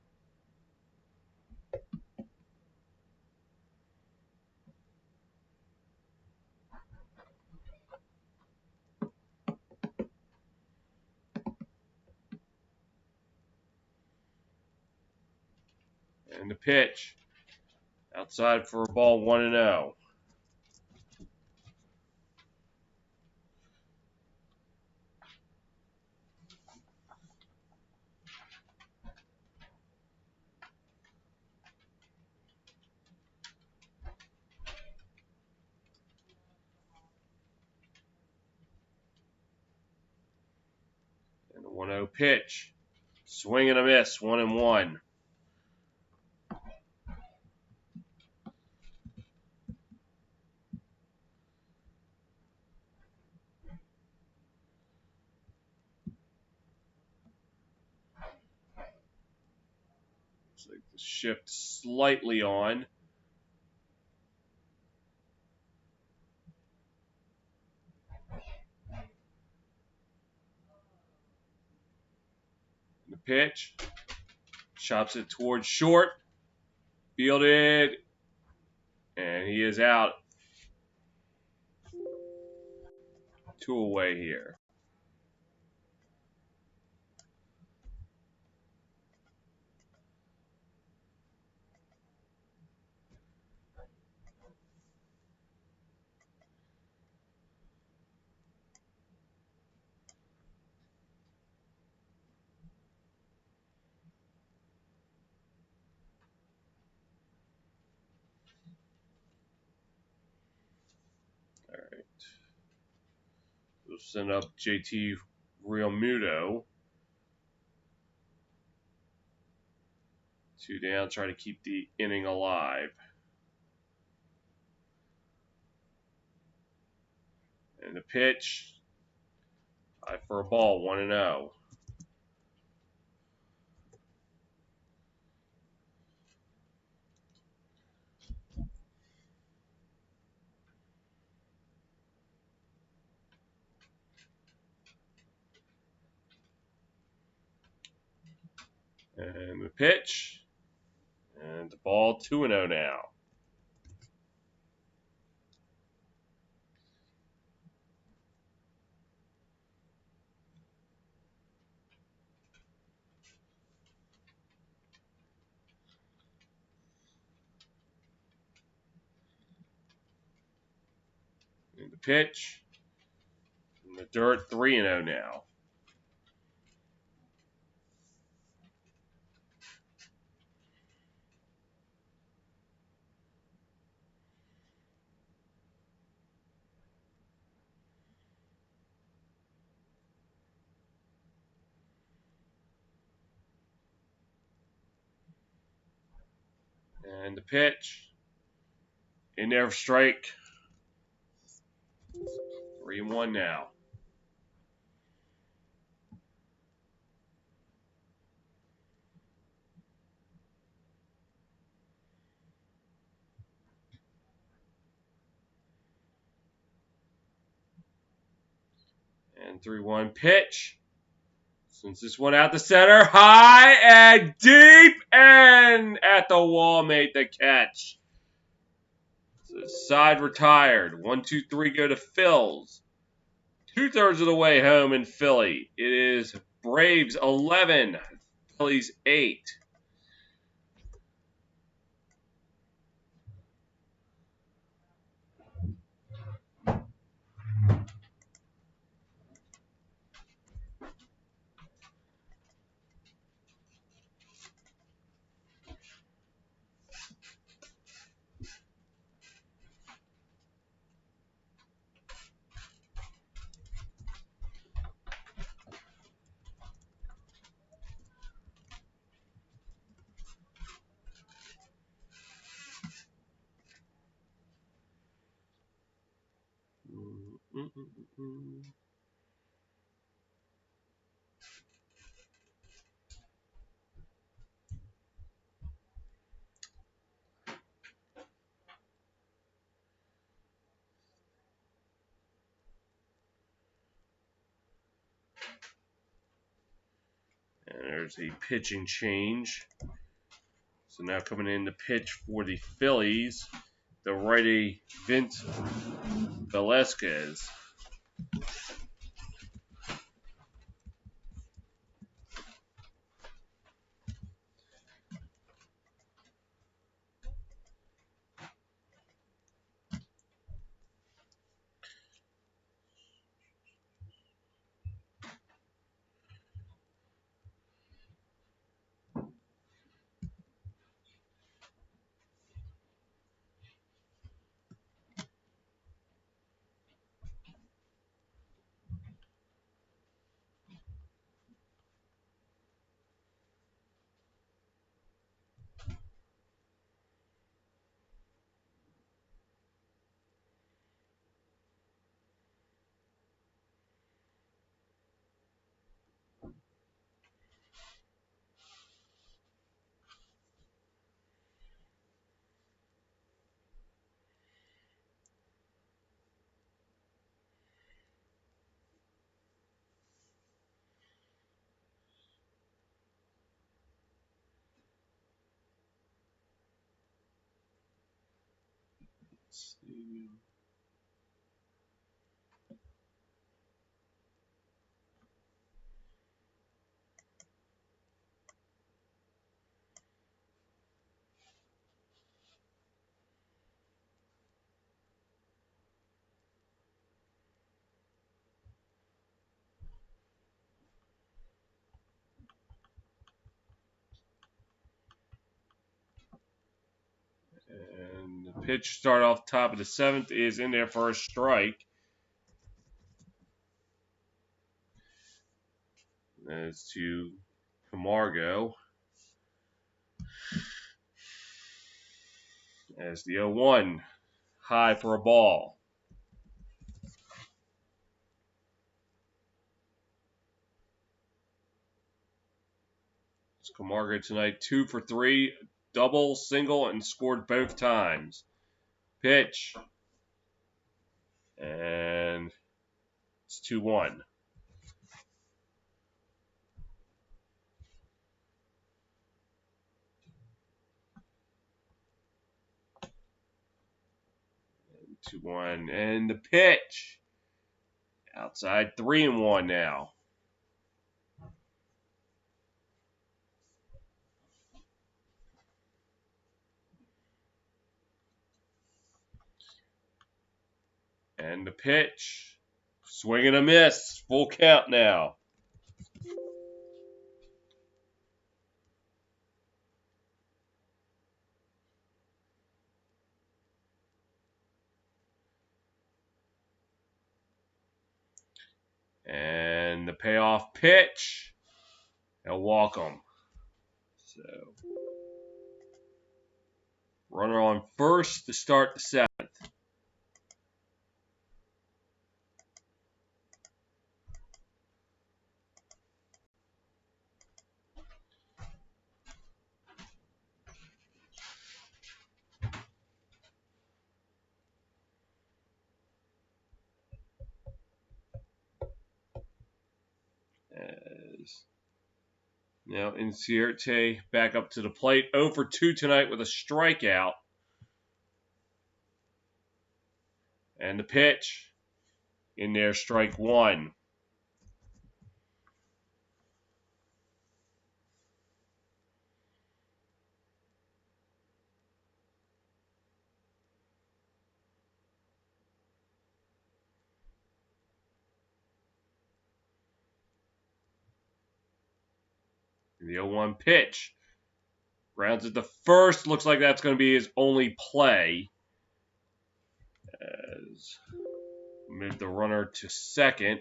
And the pitch. Outside for a ball, 1-0. And the 1-0 pitch. Swing and a miss, 1-1. Looks like the shift slightly on. The pitch. Chops it towards short. Fielded. And he is out. 2 away here. All right. We'll send up JT Realmuto. 2 down, try to keep the inning alive. And the pitch. High for a ball, 1-0. And the pitch. And the ball, 2-0 now. And the pitch. In the dirt, 3-0 now. And the pitch. In there for strike. 3-1 now. And 3-1 pitch. Since this one out the center, high and deep, and at the wall made the catch. So side retired. 1, 2, 3 go to Phillies. 2/3 of the way home in Philly. It is Braves 11, Phillies 8. And there's a pitching change. So now coming in to pitch for the Phillies, the righty Vince Velasquez. Pitch start off top of the 7th is in there for a strike. As to Camargo. As the 0-1. High for a ball. It's Camargo tonight 2 for 3. Double, single, and scored both times. Pitch. And it's 2-1. And 2-1. And the pitch. Outside 3-1 now. And the pitch. Swing and a miss. Full count now. And the payoff pitch. They'll walk him. So, runner on first to start the 7th. As now Inciarte back up to the plate. 0 for 2 tonight with a strikeout. And the pitch. In there, strike 1. The 0-1 pitch. Grounds at the first. Looks like that's going to be his only play. As move the runner to second.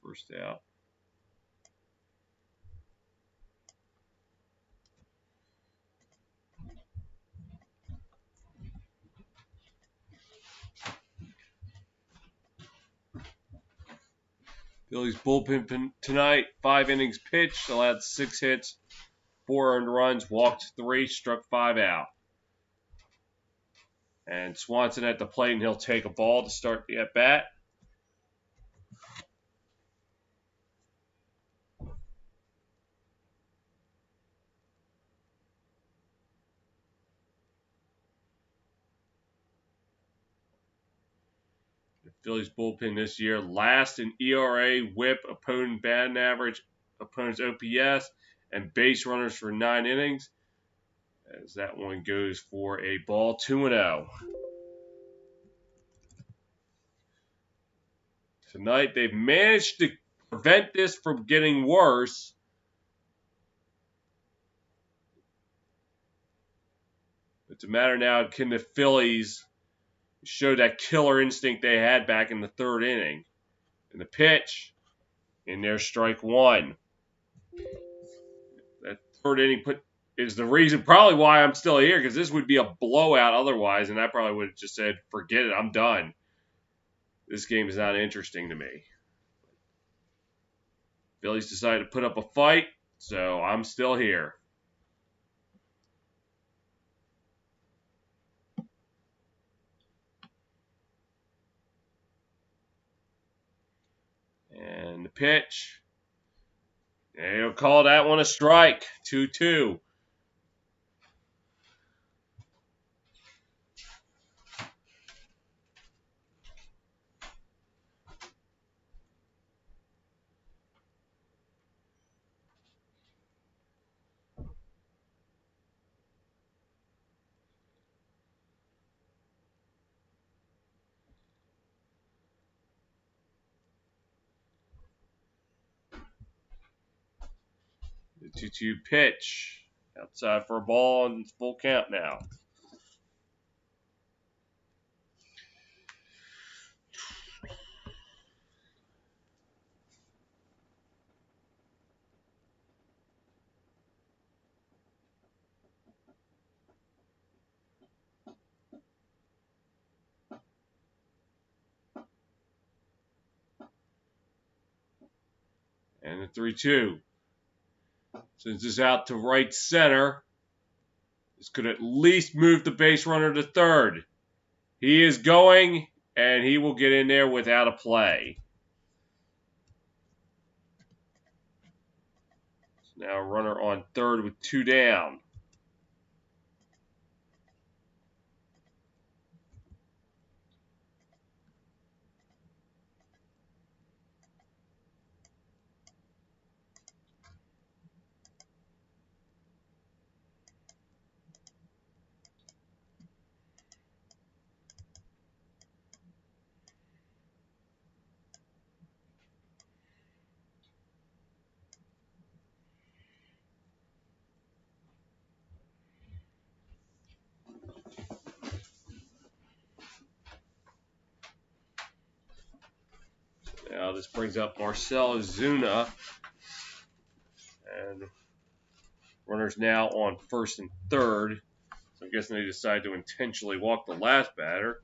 First out. Phillies bullpen tonight, 5 innings pitched, allowed 6 hits, 4 earned runs, walked 3, struck 5 out. And Swanson at the plate, and he'll take a ball to start the at-bat. The Phillies bullpen this year, last in ERA, WHIP, opponent batting average, opponent's OPS, and base runners for 9 innings. As that one goes for a ball, 2-0. Tonight, they've managed to prevent this from getting worse. It's a matter now, can the Phillies show that killer instinct they had back in the 3rd inning? And the pitch, in there, strike 1. That 3rd inning is the reason probably why I'm still here, because this would be a blowout otherwise, and I probably would have just said, forget it, I'm done. This game is not interesting to me. Phillies decided to put up a fight, so I'm still here. And the pitch. They'll call that one a strike. 2-2. The 2-2 pitch. Outside for a ball, and it's full count now. And the 3-2. Sends this out to right center. This could at least move the base runner to third. He is going, and he will get in there without a play. Now a runner on third with 2 down. Now this brings up Marcell Ozuna. And runners now on first and third. So I'm guessing they decided to intentionally walk the last batter.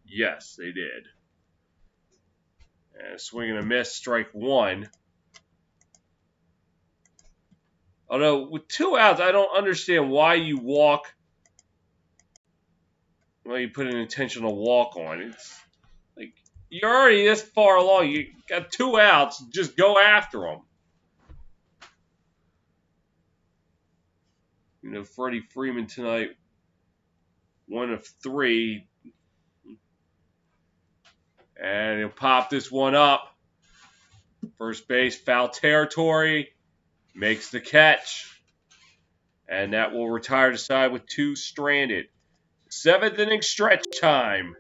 Yes, they did. And swing and a miss, strike one. Although, with 2 outs, I don't understand why you walk. Well, you put an intentional walk on. It's like, you're already this far along. You got 2 outs. Just go after them. You know, Freddie Freeman tonight, 1 of 3. And he'll pop this one up. First base, foul territory. Makes the catch. And that will retire the side with 2 stranded. 7th inning stretch time.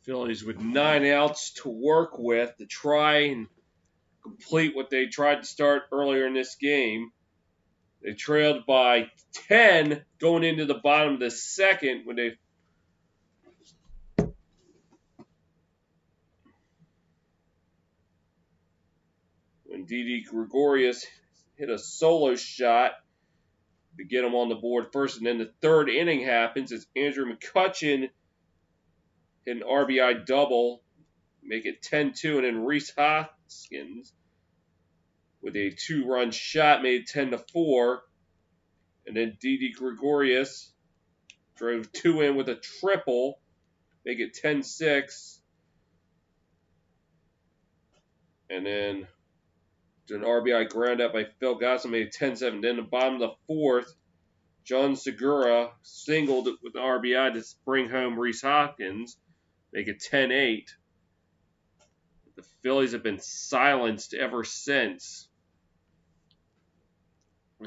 Phillies with 9 outs to work with to try and complete what they tried to start earlier in this game. They trailed by 10 going into the bottom of the second when Didi Gregorius hit a solo shot to get him on the board first. And then the 3rd inning happens as Andrew McCutchen hit an RBI double, make it 10-2, and then Rhys Hoskins with a 2-run shot made it 10-4. And then Didi Gregorius drove 2 in with a triple, make it 10-6. And then an RBI ground out by Phil Gosselin made it 10-7. Then the bottom of the 4th, John Segura singled with the RBI to bring home Rhys Hoskins, make it 10-8. The Phillies have been silenced ever since,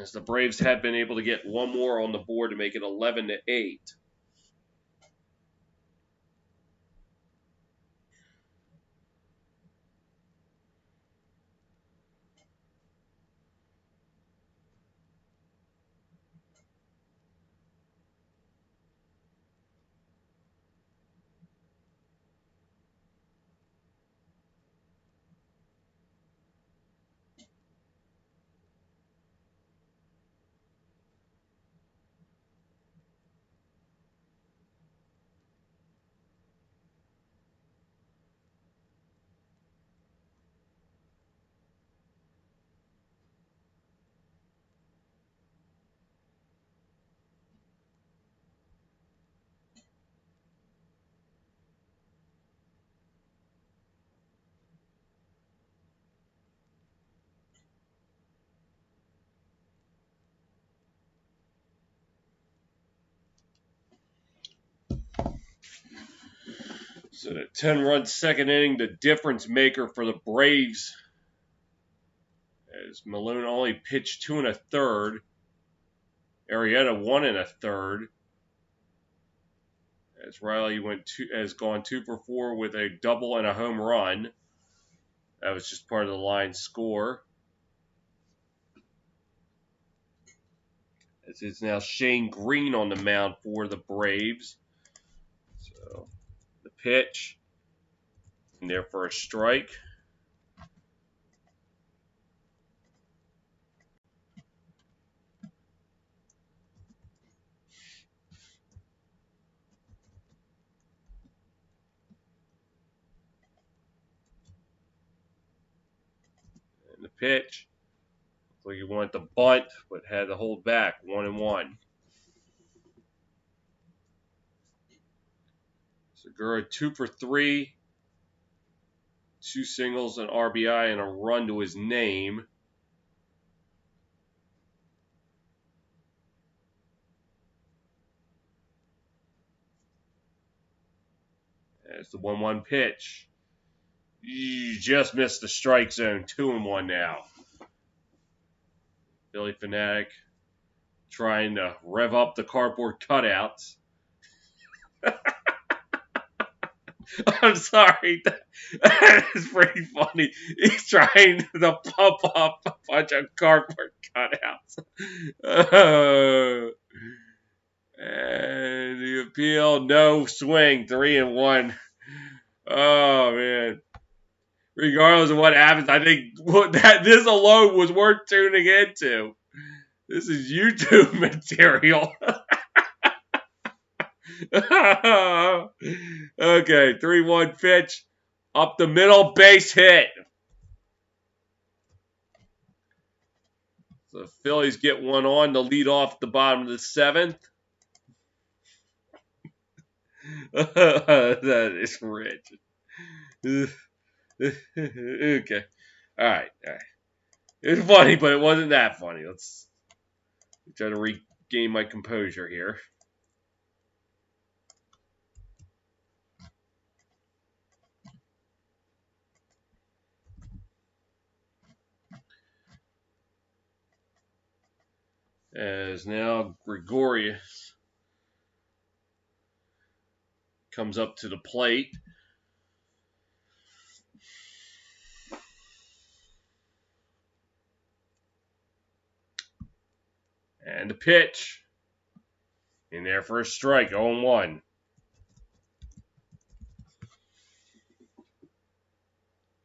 as the Braves have been able to get 1 more on the board to make it 11-8. So the 10-run second inning, the difference maker for the Braves, as Malone only pitched 2 1/3. Arrieta 1 1/3. As Riley has gone 2 for 4 with a double and a home run. That was just part of the line score. As it's now Shane Green on the mound for the Braves. So the pitch, and there for a strike. And the pitch, looks like he wanted to bunt, but had to hold back. 1-1. Segura 2 for 3. 2 singles, an RBI, and a run to his name. As the 1-1 pitch. You just missed the strike zone. 2-1 now. Philly Fanatic trying to rev up the cardboard cutouts. I'm sorry. That is pretty funny. He's trying to pump up a bunch of cardboard cutouts. And the appeal, no swing, 3-1. Oh, man. Regardless of what happens, I think that this alone was worth tuning into. This is YouTube material. Okay, 3-1 pitch. Up the middle, base hit. So the Phillies get one on to lead off the bottom of the 7th. That is rich. Okay. All right. It's funny, but it wasn't that funny. Let's try to regain my composure here. As now Gregorius comes up to the plate. And the pitch. In there for a strike, 0-1.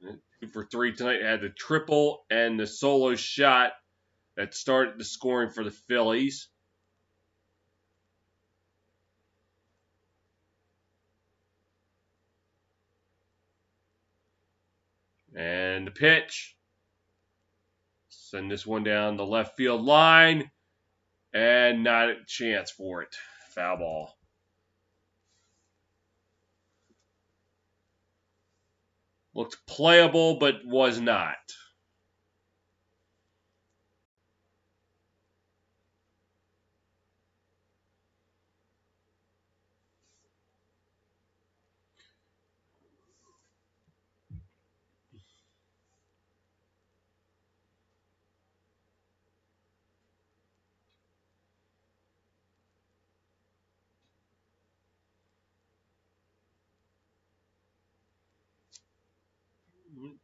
Two for 3 tonight. Had the triple and the solo shot that started the scoring for the Phillies. And the pitch. Send this one down the left field line. And not a chance for it. Foul ball. Looked playable, but was not.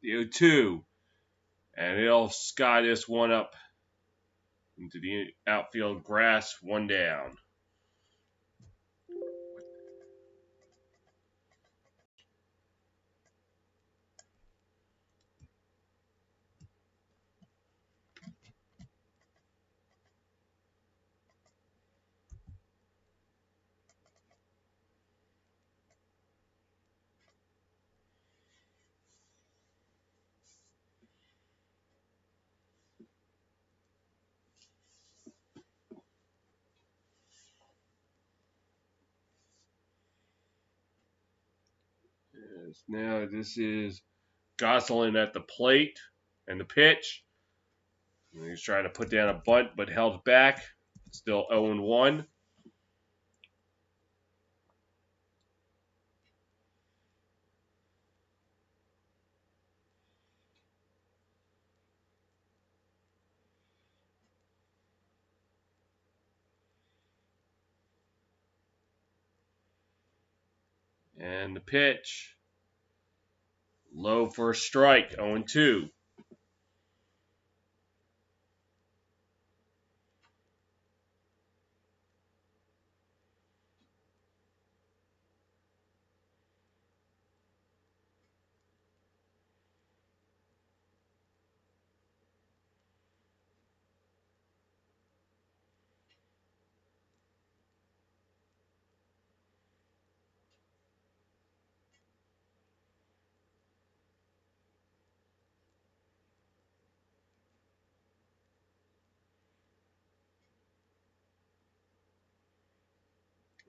The 0-2. And it'll sky this one up into the outfield grass, 1 down. Yes, now this is Gosselin at the plate and the pitch. And he's trying to put down a bunt, but held back. Still 0-1. And the pitch. Low for a strike, 0-2.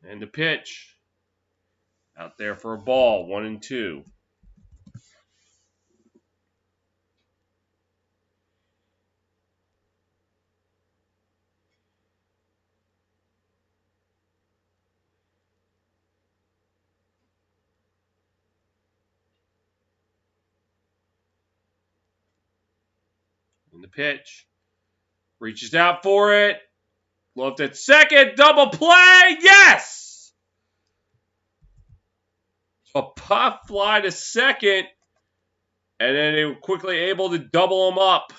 And the pitch. Out there for a ball, 1-2. And the pitch. Reaches out for it. Left at second. Double play. Yes! A pop fly to second. And then they were quickly able to double them up.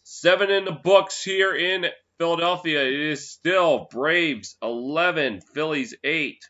7 in the books here in Philadelphia. It is still Braves 11, Phillies 8.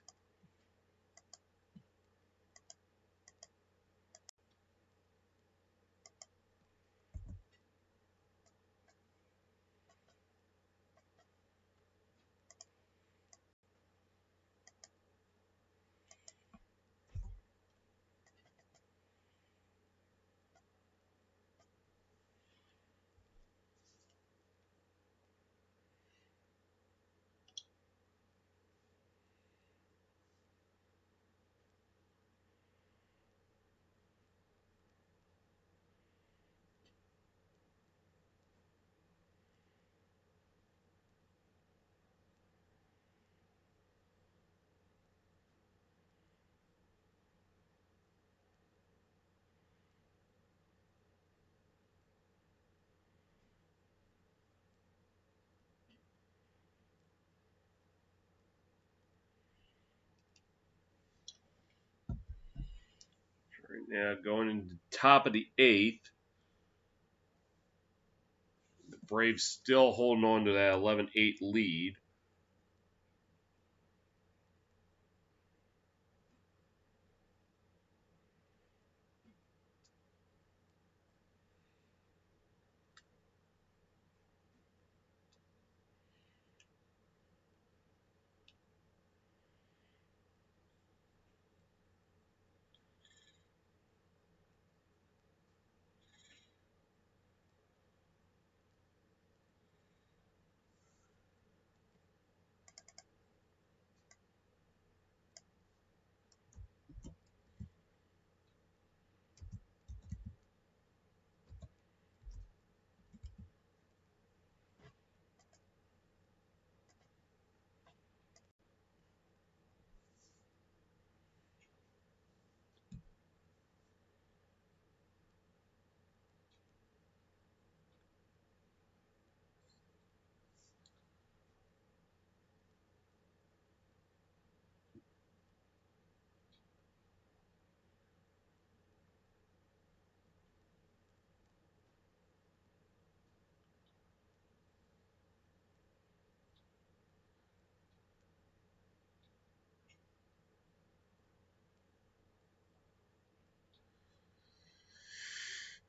Right now, going into the top of the 8th. The Braves still holding on to that 11-8 lead.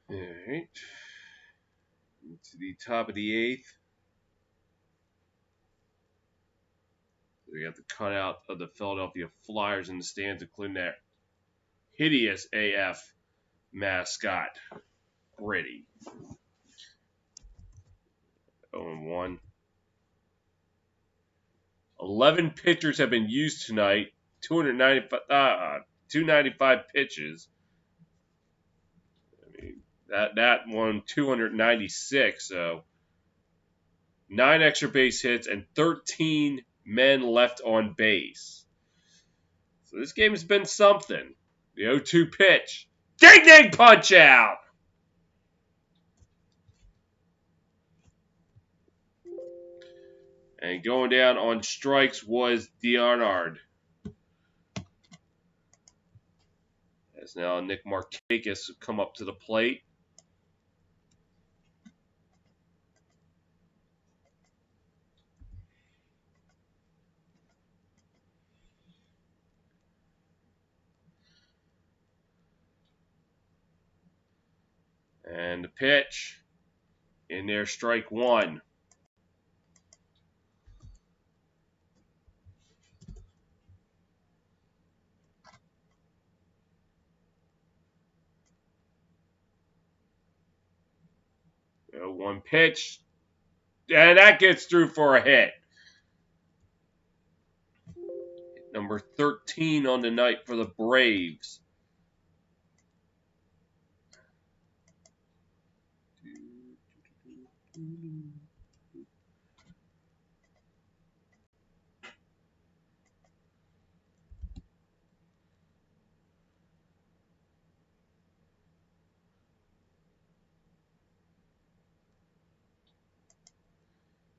All right. To the top of the 8th. We got the cutout of the Philadelphia Flyers in the stands, including that hideous AF mascot, Gritty. 0-1. 11 pitchers have been used tonight. 295 pitches. I mean, that won 296. So 9 extra base hits and 13 men left on base. So this game has been something. The 0-2 pitch. Ding ding punch out. And going down on strikes was Leonard. As now Nick Markakis come up to the plate. And the pitch. In there, strike one. One pitch. And that gets through for a hit. Number 13 on the night for the Braves.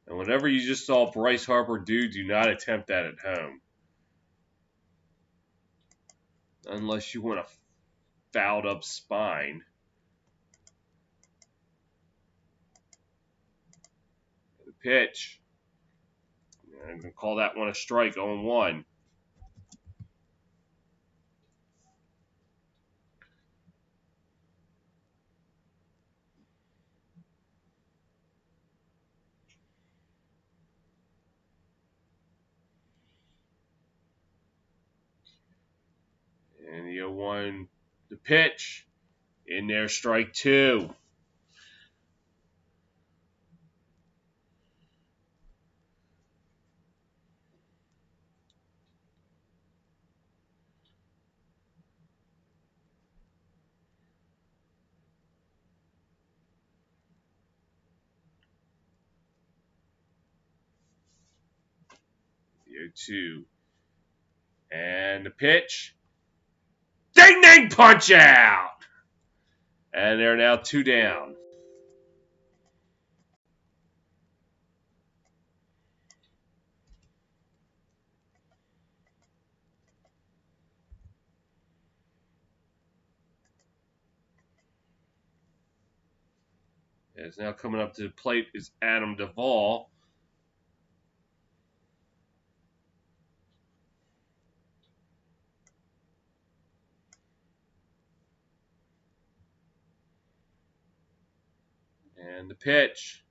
And whatever you just saw Bryce Harper do not attempt that at home. Unless you want a fouled up spine. The pitch. I'm going to call that one a strike, 0-1. And the 0-1, the pitch. In there, strike two. The 0-2. And the pitch. Ding ding punch out! And they're now 2 down. As now coming up to the plate is Adam Duvall. And the pitch.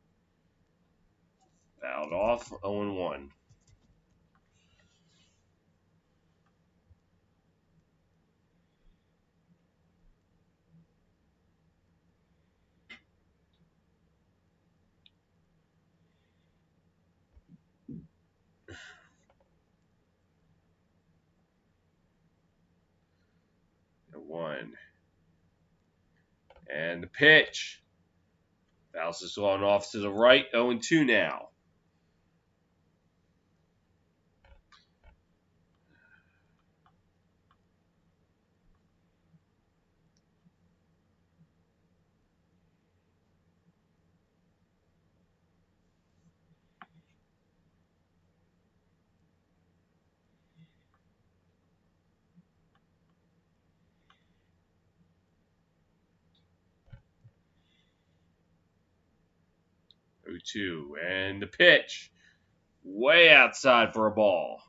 Fouled off, 0-1. One. And the pitch. Fouls this one off to the right, 0-2 now. Oh-2. And the pitch. Way outside for a ball.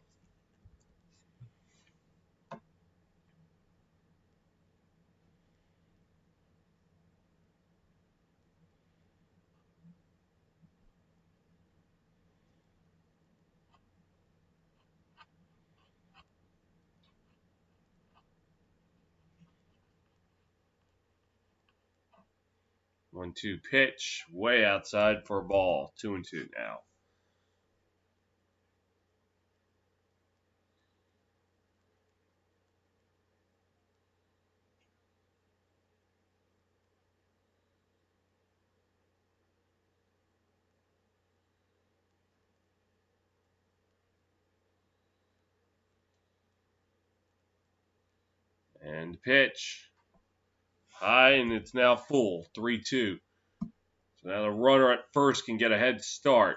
One-two pitch. Way outside for a ball. 2-2 now. And the pitch. High, and it's now full. 3-2. So now the runner at first can get a head start.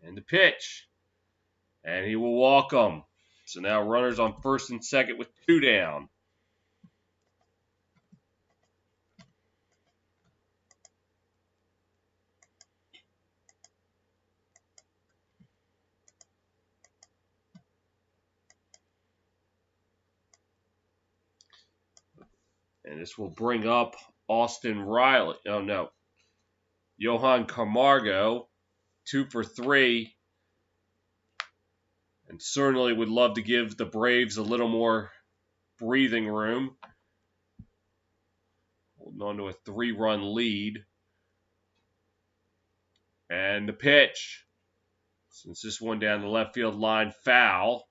And the pitch. And he will walk them. So now runners on first and second with 2 down. And this will bring up Austin Riley. Oh, no. Johan Camargo, 2 for 3. And certainly would love to give the Braves a little more breathing room. Holding on to a 3-run lead. And the pitch. Since this one down the left field line, foul.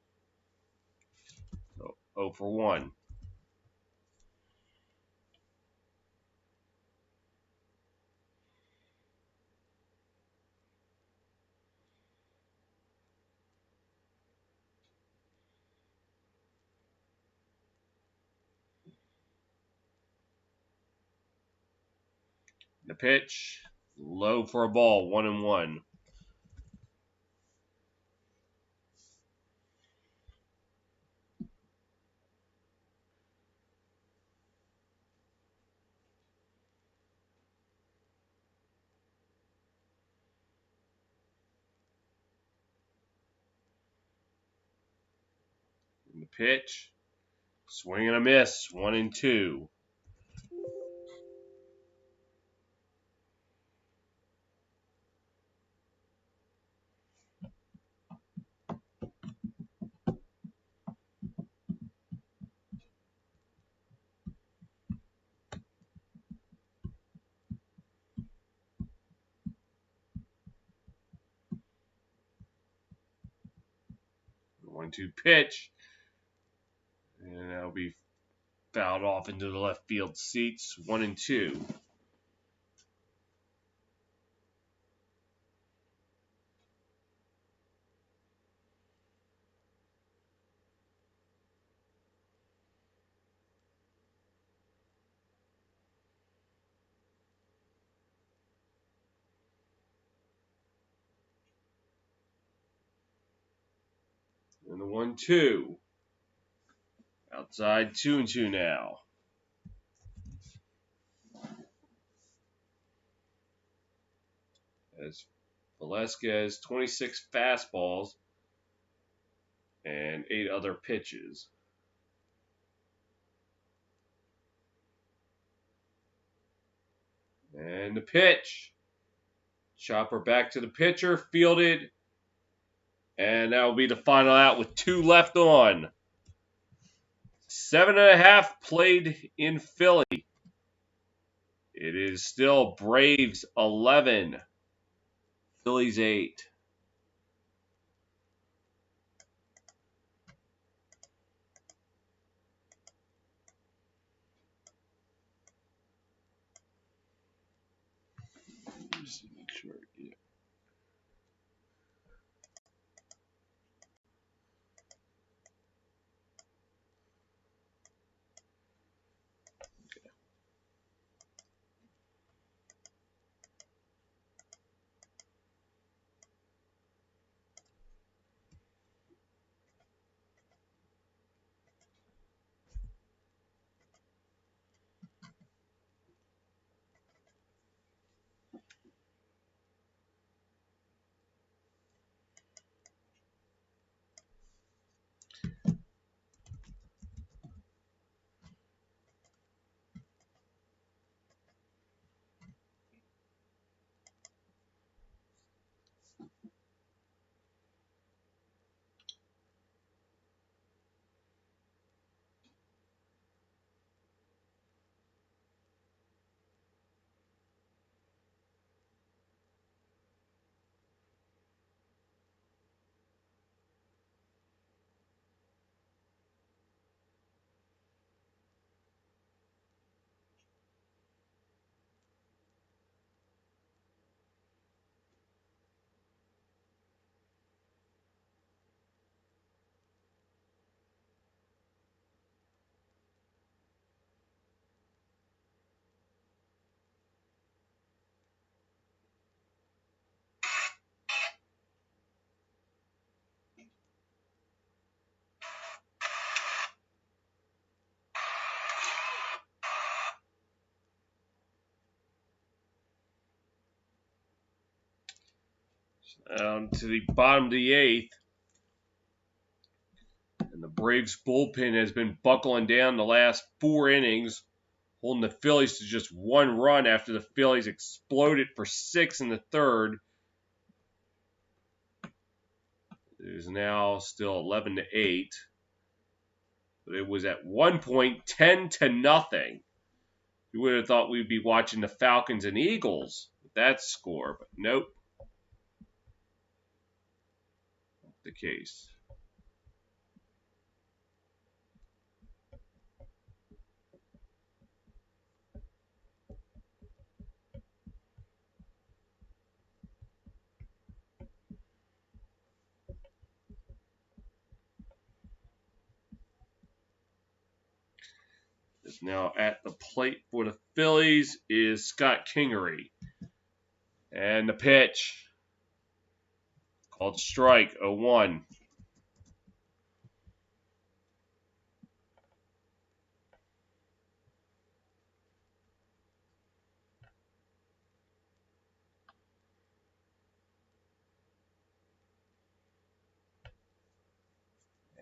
So 0 for 1. The pitch, low for a ball, 1-1. And the pitch, swing and a miss, 1-2. The 1-2 pitch, and that'll be fouled off into the left field seats, 1-2. And the 1-2. Outside, 2-2 now. As Velasquez, 26 fastballs and 8 other pitches. And the pitch. Chopper back to the pitcher, fielded. And that will be the final out with 2 left on. 7.5 played in Philly. It is still Braves 11, Phillies 8. Just make sure. Yeah. To the bottom of the eighth. And the Braves bullpen has been buckling down the last 4 innings, holding the Phillies to just 1 run after the Phillies exploded for 6 in the third. It is now still 11-8. But it was at one point 10-0. You would have thought we'd be watching the Falcons and Eagles with that score, but nope. Not the case. Is now at the plate for the Phillies is Scott Kingery. And the pitch called strike 0-1.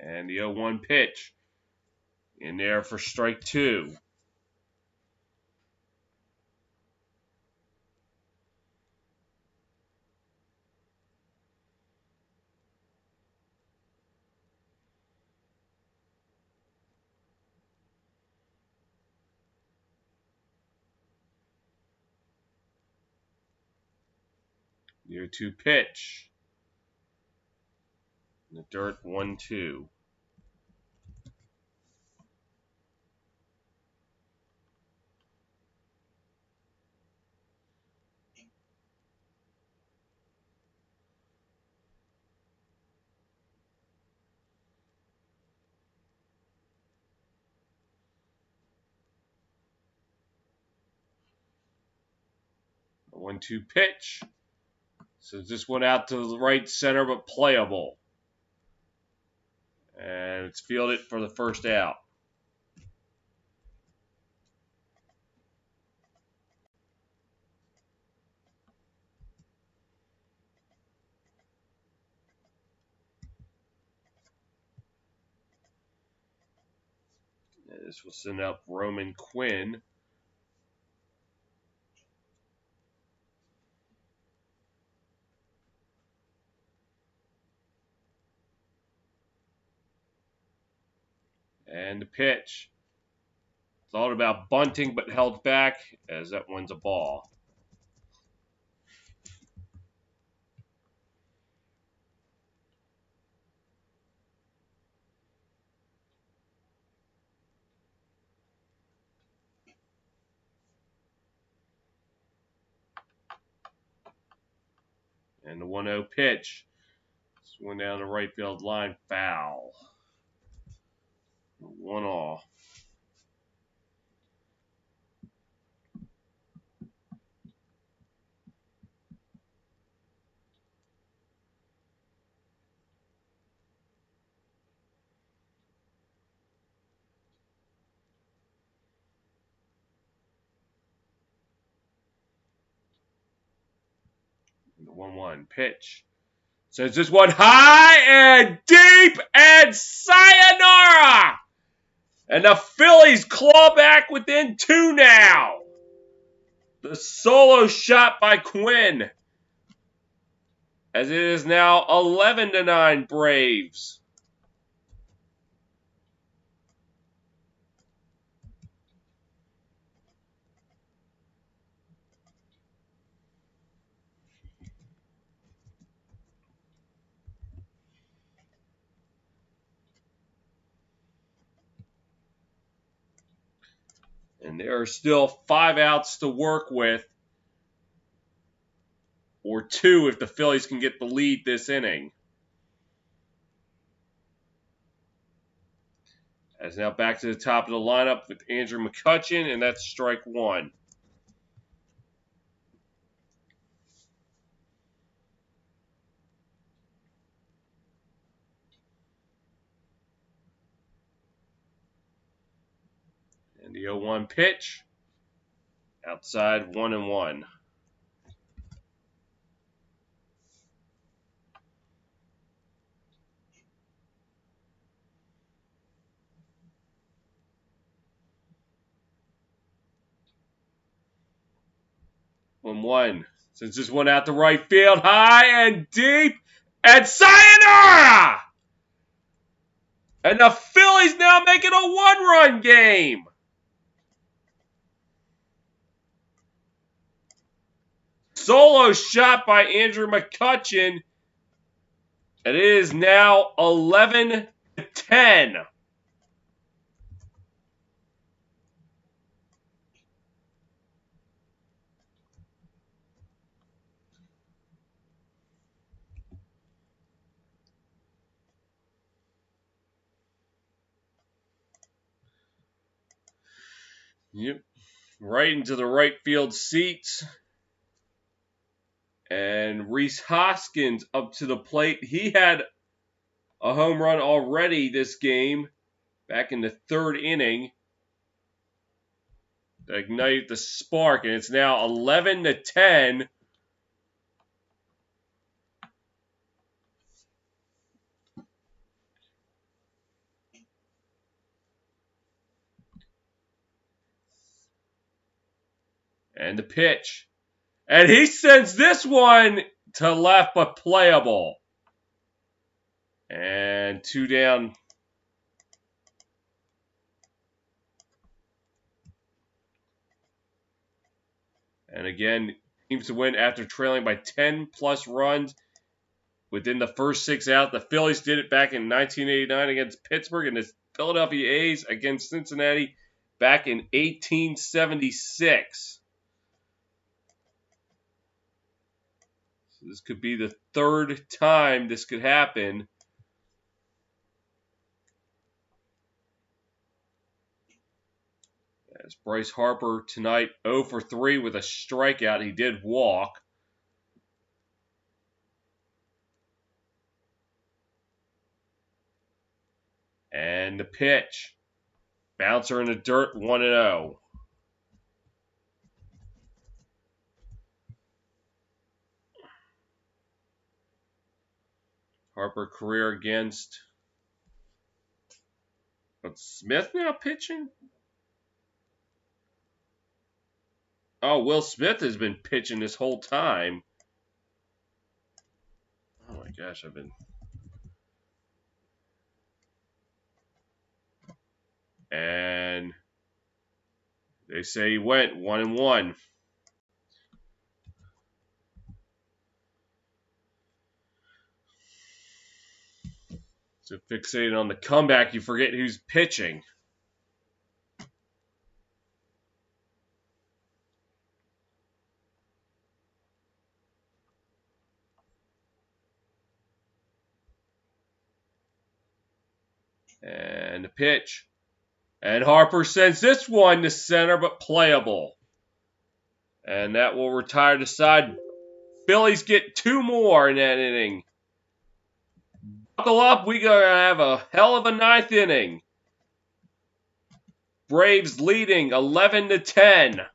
And the 0-1 pitch in there for strike 2. The 0-2 pitch. In the dirt 1-2. The 1-2 pitch. So this one out to the right center, but playable. And it's fielded for the first out. And this will send up Roman Quinn. And the pitch. Thought about bunting, but held back as that one's a ball. And the 1-0 pitch. This one down the right field line, foul. 1-all. And the 1-1 pitch. Sends this one high and deep and sayonara! And the Phillies claw back within 2 now. The solo shot by Quinn. As it is now 11-9 Braves. And there are still 5 outs to work with. Or 2 if the Phillies can get the lead this inning. As now back to the top of the lineup with Andrew McCutchen, and that's strike 1. And The 0-1 pitch. Outside 1-1. One. Since this one out to right field, high and deep, and sayonara! And the Phillies now making a one-run game. Solo shot by Andrew McCutchen. And it is now 11-10. Yep. Right into the right field seats. And Rhys Hoskins up to the plate. He had a home run already this game, back in the third inning, to ignite the spark, and it's now 11-10. And the pitch. And he sends this one to left, but playable. And 2 down. And again, teams to win after trailing by 10-plus runs within the first 6 out. The Phillies did it back in 1989 against Pittsburgh, and the Philadelphia A's against Cincinnati back in 1876. So this could be the third time this could happen. As Bryce Harper tonight 0 for 3 with a strikeout. He did walk. And the pitch. Bouncer in the dirt, 1-0. Harper career against. But Smith now pitching? Oh, Will Smith has been pitching this whole time. Oh my gosh, I've been. And they say he went 1-1. So fixated on the comeback, you forget who's pitching. And the pitch. And Harper sends this one to center, but playable. And that will retire the side. Phillies get 2 more in that inning. Buckle up, we're going to have a hell of a 9th inning. Braves leading 11-10.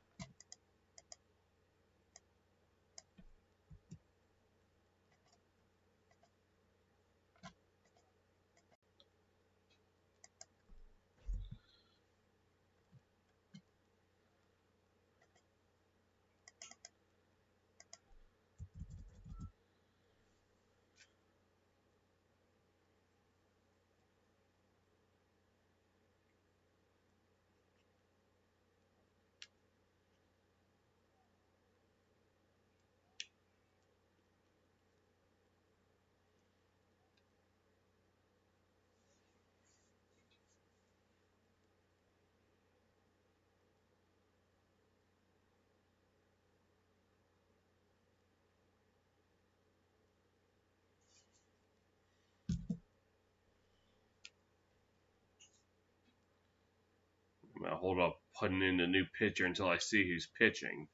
I'm going to hold up putting in the new pitcher until I see who's pitching.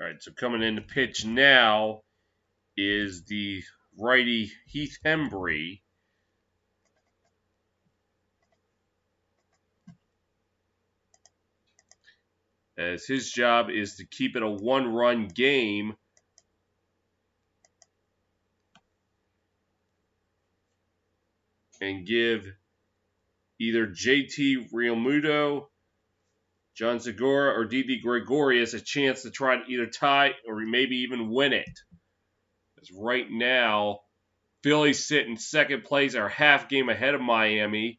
All right, so coming in to pitch now is the righty Heath Hembree. As his job is to keep it a one-run game. And give either JT Realmuto, John Segura, or Didi Gregorius a chance to try to either tie or maybe even win it. As right now, Phillies sit in second place, are half game ahead of Miami.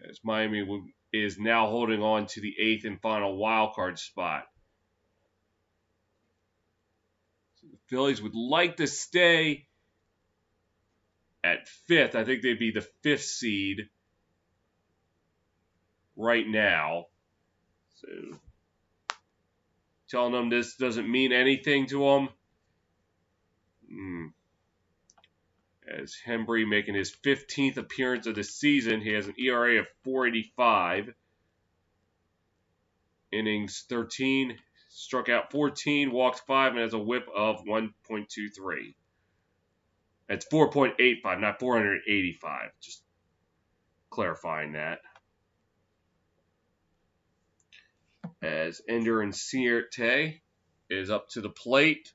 As Miami is now holding on to the 8th and final wildcard spot. So the Phillies would like to stay at 5th. I think they'd be the 5th seed right now. So telling them this doesn't mean anything to them. As Hembree making his 15th appearance of the season, he has an ERA of 4.85. Innings 13, struck out 14, walked 5, and has a whip of 1.23. That's 4.85, not 485. Just clarifying that. As Ender Inciarte is up to the plate.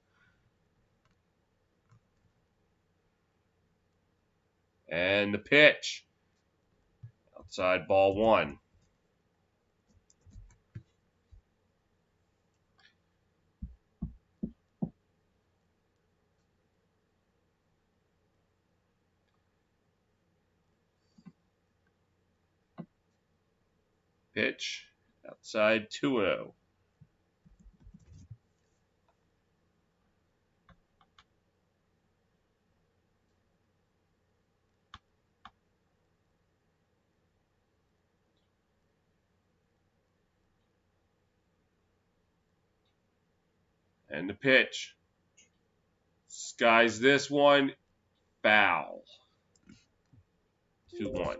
And the pitch. Outside ball 1. Pitch. Outside 2-0. And the pitch. Skies this one. Foul. 2-1.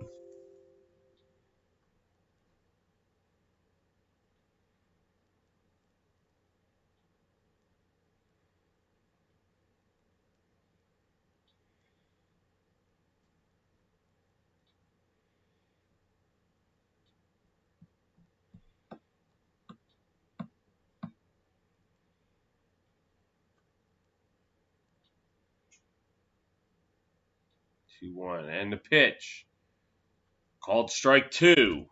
And the pitch. Called strike 2.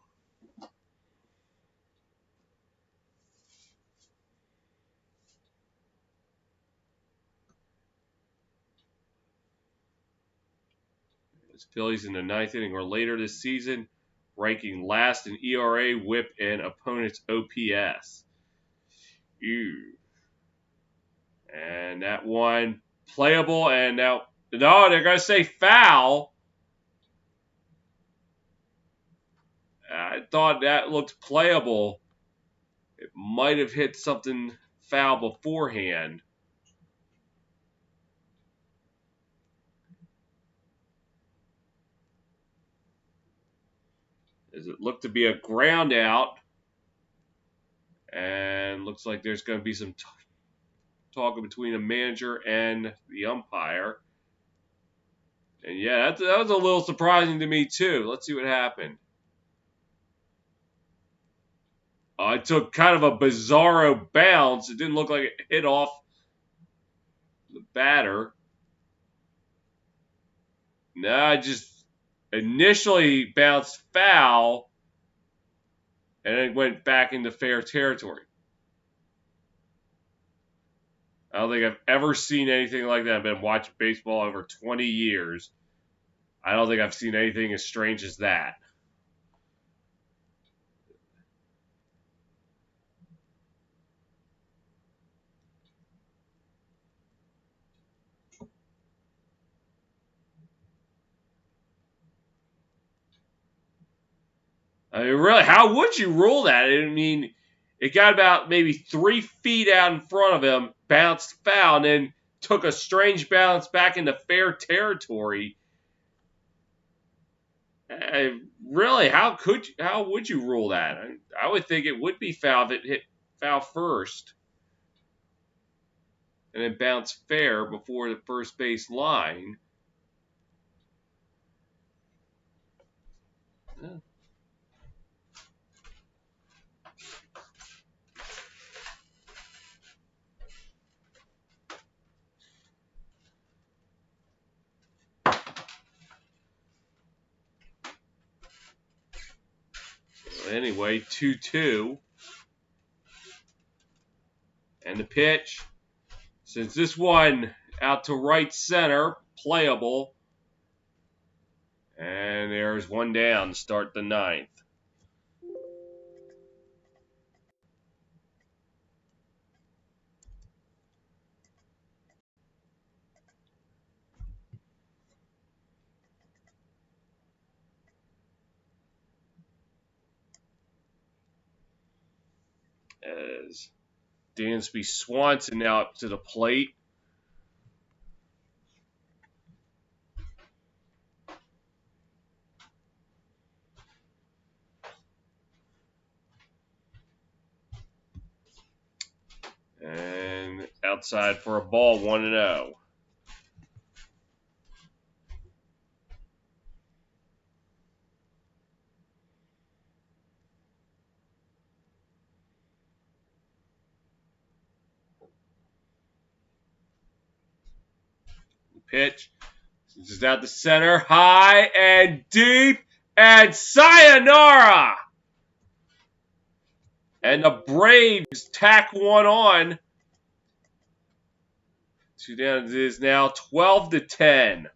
As Phillies in the 9th inning or later this season, ranking last in ERA, WHIP, and opponent's OPS. Ew. And that one playable, and now, no, they're going to say foul. I thought that looked playable. It might have hit something foul beforehand. As it looked to be a ground out. And looks like there's going to be some talking between the manager and the umpire. And yeah, that was a little surprising to me too. Let's see what happened. It took kind of a bizarro bounce. It didn't look like it hit off the batter. Nah, it just initially bounced foul and then went back into fair territory. I don't think I've ever seen anything like that. I've been watching baseball over 20 years. I don't think I've seen anything as strange as that. I mean, really, how would you rule that? I mean, it got about maybe 3 feet out in front of him, bounced foul, and then took a strange bounce back into fair territory. Really, how would you rule that? I would think it would be foul if it hit foul first and then bounce fair before the first base line. Anyway, 2-2. And the pitch, since this one out to right center, playable. And there's one down to start the ninth. As Dansby Swanson now up to the plate. And outside for a ball, 1-0. Pitch. This is out the center, high and deep, and sayonara! And the Braves tack one on. Two down. It is now 12-10.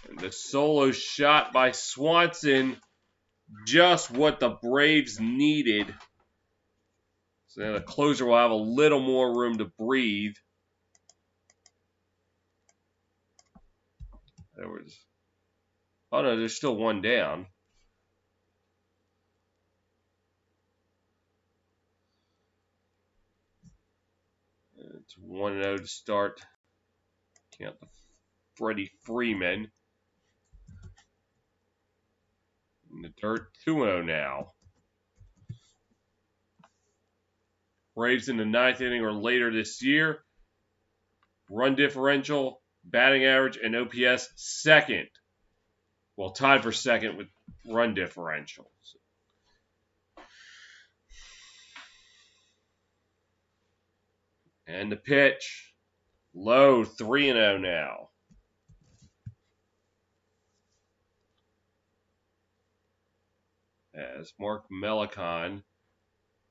And the solo shot by Swanson, just what the Braves needed. So now the closer will have a little more room to breathe. Oh no, there's still one down. It's 1-0 to start. Count the Freddie Freeman. In the dirt, 2-0 now. Braves in the ninth inning or later this year. Run differential, batting average, and OPS second. Well, tied for second with run differential. And the pitch. Low, 3-0 now. As Mark Melicon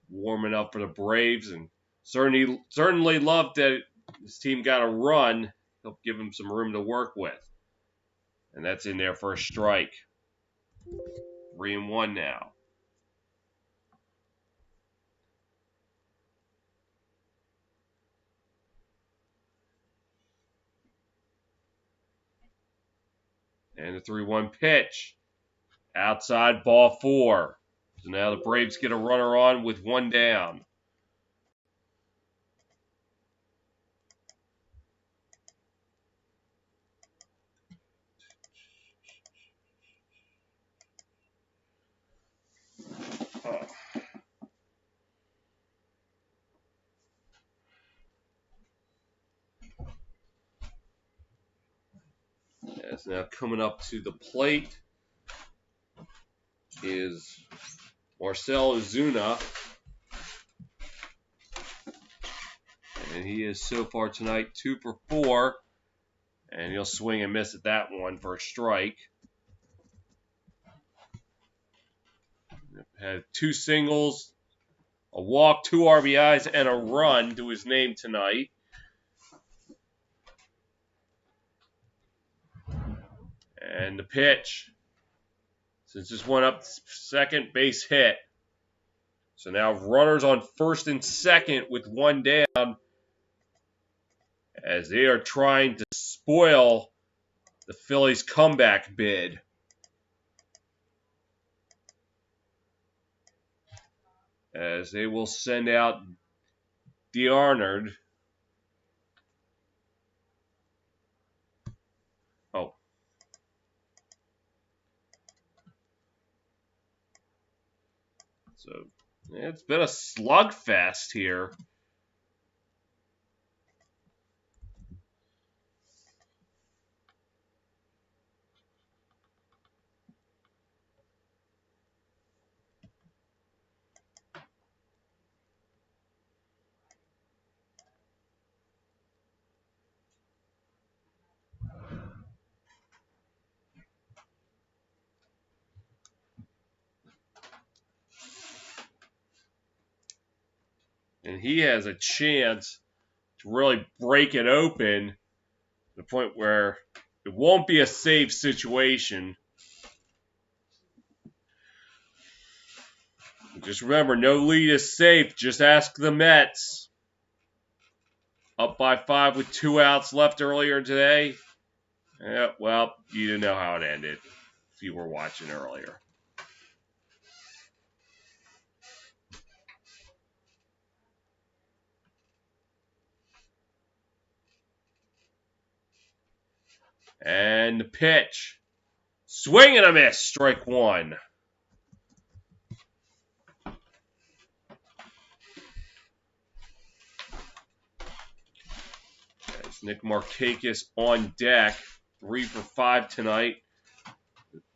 warming up for the Braves and certainly loved that his team got a run. He'll give him some room to work with. And that's in there for a strike. 3-1 now. And the 3-1 pitch. Outside, ball 4. So now the Braves get a runner on with one down. As now coming up to the plate is Marcell Ozuna. And he is so far tonight 2 for 4. And he'll swing and miss at that one for a strike. Had 2 singles, a walk, 2 RBIs, and a run to his name tonight. And the pitch. Since this one up second, base hit. So now runners on first and second with one down as they are trying to spoil the Phillies' comeback bid. as they will send out DeArnold. Oh. So, yeah, it's been a slugfest here. And he has a chance to really break it open to the point where it won't be a safe situation. Just remember, no lead is safe. Just ask the Mets. Up by 5 with 2 outs left earlier today. Yeah, well, you didn't know how it ended if you were watching earlier. And the pitch. Swing and a miss. Strike one. As Nick Markakis on deck. 3 for 5 tonight.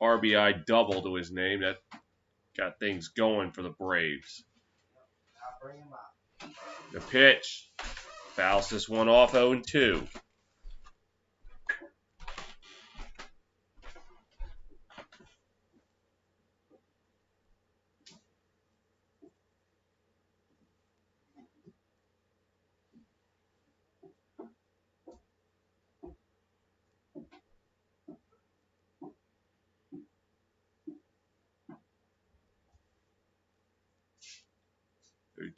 RBI double to his name. That got things going for the Braves. The pitch. Fouls this one off 0-2.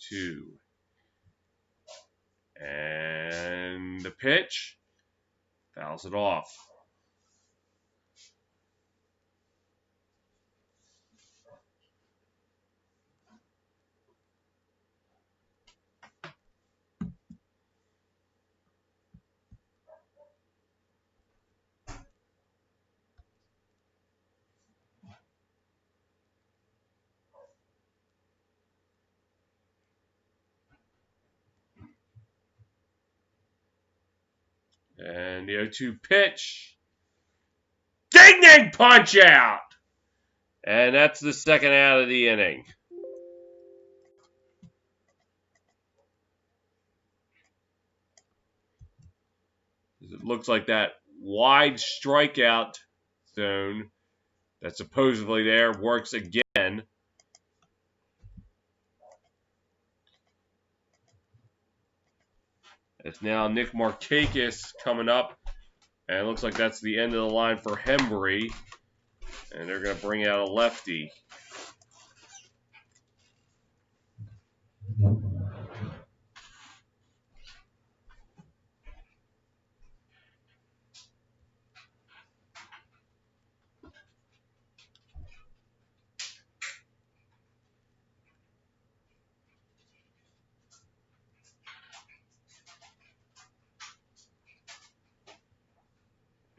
Two. And the pitch. Fouls it off. And the 0-2 pitch. Ding ding punch out! And that's the second out of the inning. It looks like that wide strikeout zone that's supposedly there works again. It's now Nick Markakis coming up. And it looks like that's the end of the line for Hembree. And they're going to bring out a lefty.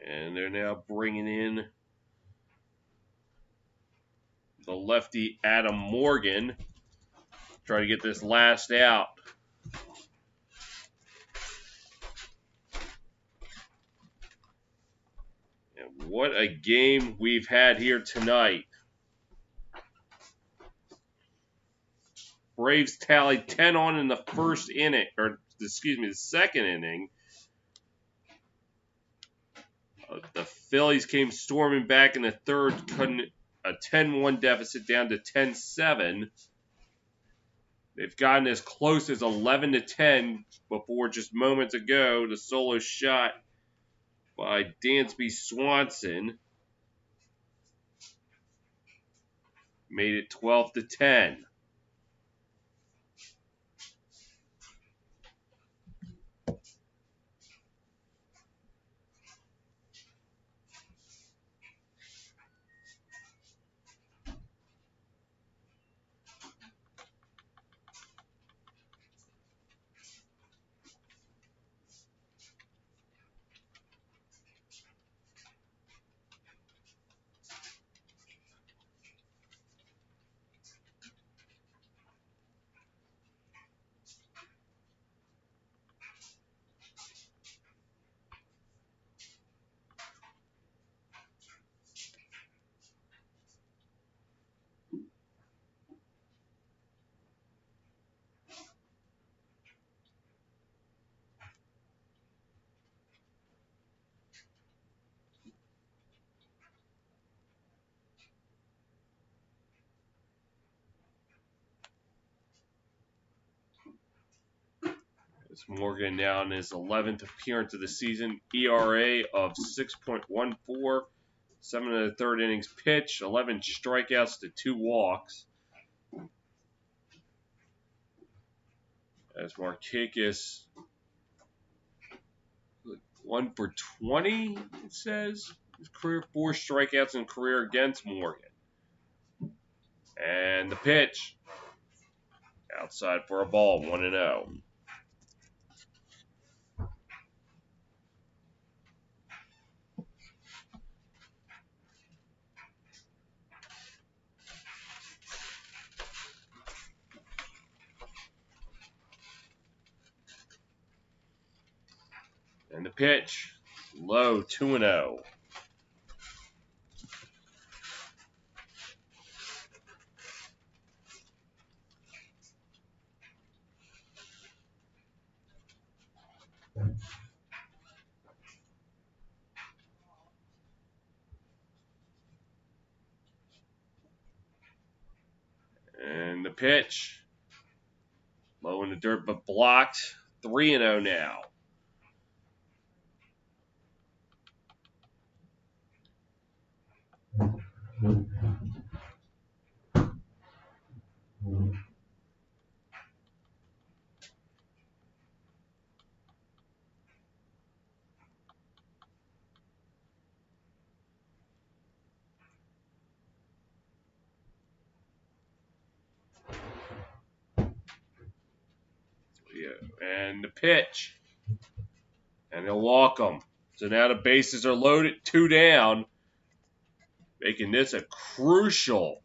And they're now bringing in the lefty Adam Morgan. Trying to get this last out. And what a game we've had here tonight. Braves tallied 10 on in the first inning, or excuse me, the second inning. The Phillies came storming back in the third, cutting a 10-1 deficit down to 10-7. They've gotten as close as 11-10 before just moments ago. The solo shot by Dansby Swanson made it 12-10. It's Morgan now in his 11th appearance of the season. ERA of 6.14. 7 and a third innings pitched. 11 strikeouts to 2 walks. As Markakis 1 for 20, it says. His career 4 strikeouts in career against Morgan. And the pitch. Outside for a ball, 1-0. And the pitch. Low, 2-0. And the pitch. Low in the dirt, but blocked. 3-0 now. And the pitch. And they'll walk them. So now the bases are loaded, 2 down, making this a crucial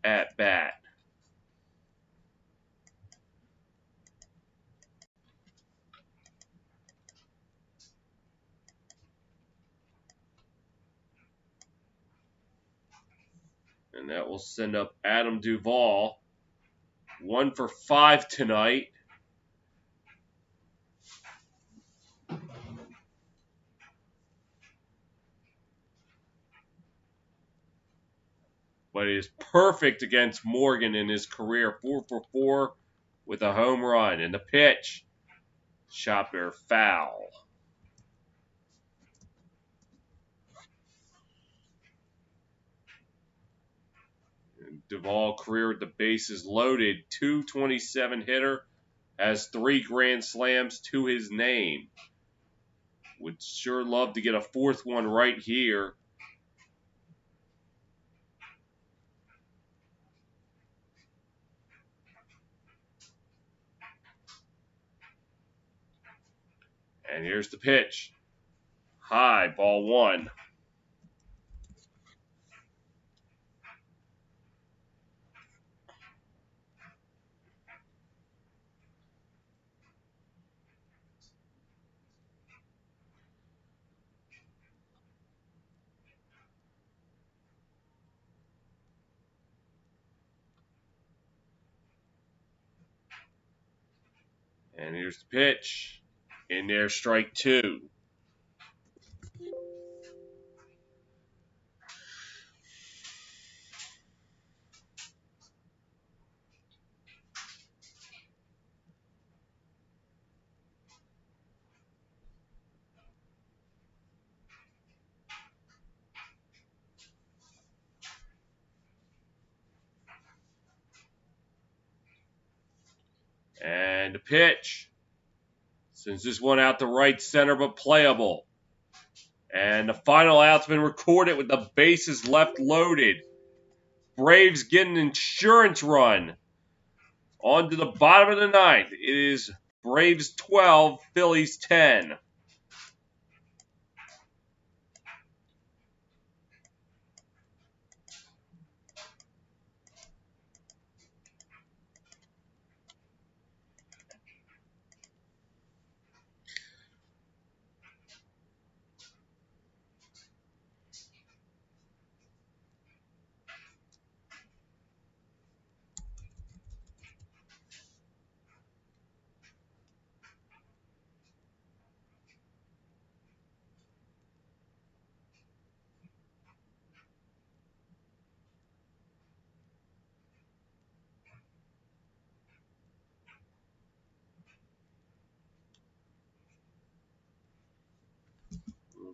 at-bat. And that will send up Adam Duvall. 1 for 5 tonight. But he is perfect against Morgan in his career. 4 for 4 with a home run. And the pitch. Shot there, foul. And Duvall career with the bases loaded. 227 hitter. Has 3 grand slams to his name. Would sure love to get a 4th one right here. And here's the pitch. High, ball 1. And here's the pitch. In there, strike 2. And the pitch. Sends this one out to right center, but playable. And the final out's been recorded with the bases left loaded. Braves get an insurance run. On to the bottom of the 9th. It is Braves 12, Phillies 10.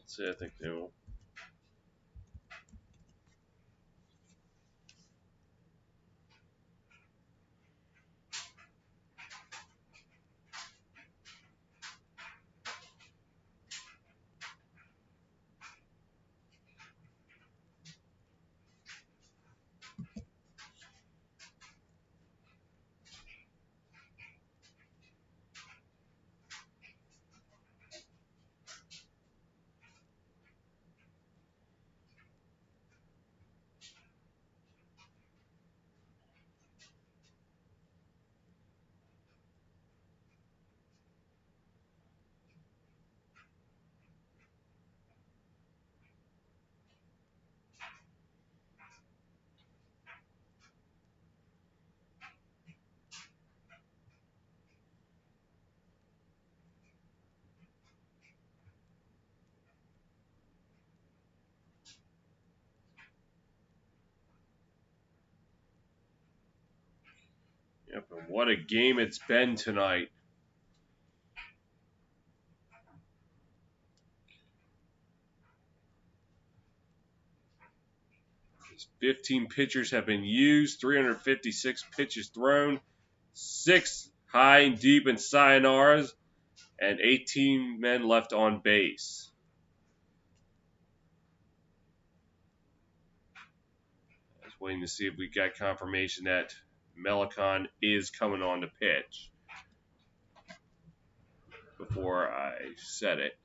Let's see, I think they will. Yep, and what a game it's been tonight. 15 pitchers have been used, 356 pitches thrown, 6 high and deep in sayonars, and 18 men left on base. I was waiting to see if we got confirmation that Melicon is coming on to pitch before I said it.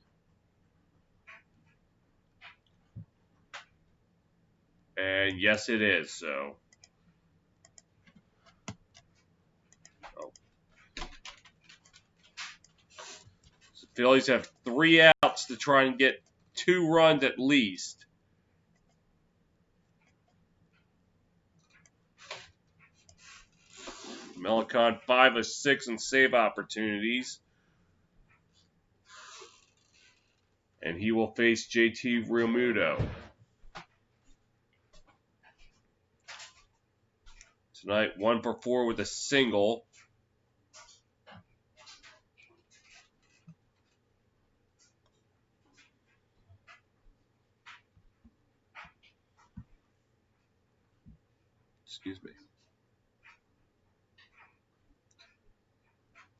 And yes, it is, so. Oh. So Phillies have 3 outs to try and get 2 runs at least. Melicon 5 of 6 in save opportunities. And he will face JT Realmuto. Tonight, 1 for 4 with a single. Excuse me.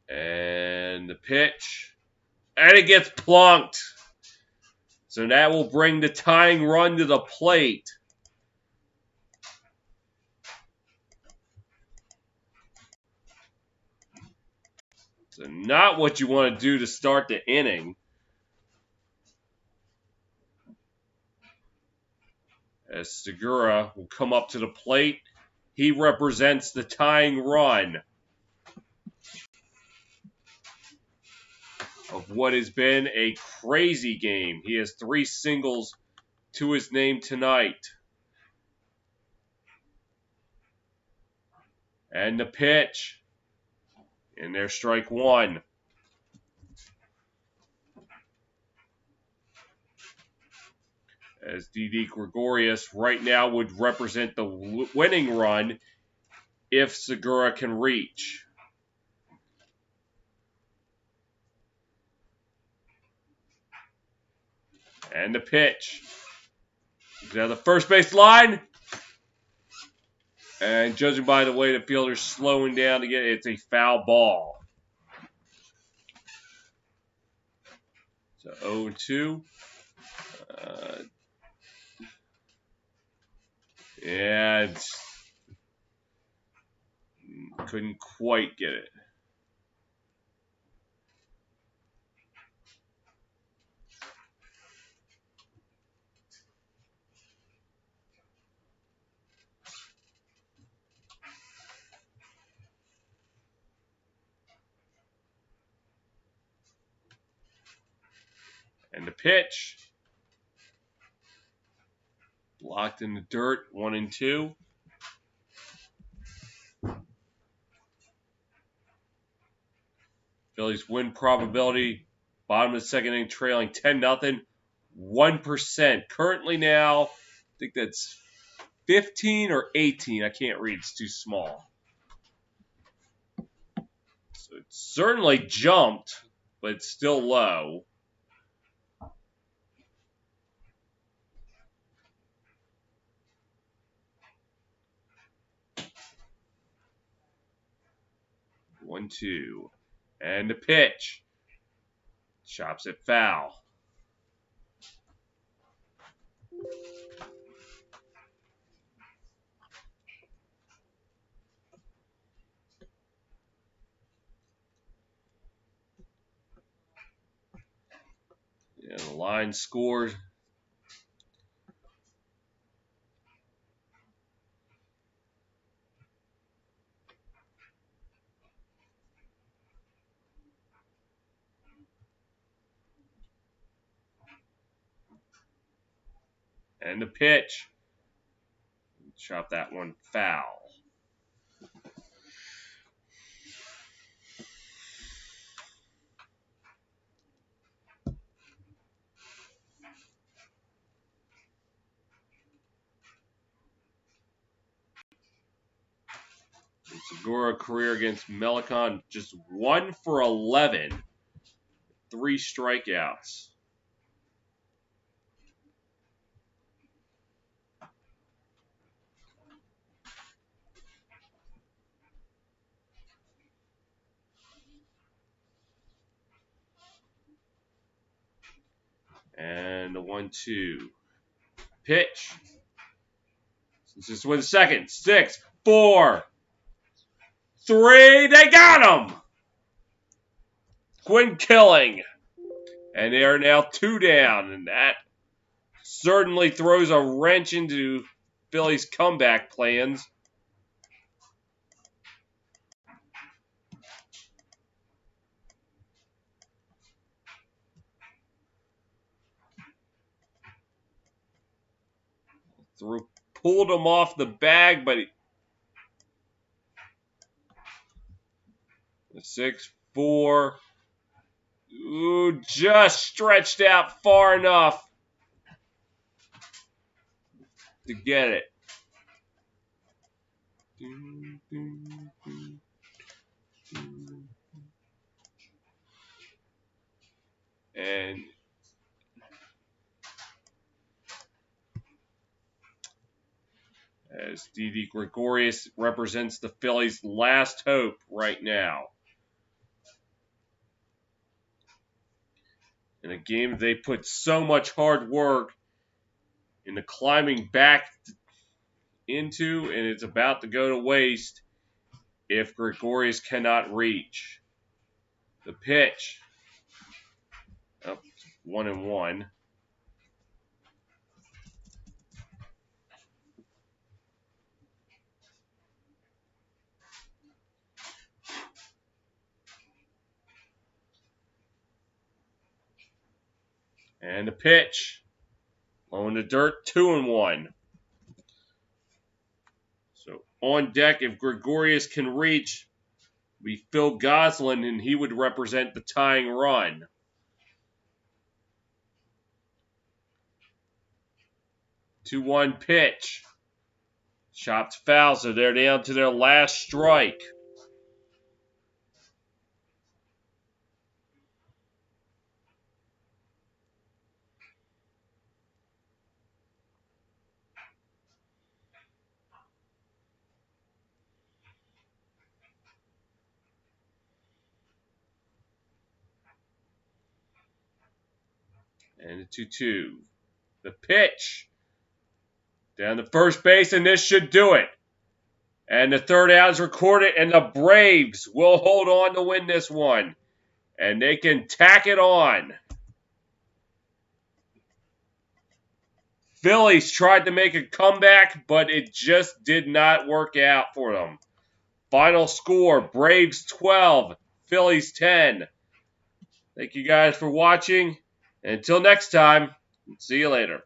And the pitch. And it gets plunked. So that will bring the tying run to the plate. So not what you want to do to start the inning. As Segura will come up to the plate. He represents the tying run of what has been a crazy game. He has 3 singles to his name tonight. And the pitch. And there's strike 1. As Didi Gregorius right now would represent the winning run if Segura can reach. And the pitch. Down the first base line. And judging by the way the fielder's slowing down to get it, it's a foul ball. So 0-2. And couldn't quite get it. And the pitch. Blocked in the dirt, 1-2. Phillies win probability, bottom of the second inning, trailing 10-0, 1%. Currently now, I think that's 15 or 18. I can't read, it's too small. So it certainly jumped, but it's still low. 1-2. And the pitch. Chops it foul. And the line scored. And the pitch. Chop that one foul. Segura career against Melicon, just 1 for 11. 3 strikeouts. And the 1-2. Pitch. Just with a second. 6, 4, 3. They got him! Quinn Killing. And they are now 2 down. And that certainly throws a wrench into Phillies' comeback plans. Pulled him off the bag, but 6-4. Ooh, just stretched out far enough to get it. And as Didi Gregorius represents the Phillies' last hope right now. In a game they put so much hard work into climbing back into, and it's about to go to waste if Gregorius cannot reach. The pitch. Oh, 1-1. And the pitch. Low in the dirt, 2-1. So on deck, if Gregorius can reach, be Phil Goslin, and he would represent the tying run. 2-1 pitch. Chopped foul, so they're down to their last strike. And the 2-2. The pitch. Down to first base, and this should do it. And the third out is recorded, and the Braves will hold on to win this one. And they can tack it on. Phillies tried to make a comeback, but it just did not work out for them. Final score, Braves 12, Phillies 10. Thank you guys for watching. And until next time, see you later.